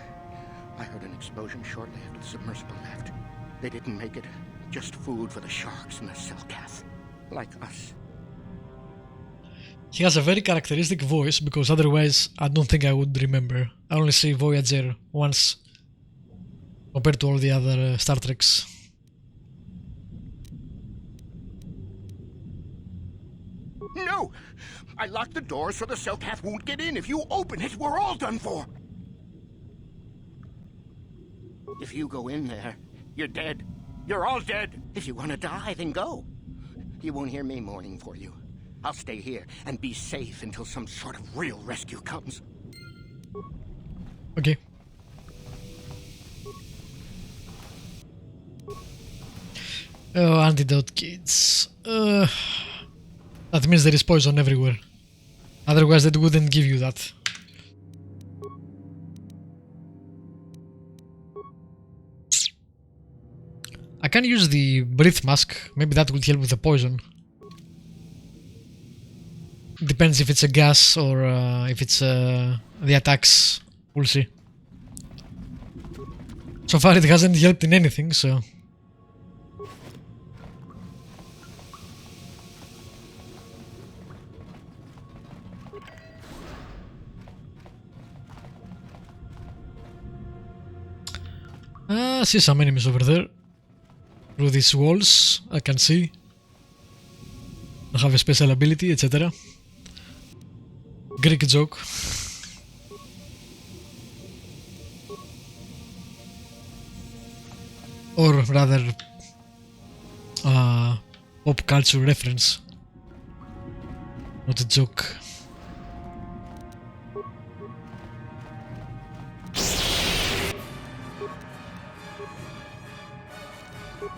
[SPEAKER 7] I heard an explosion shortly after the submersible left. They didn't make it. Just food for the sharks and the Selkath. Like us.
[SPEAKER 1] He has a very characteristic voice, because otherwise I don't think I would remember. I only see Voyager once compared to all the other Star Treks.
[SPEAKER 7] No! I locked the door so the Selkath won't get in. If you open it, we're all done for. If you go in there, you're dead. You're all dead. If you want to die, then go. You won't hear me mourning for you. I'll stay here and be safe until some sort of real rescue comes.
[SPEAKER 1] Okay. Oh, antidote kits. That means there is poison everywhere. Otherwise, they wouldn't give you that. I can use the breath mask. Maybe that would help with the poison. Depends if it's a gas or if it's the attacks. We'll see. So far, it hasn't helped in anything, so. I see some enemies over there. Through these walls, I can see. I have a special ability, etc. Greek joke. Or rather, pop culture reference. Not a joke.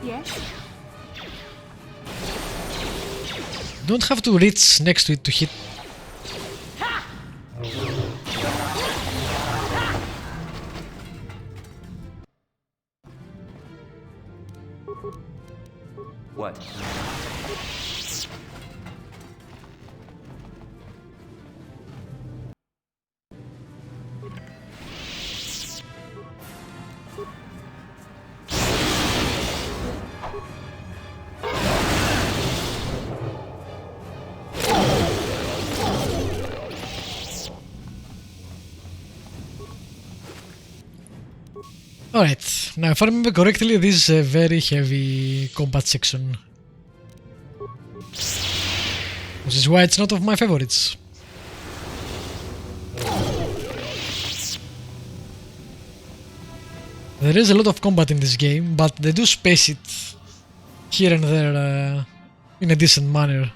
[SPEAKER 2] Yes?
[SPEAKER 1] Don't have to reach next to it to hit.
[SPEAKER 5] What?
[SPEAKER 1] Alright, now if I remember correctly, this is a very heavy combat section. Which is why it's not of my favorites. There is a lot of combat in this game, but they do space it here and there in a decent manner.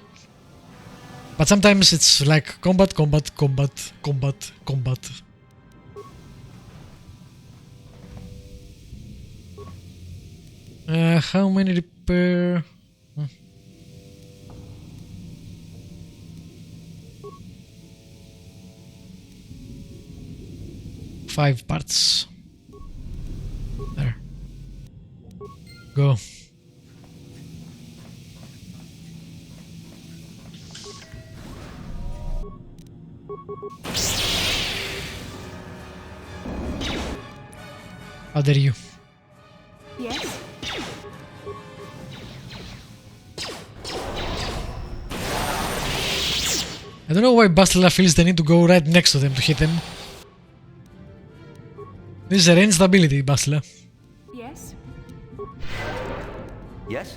[SPEAKER 1] But sometimes it's like combat, combat, combat, combat, combat. How many repair? 5 parts. There. Go. How dare you?
[SPEAKER 2] Yes?
[SPEAKER 1] I don't know why Bastila feels the need to go right next to them to hit them. This is a ranged ability, Bastila.
[SPEAKER 2] Yes?
[SPEAKER 5] Yes?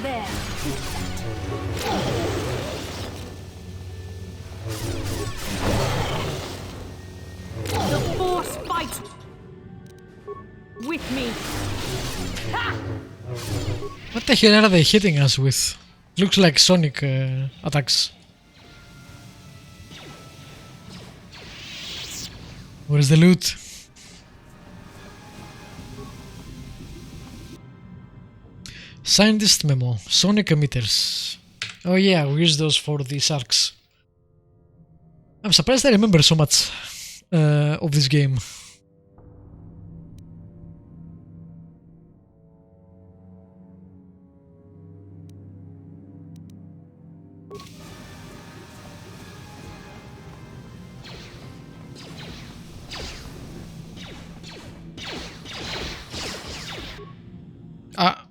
[SPEAKER 2] There. The Force fight with me. Ha!
[SPEAKER 1] What the hell are they hitting us with? Looks like Sonic attacks. Where's the loot? Scientist memo. Sonic emitters. Oh yeah, we use those for the sharks. I'm surprised I remember so much of this game. Ah,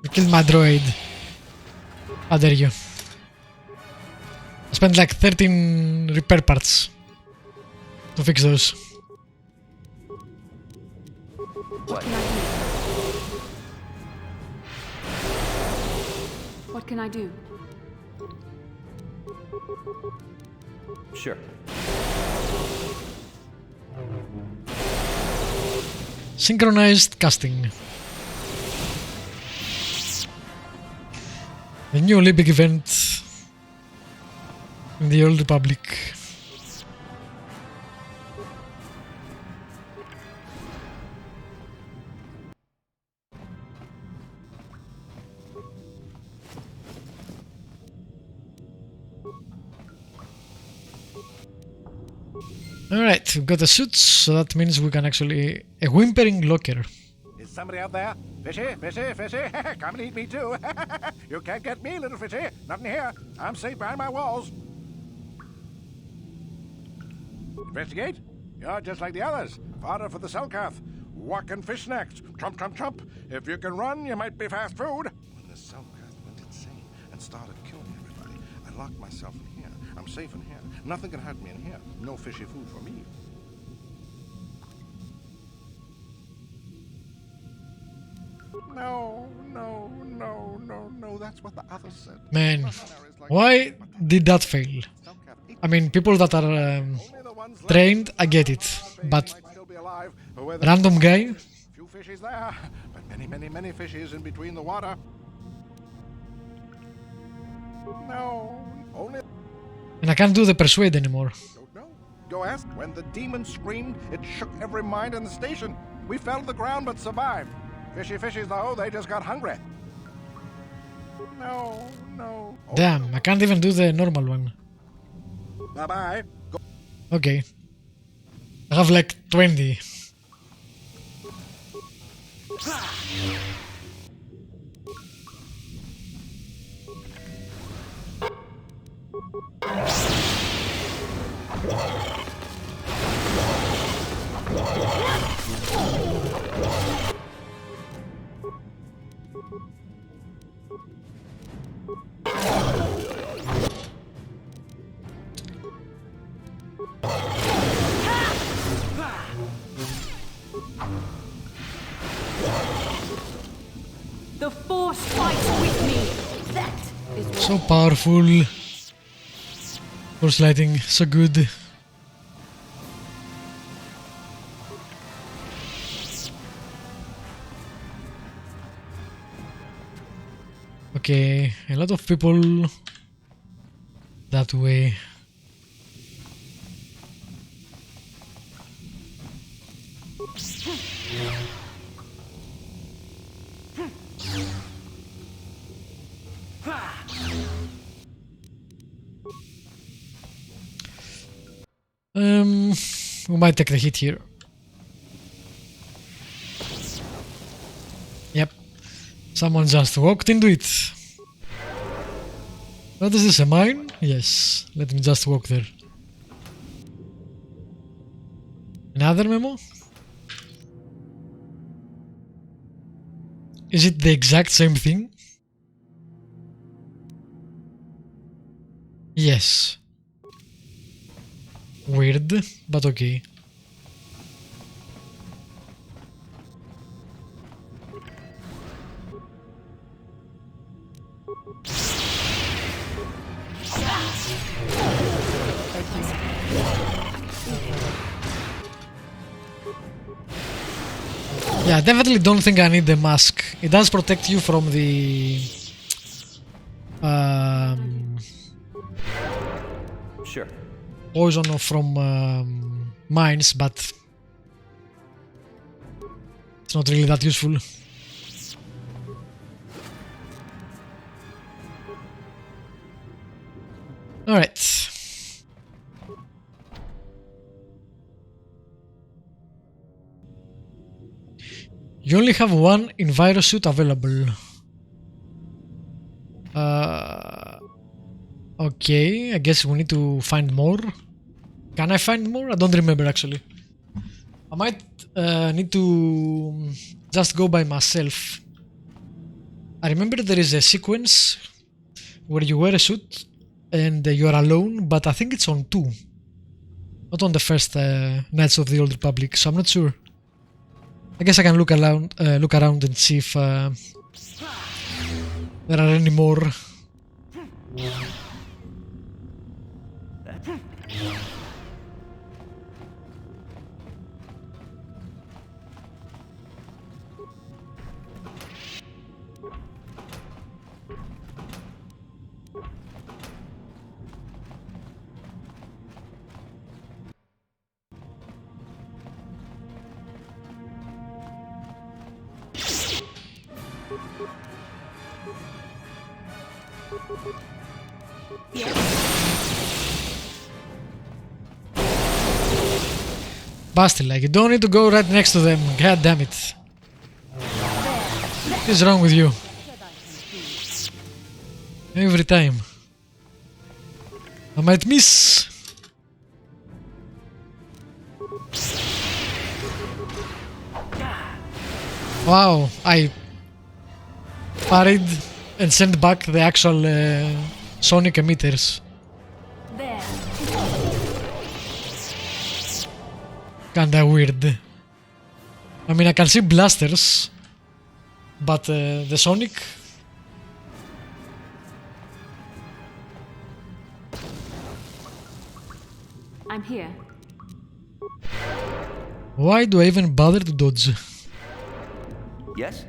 [SPEAKER 1] I killed my droid. How dare you? I spent like 13 repair parts to fix those.
[SPEAKER 5] What?
[SPEAKER 2] What can I do?
[SPEAKER 13] Sure.
[SPEAKER 1] Synchronized casting. The new Olympic event in the Old Republic. Alright, we've got the suits, so that means we can actually... a whimpering locker.
[SPEAKER 3] Is somebody out there? Fishy, fishy, fishy. Come and eat me too. You can't get me, little fishy. Not in here. I'm safe behind my walls. Investigate? You're just like the others. Fodder for the Selkath. Walk and fish next. Trump, trump, trump. If you can run, you might be fast food. When the Selkath went insane and started killing everybody, I locked myself in here. I'm safe in here. Nothing can hurt me in here. No fishy food for me. No, no, no, no, no. That's what the others said.
[SPEAKER 1] Man, why did that fail? I mean, people that are trained, I get it, but random guy?
[SPEAKER 3] Few fishies there, but many, many, many fishies in between the water. No, only...
[SPEAKER 1] And I can't do the persuade anymore.
[SPEAKER 3] Go ask. When the demon screamed, it shook every mind in the station. We fell to the ground but survived. Fishy fishies though, they just got hungry. No, no.
[SPEAKER 1] Damn, I can't even do the normal one.
[SPEAKER 3] Bye-bye.
[SPEAKER 1] Okay. I have like 20.
[SPEAKER 9] The Force fights with me. That is what...
[SPEAKER 1] So powerful. Force lighting, so good. Okay, a lot of people that way. We might take the hit here. Yep. Someone just walked into it. What is this, a mine? Yes. Let me just walk there. Another memo? Is it the exact same thing? Yes. Weird, but okay. Yeah, I definitely don't think I need the mask. It does protect you from the
[SPEAKER 13] Sure.
[SPEAKER 1] poison from mines, but it's not really that useful. Alright. You only have one envirosuit available. Okay, I guess we need to find more. Can I find more? I don't remember actually. I might need to just go by myself. I remember there is a sequence where you wear a suit and you are alone, but I think it's on 2. Not on the first Knights of the Old Republic, so I'm not sure. I guess I can look around and see if there are any more Bastard, like, you don't need to go right next to them. God damn it. What is wrong with you? Every time. I might miss. Wow, I parried and sent back the actual sonic emitters. Kinda weird. I mean, I can see blasters, but the sonic.
[SPEAKER 2] I'm here.
[SPEAKER 1] Why do I even bother to dodge?
[SPEAKER 5] Yes?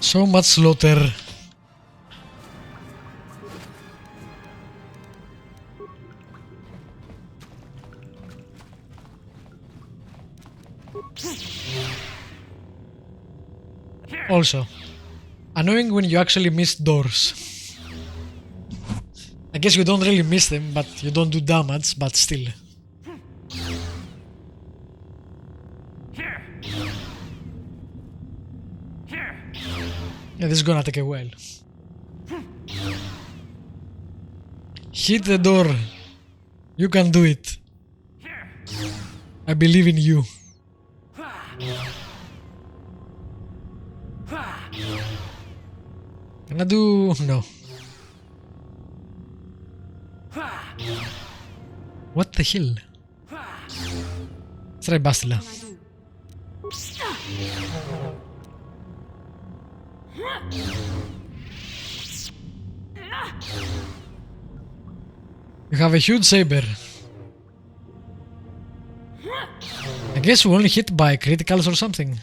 [SPEAKER 1] So much slaughter. Also, annoying when you actually miss doors. I guess you don't really miss them, but you don't do damage, but still. Yeah, this is gonna take a while. Hit the door. You can do it. I believe in you. Can I do... no. What the hell? Let's try Bastila. You have a huge saber. I guess we only hit by criticals or something.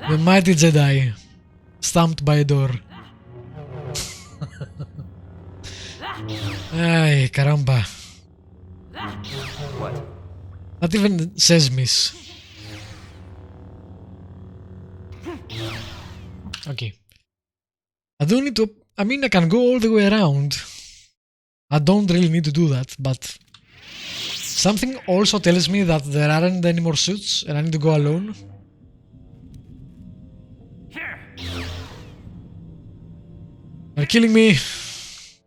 [SPEAKER 1] The mighty Jedi, stamped by a door. Ay, caramba.
[SPEAKER 5] What?
[SPEAKER 1] Not even says miss. Okay. I don't need to... I mean, I can go all the way around. I don't really need to do that, but... something also tells me that there aren't any more suits and I need to go alone. You're killing me.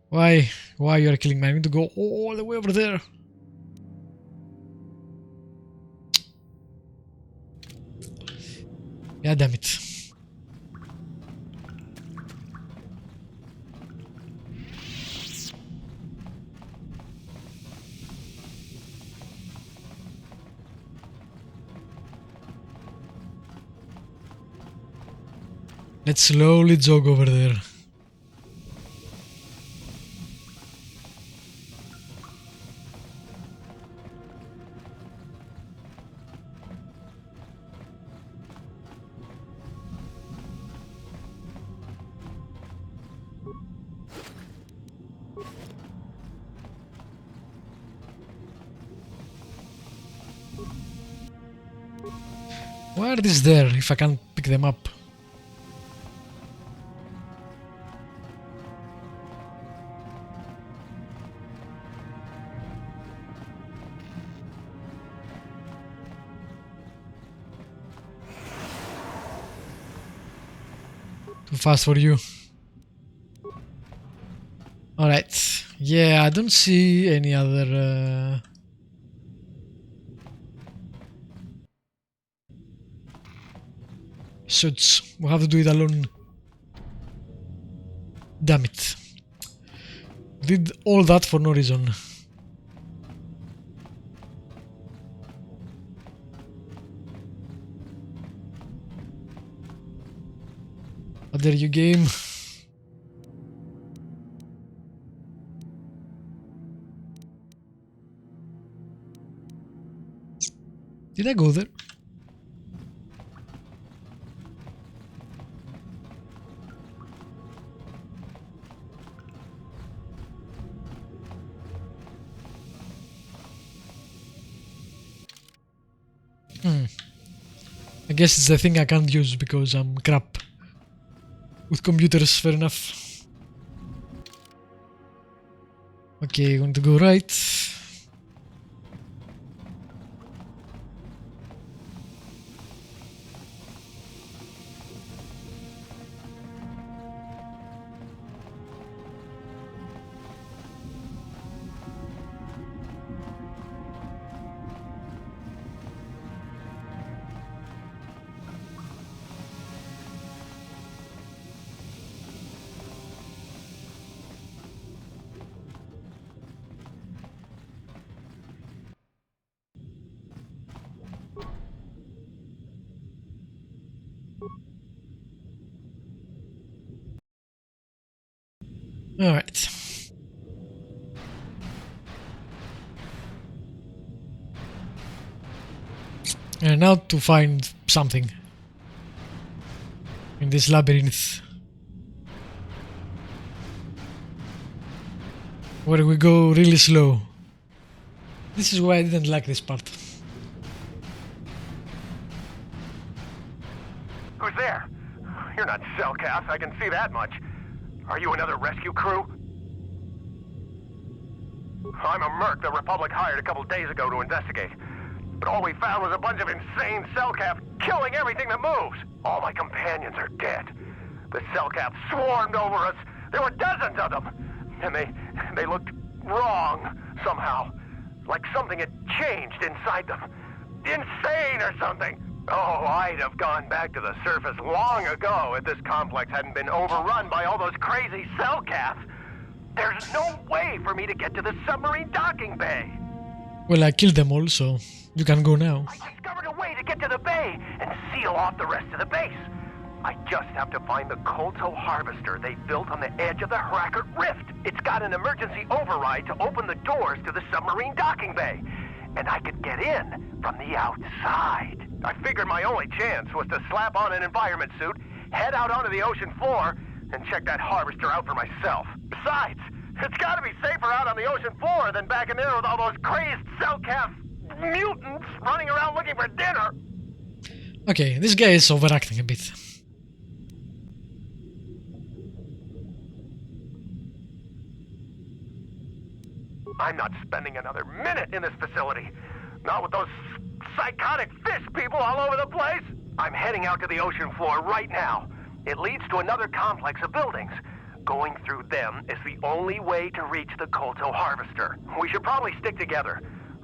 [SPEAKER 1] Why? Why you are killing me? I need to go all the way over there. Yeah, damn it. Let's slowly jog over there. Why are these there if I can't pick them up? Too fast for you. Alright. Yeah, I don't see any other... suits. We'll have to do it alone. Damn it. Did all that for no reason. How dare you, game? Did I go there? I guess it's the thing I can't use because I'm crap with computers, fair enough. Okay, going to go right. Alright. And now to find something in this labyrinth where we go really slow. This is why I didn't like this part.
[SPEAKER 8] Who's there? You're not Cellcath, I can see that much. Are you another rescue crew? I'm a merc the Republic hired a couple days ago to investigate. But all we found was a bunch of insane Cellcath killing everything that moves. All my companions are dead. The Cellcath swarmed over us. There were dozens of them. And they looked wrong somehow. Like something had changed inside them. Insane or something. Oh, I'd have gone back to the surface long ago if this complex hadn't been overrun by all those crazy Cellcaths. There's no way for me to get to the submarine docking bay.
[SPEAKER 1] Well, I killed them all, so you can go now.
[SPEAKER 8] I discovered a way to get to the bay and seal off the rest of the base. I just have to find the kotor harvester they built on the edge of the Harakert Rift. It's got an emergency override to open the doors to the submarine docking bay. And I could get in from the outside. I figured my only chance was to slap on an environment suit, head out onto the ocean floor, and check that harvester out for myself. Besides, it's gotta be safer out on the ocean floor than back in there with all those crazed Cellcath mutants running around looking for dinner.
[SPEAKER 1] Okay, this guy is overacting a bit.
[SPEAKER 8] I'm not spending another minute in this facility. Not with those psychotic fish people all over the place. I'm heading out to the ocean floor right now. It leads to another complex of buildings. Going through them is the only way to reach the kotor harvester. We should probably stick together,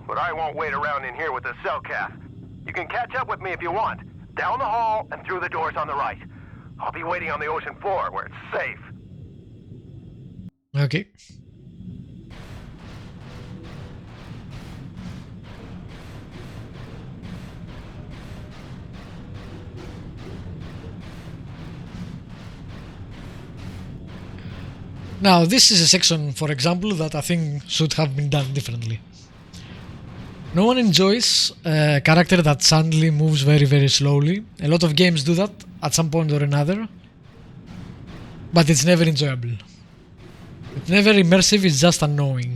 [SPEAKER 8] but I won't wait around in here with the Cellcath. You can catch up with me if you want. Down the hall and through the doors on the right. I'll be waiting on the ocean floor where it's safe.
[SPEAKER 1] Okay. Now, this is a section, for example, that I think should have been done differently. No one enjoys a character that suddenly moves very, very slowly. A lot of games do that at some point or another, but it's never enjoyable. It's never immersive, it's just annoying.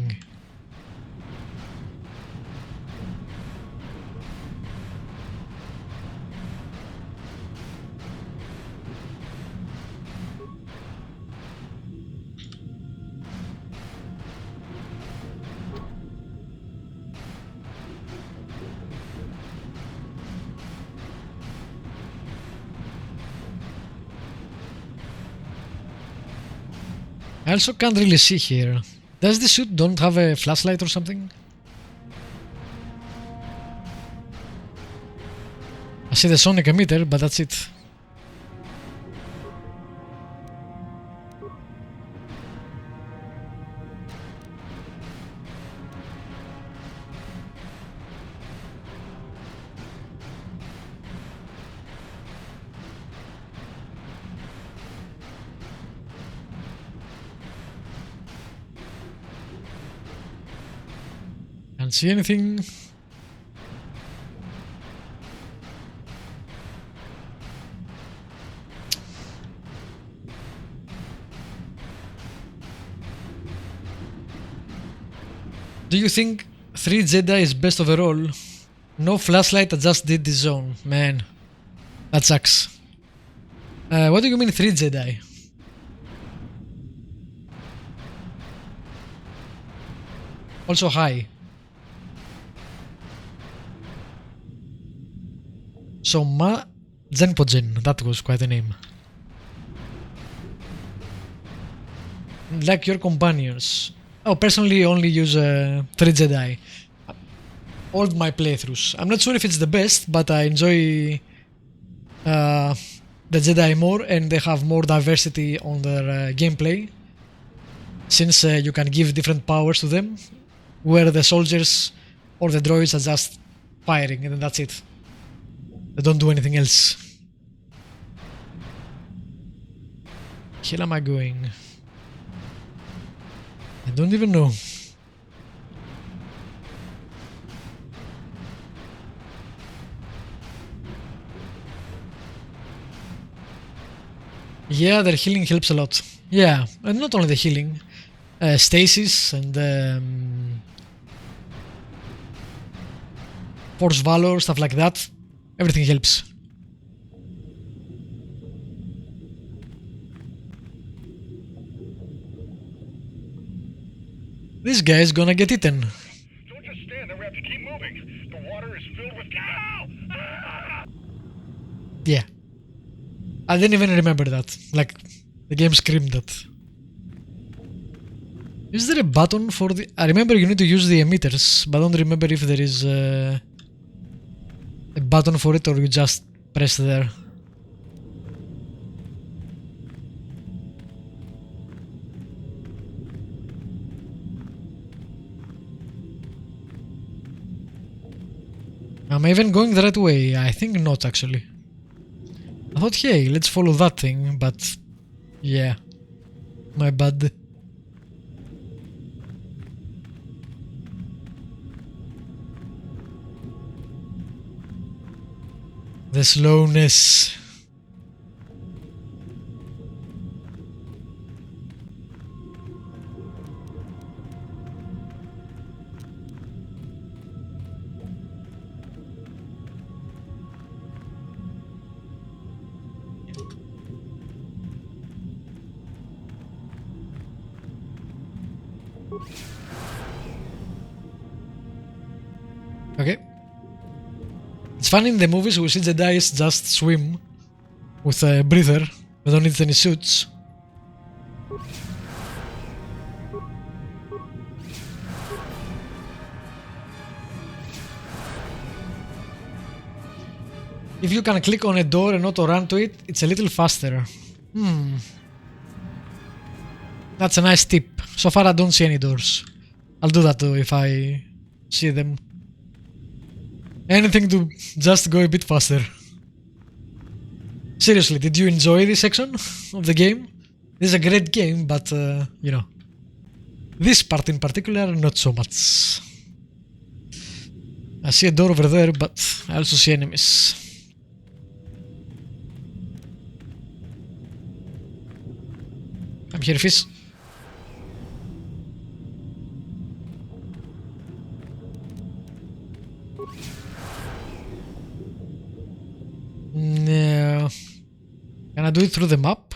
[SPEAKER 1] I also can't really see here. Does the suit don't have a flashlight or something? I see the sonic emitter, but that's it. Can't see anything. Do you think 3 Jedi is best overall? No flashlight, I just did the zone. Man, that sucks. What do you mean 3 Jedi? Also hi. So Ma Zenpogen, that was quite a name. Like your companions. Oh, personally only use 3 Jedi. All my playthroughs. I'm not sure if it's the best, but I enjoy the Jedi more, and they have more diversity on their gameplay. Since you can give different powers to them, where the soldiers or the droids are just firing and then that's it. They don't do anything else. Hell am I going? I don't even know. Yeah, their healing helps a lot. Yeah, and not only the healing, stasis and force valor, stuff like that. Everything helps. This guy is gonna get eaten.
[SPEAKER 8] Don't just stand there, we have to keep moving. The water is filled with
[SPEAKER 1] Yeah. I didn't even remember that. Like, the game screamed that. Is there a button for the... I remember you need to use the emitters, but I don't remember if there is a button for it or you just press there. Am I even going the right way? I think not, actually. I thought, hey, let's follow that thing, but yeah, my bad. The slowness. Okay. It's funny in the movies we see Jedi just swim with a breather. They don't need any suits. If you can click on a door and not run to it, it's a little faster. That's a nice tip. So far I don't see any doors. I'll do that though if I see them. Anything to just go a bit faster. Seriously, did you enjoy this section of the game? This is a great game, but you know, this part in particular, not so much. I see a door over there, but I also see enemies. I'm here, fish. No. Can I do it through the map?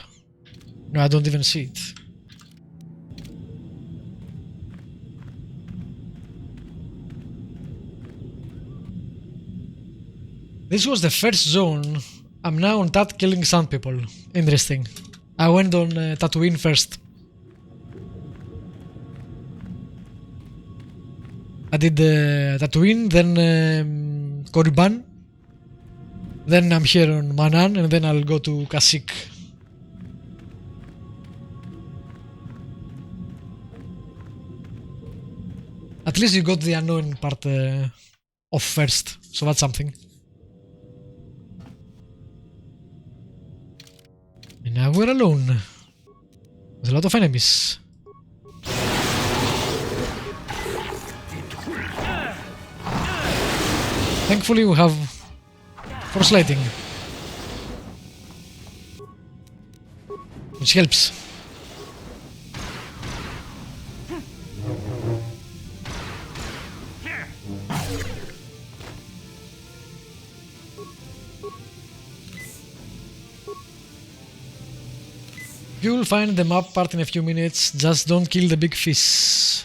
[SPEAKER 1] No, I don't even see it. This was the first zone. I'm now on Tat killing sand people. Interesting. I went on Tatooine first. I did Tatooine, then Korriban, then I'm here on Manan, and then I'll go to Kashyyyk. At least you got the unknown part off first, so that's something. And now we're alone. There's a lot of enemies. Thankfully we have force lighting, which helps. You'll find the map part in a few minutes, just don't kill the big fish.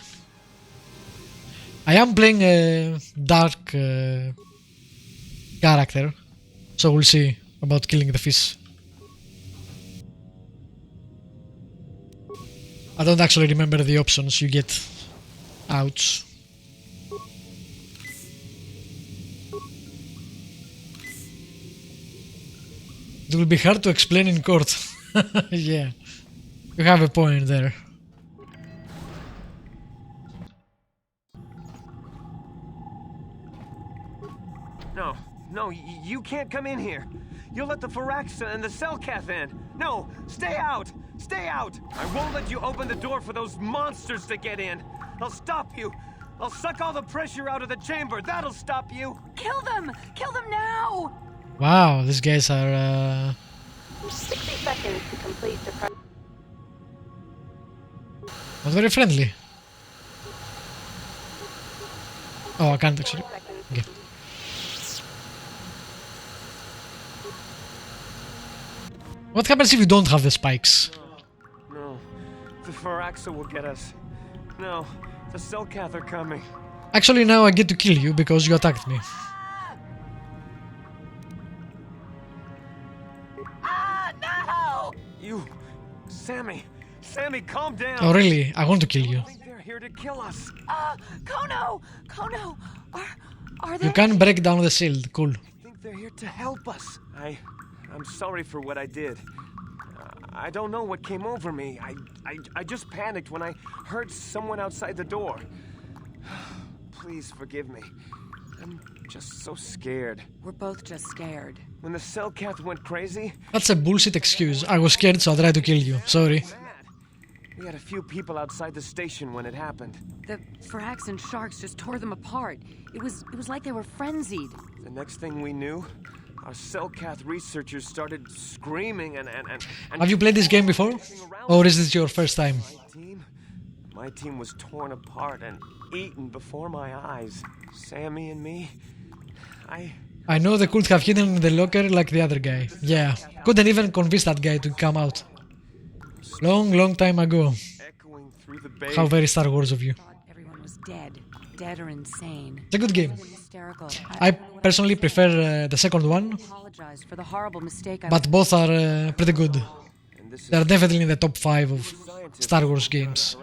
[SPEAKER 1] I am playing a dark character, so we'll see about killing the fish. I don't actually remember the options you get. Ouch. It will be hard to explain in court. Yeah, you have a point there.
[SPEAKER 13] No, you can't come in here. You'll let the Firaxa and the Selkath in. No, stay out! Stay out! I won't let you open the door for those monsters to get in. I'll stop you. I'll suck all the pressure out of the chamber. That'll stop you.
[SPEAKER 9] Kill them! Kill them now!
[SPEAKER 1] Wow, these guys are
[SPEAKER 4] 60 seconds to complete the
[SPEAKER 1] not very friendly. Oh, I can't actually. Okay. What happens if you don't have the spikes?
[SPEAKER 13] No, the Firaxa will get us. No, the Selkath are coming.
[SPEAKER 1] Actually, now I get to kill you because you attacked me.
[SPEAKER 13] No! You, Sammy, calm down.
[SPEAKER 1] Oh really? I want to kill you.
[SPEAKER 13] They're here to kill us.
[SPEAKER 9] Kono, are they?
[SPEAKER 1] You can break down the shield. Cool.
[SPEAKER 13] I think they're here to help us. I'm sorry for what I did. I don't know what came over me. I just panicked when I heard someone outside the door. Please forgive me. I'm just so scared.
[SPEAKER 9] We're both just scared.
[SPEAKER 13] When the Selkath went crazy...
[SPEAKER 1] That's a bullshit excuse. I was scared, so I tried to kill you. Sorry.
[SPEAKER 13] We had a few people outside the station when it happened.
[SPEAKER 9] The Firax and sharks just tore them apart. It was like they were frenzied.
[SPEAKER 13] The next thing we knew, our Selkath researchers started screaming and
[SPEAKER 1] Have you played this game before? Or is this your first time?
[SPEAKER 13] My team was torn apart and eaten before my eyes. Sammy and me,
[SPEAKER 1] I know they could have hidden in the locker like the other guy. Yeah, couldn't even convince that guy to come out. Long time ago. How very Star Wars of you.
[SPEAKER 9] Everyone was dead or insane.
[SPEAKER 1] It's a good game.
[SPEAKER 9] Hysterical.
[SPEAKER 1] I personally prefer the second one,
[SPEAKER 9] Apologize for the horrible mistake.
[SPEAKER 1] but both are pretty good. They're definitely in the top 5 of Star Wars games.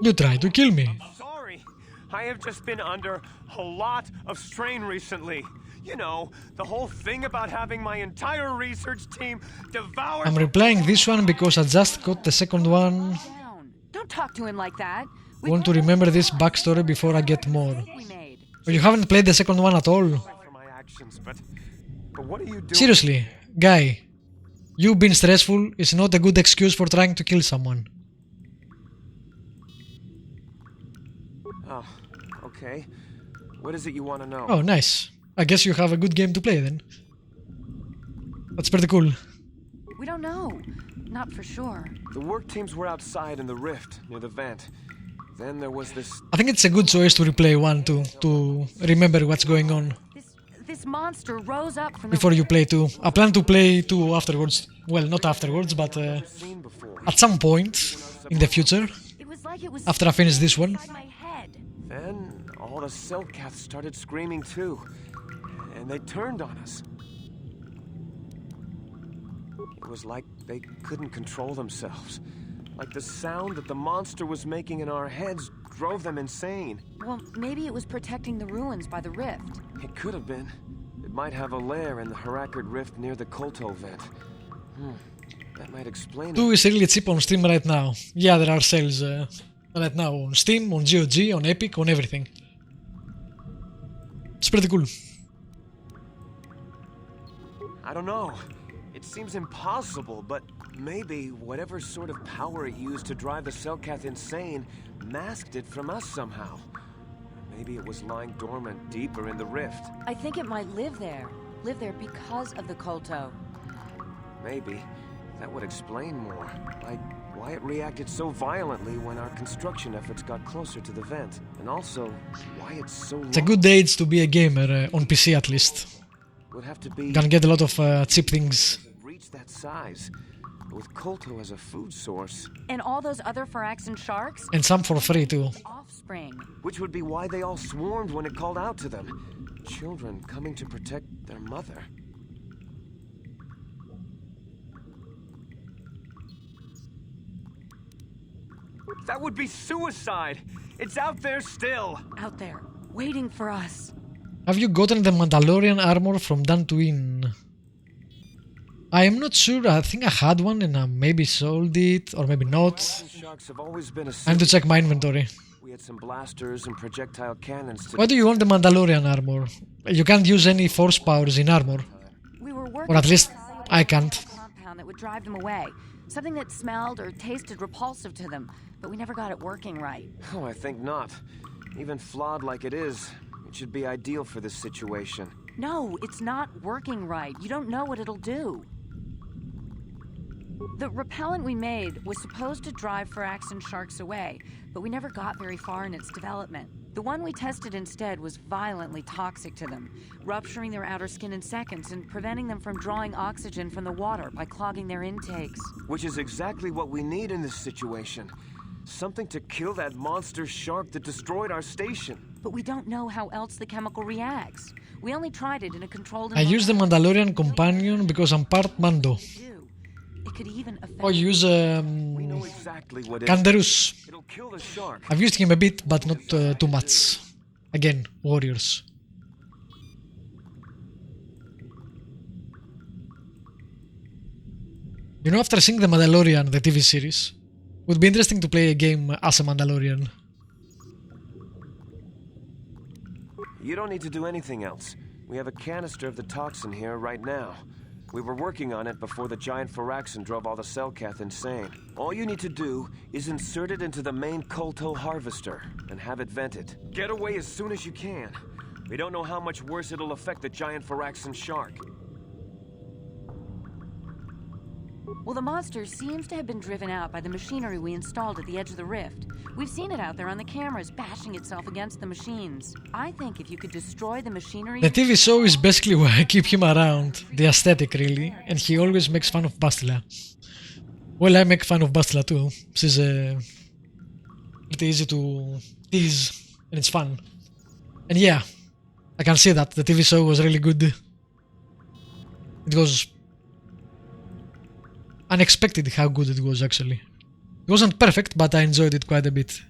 [SPEAKER 1] You tried to kill me.
[SPEAKER 13] Sorry, I have just been under a lot of strain recently. You know, the whole thing about having my entire research team devour...
[SPEAKER 1] I'm replaying this one because I just got the second one.
[SPEAKER 9] Don't talk to him like that.
[SPEAKER 1] I want to remember this backstory before I get more. But you haven't played the second one at all?
[SPEAKER 13] But what are you doing?
[SPEAKER 1] Seriously, guy, you being stressful is not a good excuse for trying to kill someone.
[SPEAKER 13] Oh, okay. What is it you want to know?
[SPEAKER 1] Oh, nice. I guess you have a good game to play then. That's pretty cool.
[SPEAKER 9] We don't know. Not for sure.
[SPEAKER 13] The work teams were outside in the rift near the vent. Then there was this...
[SPEAKER 1] I think it's a good choice to replay 1 to remember what's going on.
[SPEAKER 9] This monster rose up from
[SPEAKER 1] before you play 2. I plan to play 2 afterwards. Well, not afterwards, but at some point in the future. After I finish this one.
[SPEAKER 13] Then all the Selkath started screaming too. And they turned on us. It was like they couldn't control themselves. Like the sound that the monster was making in our heads drove them insane.
[SPEAKER 10] Well, maybe it was protecting the ruins by the rift.
[SPEAKER 13] It could have been. It might have a lair in the Harakard rift near the kotor vent. That might explain it.
[SPEAKER 1] 2 is really cheap on Steam right now. Yeah, there are sales right now on Steam, on GOG, on Epic, on everything. It's pretty cool.
[SPEAKER 13] I don't know. It seems impossible, but maybe whatever sort of power it used to drive the Selkath insane masked it from us somehow. Maybe it was lying dormant deeper in the rift.
[SPEAKER 10] I think it might live there. Live there because of the Kolto.
[SPEAKER 13] Maybe. That would explain more. Like why it reacted so violently when our construction efforts got closer to the vent. And also, why it's so long.
[SPEAKER 1] It's a good age to be a gamer, on PC at least.
[SPEAKER 13] Would have to be
[SPEAKER 1] You can get a lot of cheap things.
[SPEAKER 13] reach that size. With Kolto as a food source.
[SPEAKER 10] And all those other Phyraxan sharks?
[SPEAKER 1] And some for free too.
[SPEAKER 10] Offspring.
[SPEAKER 13] Which would be why they all swarmed when it called out to them. Children coming to protect their mother. That would be suicide! It's out there still!
[SPEAKER 10] Out there, waiting for us.
[SPEAKER 1] Have you gotten the Mandalorian armor from Dantooine? I am not sure. I think I had one and I maybe sold it, or maybe not.
[SPEAKER 13] Sharks have always been a
[SPEAKER 1] I need to check my inventory.
[SPEAKER 13] We had some blasters and projectile cannons to
[SPEAKER 1] Why do you want the Mandalorian armor? You can't use any force powers in armor.
[SPEAKER 10] We were
[SPEAKER 1] Or at least I can't.
[SPEAKER 10] compound that would drive them away. Something that smelled or tasted repulsive to them, but we never got it working right.
[SPEAKER 13] Oh, I think not. Even flawed like it is, it should be ideal for this situation.
[SPEAKER 10] No, it's not working right. You don't know what it'll do. The repellent we made was supposed to drive Phyraxan sharks away, but we never got very far in its development. The one we tested instead was violently toxic to them, rupturing their outer skin in seconds and preventing them from drawing oxygen from the water by clogging their intakes.
[SPEAKER 13] Which is exactly what we need in this situation. Something to kill that monster shark that destroyed our station.
[SPEAKER 10] But we don't know how else the chemical reacts. We only tried it in a controlled
[SPEAKER 1] I use the Mandalorian companion because I'm part Mando.
[SPEAKER 10] It could even affect
[SPEAKER 1] Or use
[SPEAKER 13] Exactly what
[SPEAKER 1] Kanderus.
[SPEAKER 13] It'll kill the shark.
[SPEAKER 1] I've used him a bit, but not too much. Again, warriors. You know, after seeing the Mandalorian, the TV series, would be interesting to play a game as a Mandalorian.
[SPEAKER 13] You don't need to do anything else. We have a canister of the toxin here right now. We were working on it before the giant Phyraxan drove all the Selkath insane. All you need to do is insert it into the main Kolto harvester and have it vented. Get away as soon as you can. We don't know how much worse it'll affect the giant Phyraxan shark.
[SPEAKER 10] Well, the monster seems to have been driven out by the machinery we installed at the edge of the rift. We've seen it out there on the cameras, bashing itself against the machines. I think if you could destroy the machinery...
[SPEAKER 1] The TV show is basically why I keep him around, the aesthetic really, and he always makes fun of Bastila. Well, I make fun of Bastila too. She's pretty easy to tease, and it's fun. And yeah, I can see that the TV show was really good. It was unexpected how good it was actually. It wasn't perfect, but I enjoyed it quite a bit.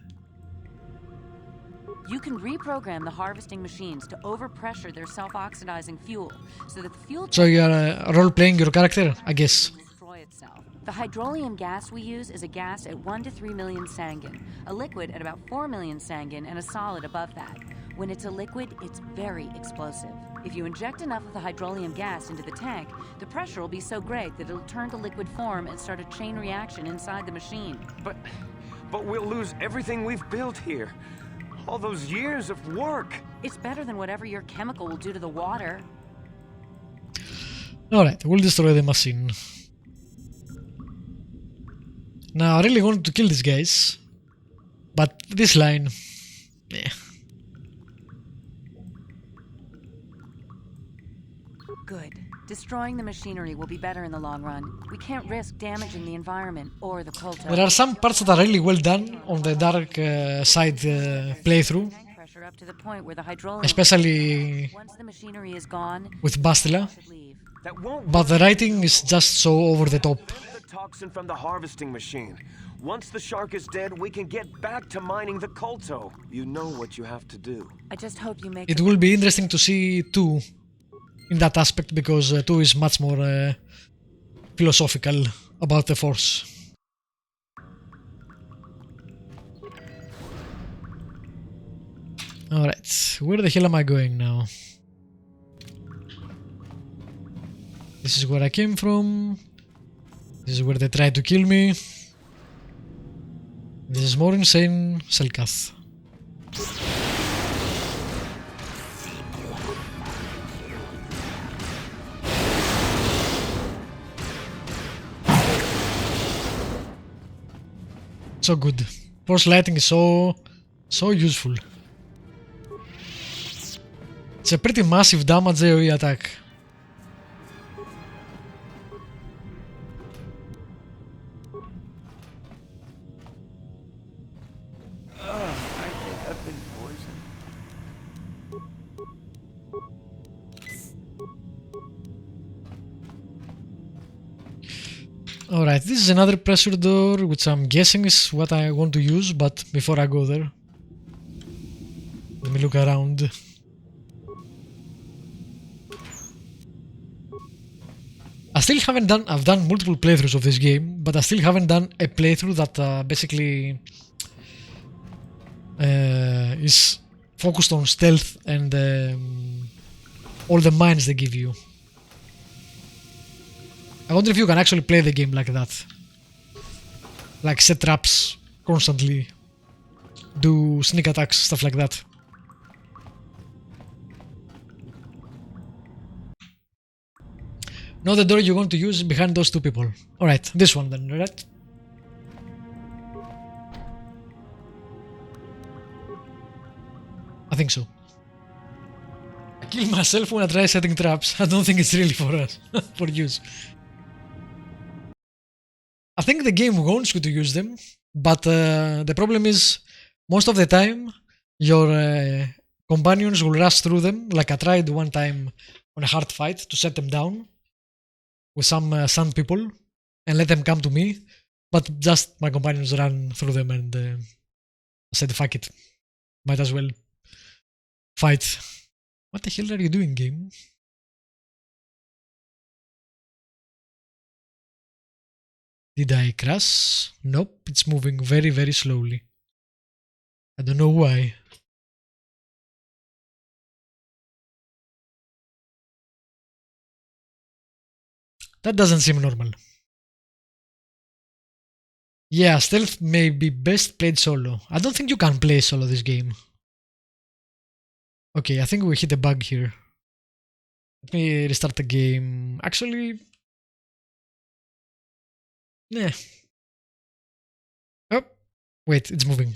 [SPEAKER 10] You can reprogram the harvesting machines to overpressure their self-oxidizing fuel, so that the fuel...
[SPEAKER 1] So you are role-playing your character, I guess.
[SPEAKER 10] ...destroy itself. The hydrolium gas we use is a gas at 1 to 3 million sangin, a liquid at about 4 million sangin, and a solid above that. When it's a liquid, it's very explosive. If you inject enough of the hydrolium gas into the tank, the pressure will be so great that it'll turn to liquid form and start a chain reaction inside the machine.
[SPEAKER 13] But we'll lose everything we've built here. All those years of work.
[SPEAKER 10] It's better than whatever your chemical will do to the water.
[SPEAKER 1] Alright, we'll destroy the machine. Now, I really wanted to kill these guys. But this line... yeah.
[SPEAKER 10] Good. Destroying the machinery will be better in the long run. We can't risk damaging the environment or the Kolto.
[SPEAKER 1] There are some parts that are really well done on the dark side playthrough.
[SPEAKER 10] Pressure up to the point where the hydrolium...
[SPEAKER 1] Especially
[SPEAKER 10] Once the machinery is gone,
[SPEAKER 1] with Bastila.
[SPEAKER 13] That won't
[SPEAKER 1] but the
[SPEAKER 13] work.
[SPEAKER 1] writing is just so over the top.
[SPEAKER 13] The toxin from the harvesting machine. Once the shark is dead, we can get back to mining the kolto. You know what you have to do.
[SPEAKER 10] I just hope you make
[SPEAKER 1] It will be interesting to see 2 in that aspect, because 2 is much more philosophical about the Force. Alright, where the hell am I going now? This is where I came from. This is where they tried to kill me. This is more insane Selkath. So good. Force lighting is so useful. It's a pretty massive damage AoE attack.
[SPEAKER 13] I think I've been poisoned.
[SPEAKER 1] Alright, this is another pressure door, which I'm guessing is what I want to use, but before I go there, let me look around. I've done multiple playthroughs of this game, but I still haven't done a playthrough that basically is focused on stealth and all the mines they give you. I wonder if you can actually play the game like that. Like set traps constantly, do sneak attacks, stuff like that. Not the door you're going to use behind those 2 people. Alright, this one then, right? I think so. I kill myself when I try setting traps. I don't think it's really for us, for use. I think the game wants you to use them, but the problem is, most of the time, your companions will rush through them, like I tried one time on a hard fight to set them down with some sand people and let them come to me, but just my companions ran through them and I said fuck it, might as well fight. What the hell are you doing, game? Did I crash? Nope, it's moving very very slowly. I don't know why. That doesn't seem normal. Yeah, stealth may be best played solo. I don't think you can play solo this game. Okay, I think we hit a bug here. Let me restart the game. Actually, nah. Oh, wait, it's moving.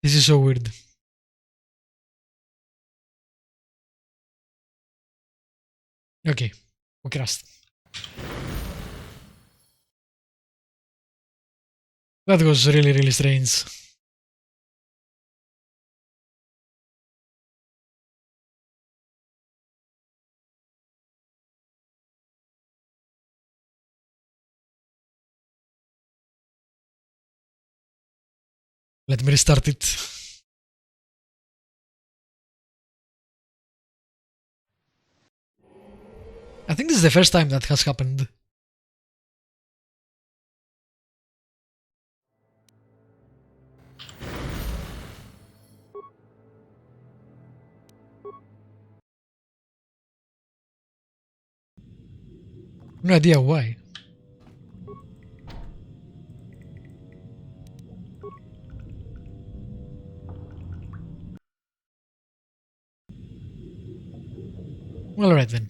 [SPEAKER 1] This is so weird. Okay, we crashed. That was really, really strange. Let me restart it. I think this is the first time that has happened. No idea why. Well, alright then.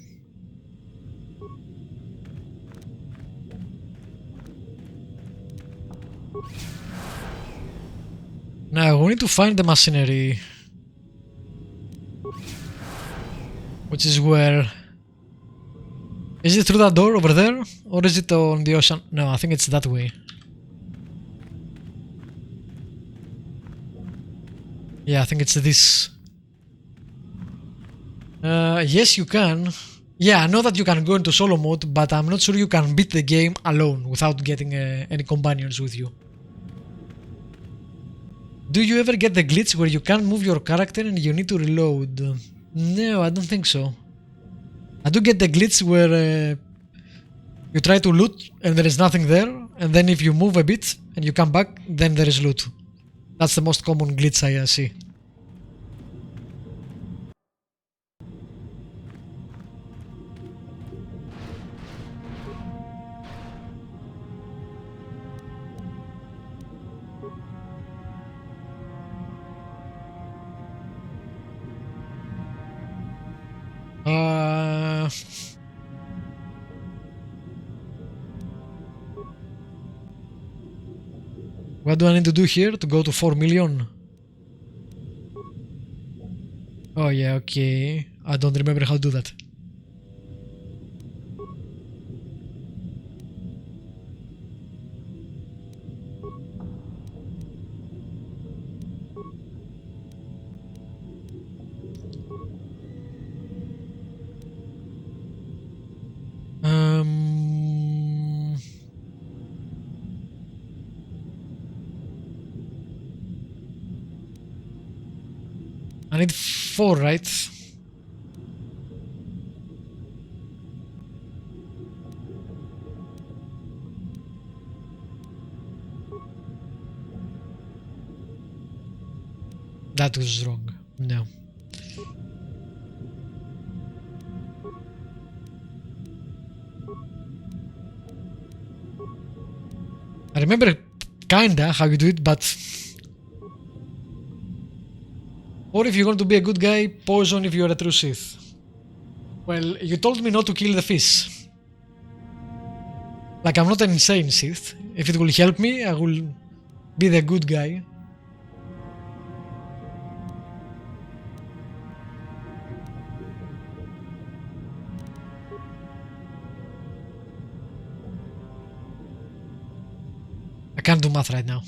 [SPEAKER 1] Now we need to find the machinery, which is where... Is it through that door over there, or is it on the ocean? No, I think it's that way. Yeah, I think it's this. Yes, you can. Yeah, I know that you can go into solo mode, but I'm not sure you can beat the game alone without getting any companions with you. Do you ever get the glitch where you can't move your character and you need to reload? No, I don't think so. I do get the glitch where you try to loot and there is nothing there, and then if you move a bit and you come back, then there is loot. That's the most common glitch I see. What do I need to do here to go to 4 million? Oh yeah, okay. I don't remember how to do that. I need 4, right? That was wrong. No. I remember kinda how you do it, but... Or if you're going to be a good guy, poison if you're a true Sith. Well, you told me not to kill the fish. Like, I'm not an insane Sith. If it will help me, I will be the good guy. I can't do math right now.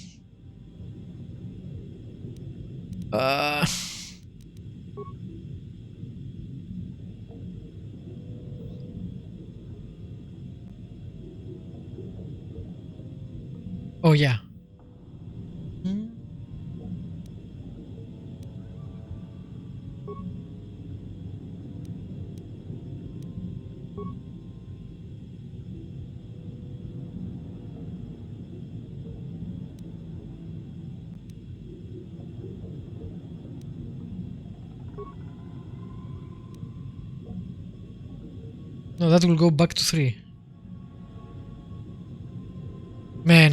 [SPEAKER 1] Oh yeah. No, that will go back to 3. Man,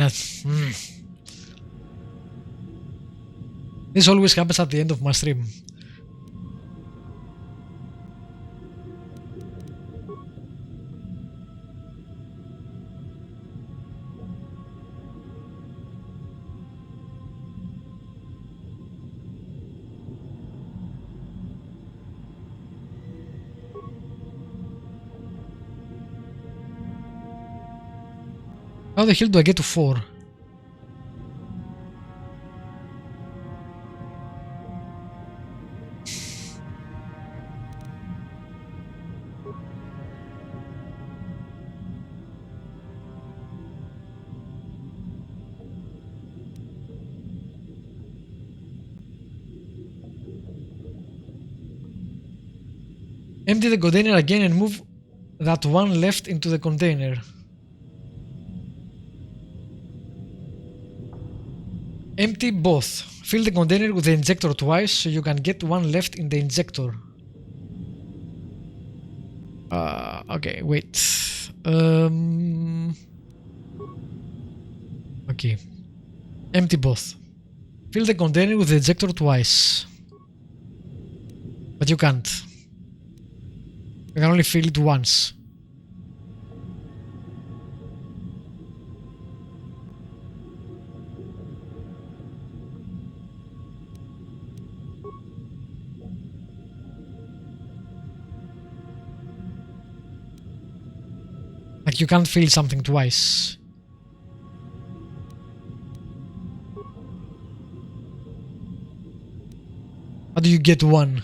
[SPEAKER 1] this always happens at the end of my stream. How the hell do I get to 4? Empty the container again and move that one left into the container. Empty both. Fill the container with the injector twice so you can get one left in the injector. Okay, wait. Okay. Empty both. Fill the container with the injector twice. But you can't. You can only fill it once. Like, you can't fill something twice. How do you get one?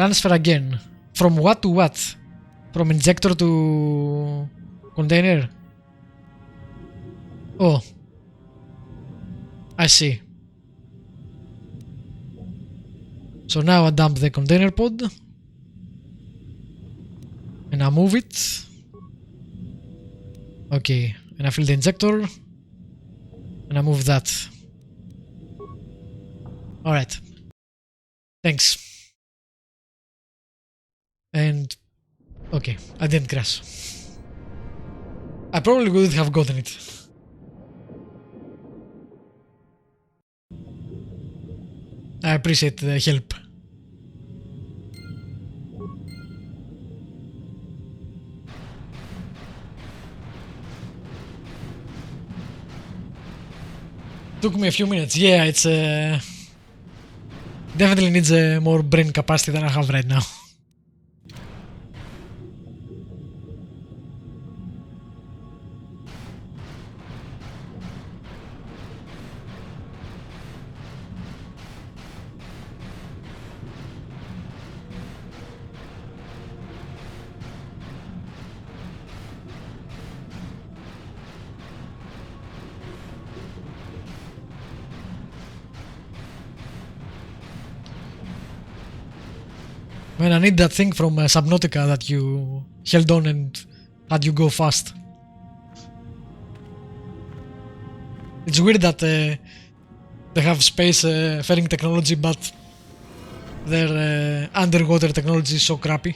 [SPEAKER 1] Transfer again. From what to what? From injector to container? Oh. I see. So now I dump the container pod. And I move it. Okay. And I fill the injector. And I move that. Alright. Thanks. And okay, I didn't crash. I probably would have gotten it. I appreciate the help. Took me a few minutes. Yeah, it's definitely needs more brain capacity than I have right now. Man, I need that thing from Subnautica that you held on and had you go fast. It's weird that they have space faring technology, but their underwater technology is so crappy.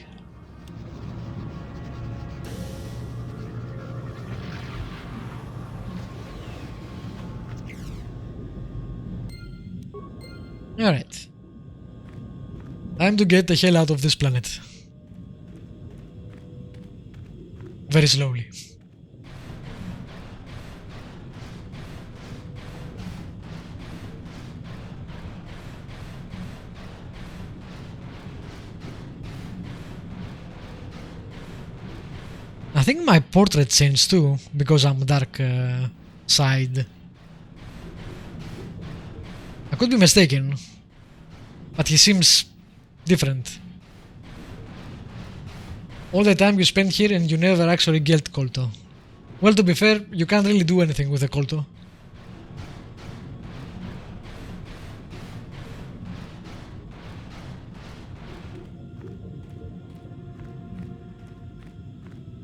[SPEAKER 1] Alright. Time to get the hell out of this planet. Very slowly. I think my portrait changed too, because I'm dark side. I could be mistaken, but he seems different. All the time you spend here and you never actually get Kolto. Well, to be fair, you can't really do anything with the Kolto.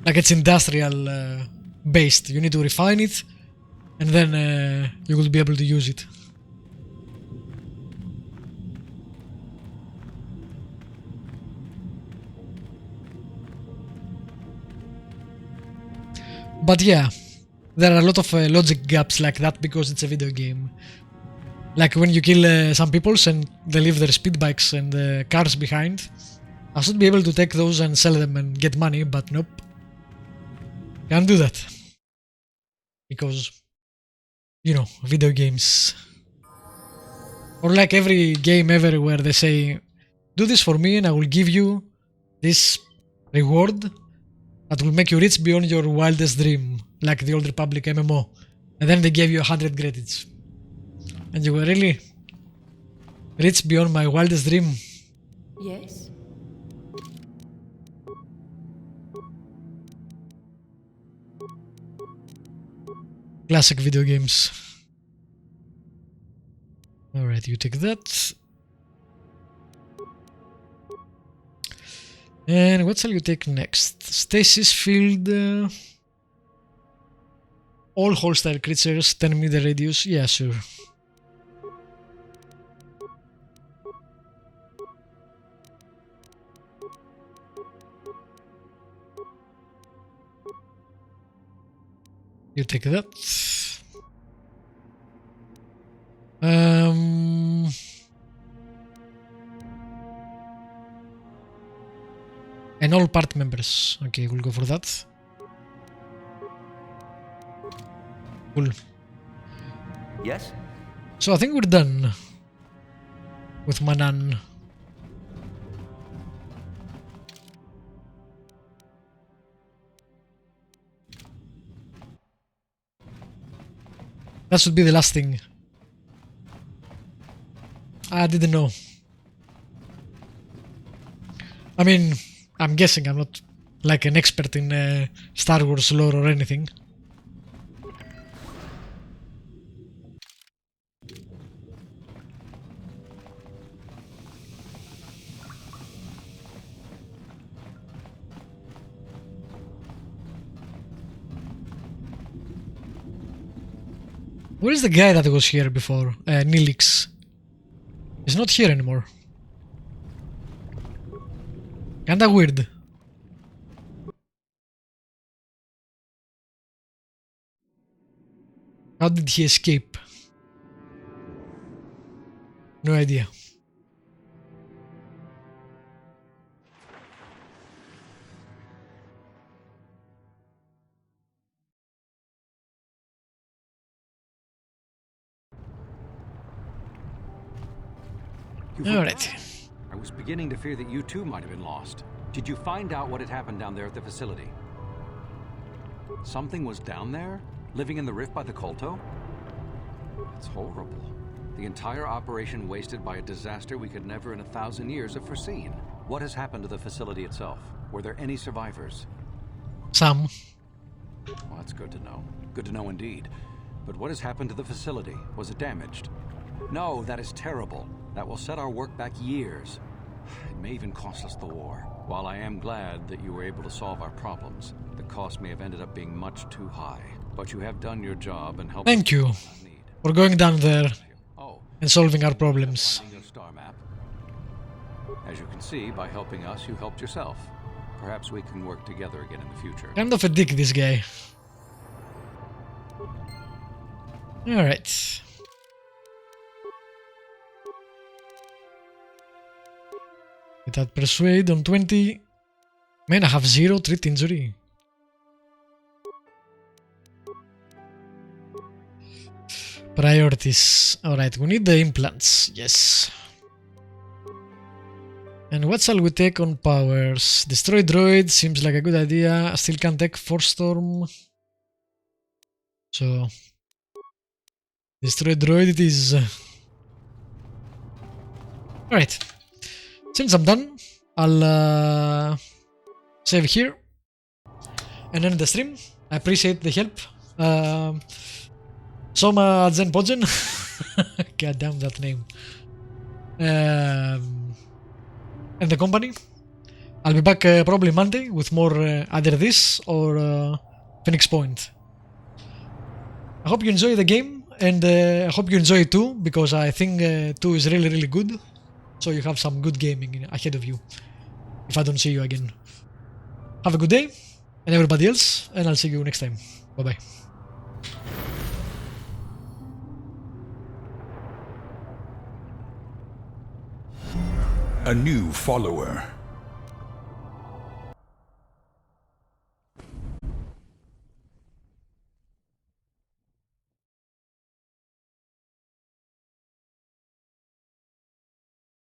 [SPEAKER 1] Like it's industrial based. You need to refine it and then you will be able to use it. But yeah, there are a lot of logic gaps like that because it's a video game. Like when you kill some people and they leave their speed bikes and cars behind, I should be able to take those and sell them and get money, but nope. Can't do that. Because, you know, video games. Or like every game ever where they say, do this for me and I will give you this reward that will make you rich beyond your wildest dream, like the Old Republic MMO. And then they gave you 100 credits. And you were really rich beyond my wildest dream.
[SPEAKER 10] Yes.
[SPEAKER 1] Classic video games. Alright, you take that. And what shall you take next? Stasis field. All hostile creatures, 10-meter radius. Yeah, sure. You take that. And all part members. Okay, we'll go for that. Cool.
[SPEAKER 5] Yes?
[SPEAKER 1] So I think we're done with Manan. That should be the last thing. I didn't know. I mean, I'm guessing. I'm not like an expert in Star Wars lore or anything. Where is the guy that was here before? Nilix. He's not here anymore. Kinda weird. How did he escape? No idea. Alright.
[SPEAKER 14] I was beginning to fear that you too might have been lost. Did you find out what had happened down there at the facility? Something was down there? Living in the rift by the Kolto? It's horrible. The entire operation wasted by a disaster we could never in 1,000 years have foreseen. What has happened to the facility itself? Were there any survivors?
[SPEAKER 1] Some.
[SPEAKER 14] Well, that's good to know. Good to know indeed. But what has happened to the facility? Was it damaged? No, that is terrible. That will set our work back years. It may even cost us the war. While I am glad that you were able to solve our problems, the cost may have ended up being much too high. But you have done your job and helped.
[SPEAKER 1] Thank you for going down there and solving our problems.
[SPEAKER 14] As you can see, by helping us, you helped yourself. Perhaps we can work together again in the future.
[SPEAKER 1] Kind of a dick, this guy. Alright. With that persuade on 20. Man, I have 0 treat injury. Priorities. Alright, we need the implants. Yes. And what shall we take on powers? Destroy droid seems like a good idea. I still can't take Force Storm. So destroy droid it is. Alright. Since I'm done, I'll save here and end the stream. I appreciate the help. Soma Zen Podgen. God damn that name. And the company. I'll be back probably Monday with more either this or Phoenix Point. I hope you enjoy the game and I hope you enjoy it too, because I think 2 is really good. So you have some good gaming ahead of you if I don't see you again. Have a good day and everybody else, and I'll see you next time. Bye bye.
[SPEAKER 11] A new follower.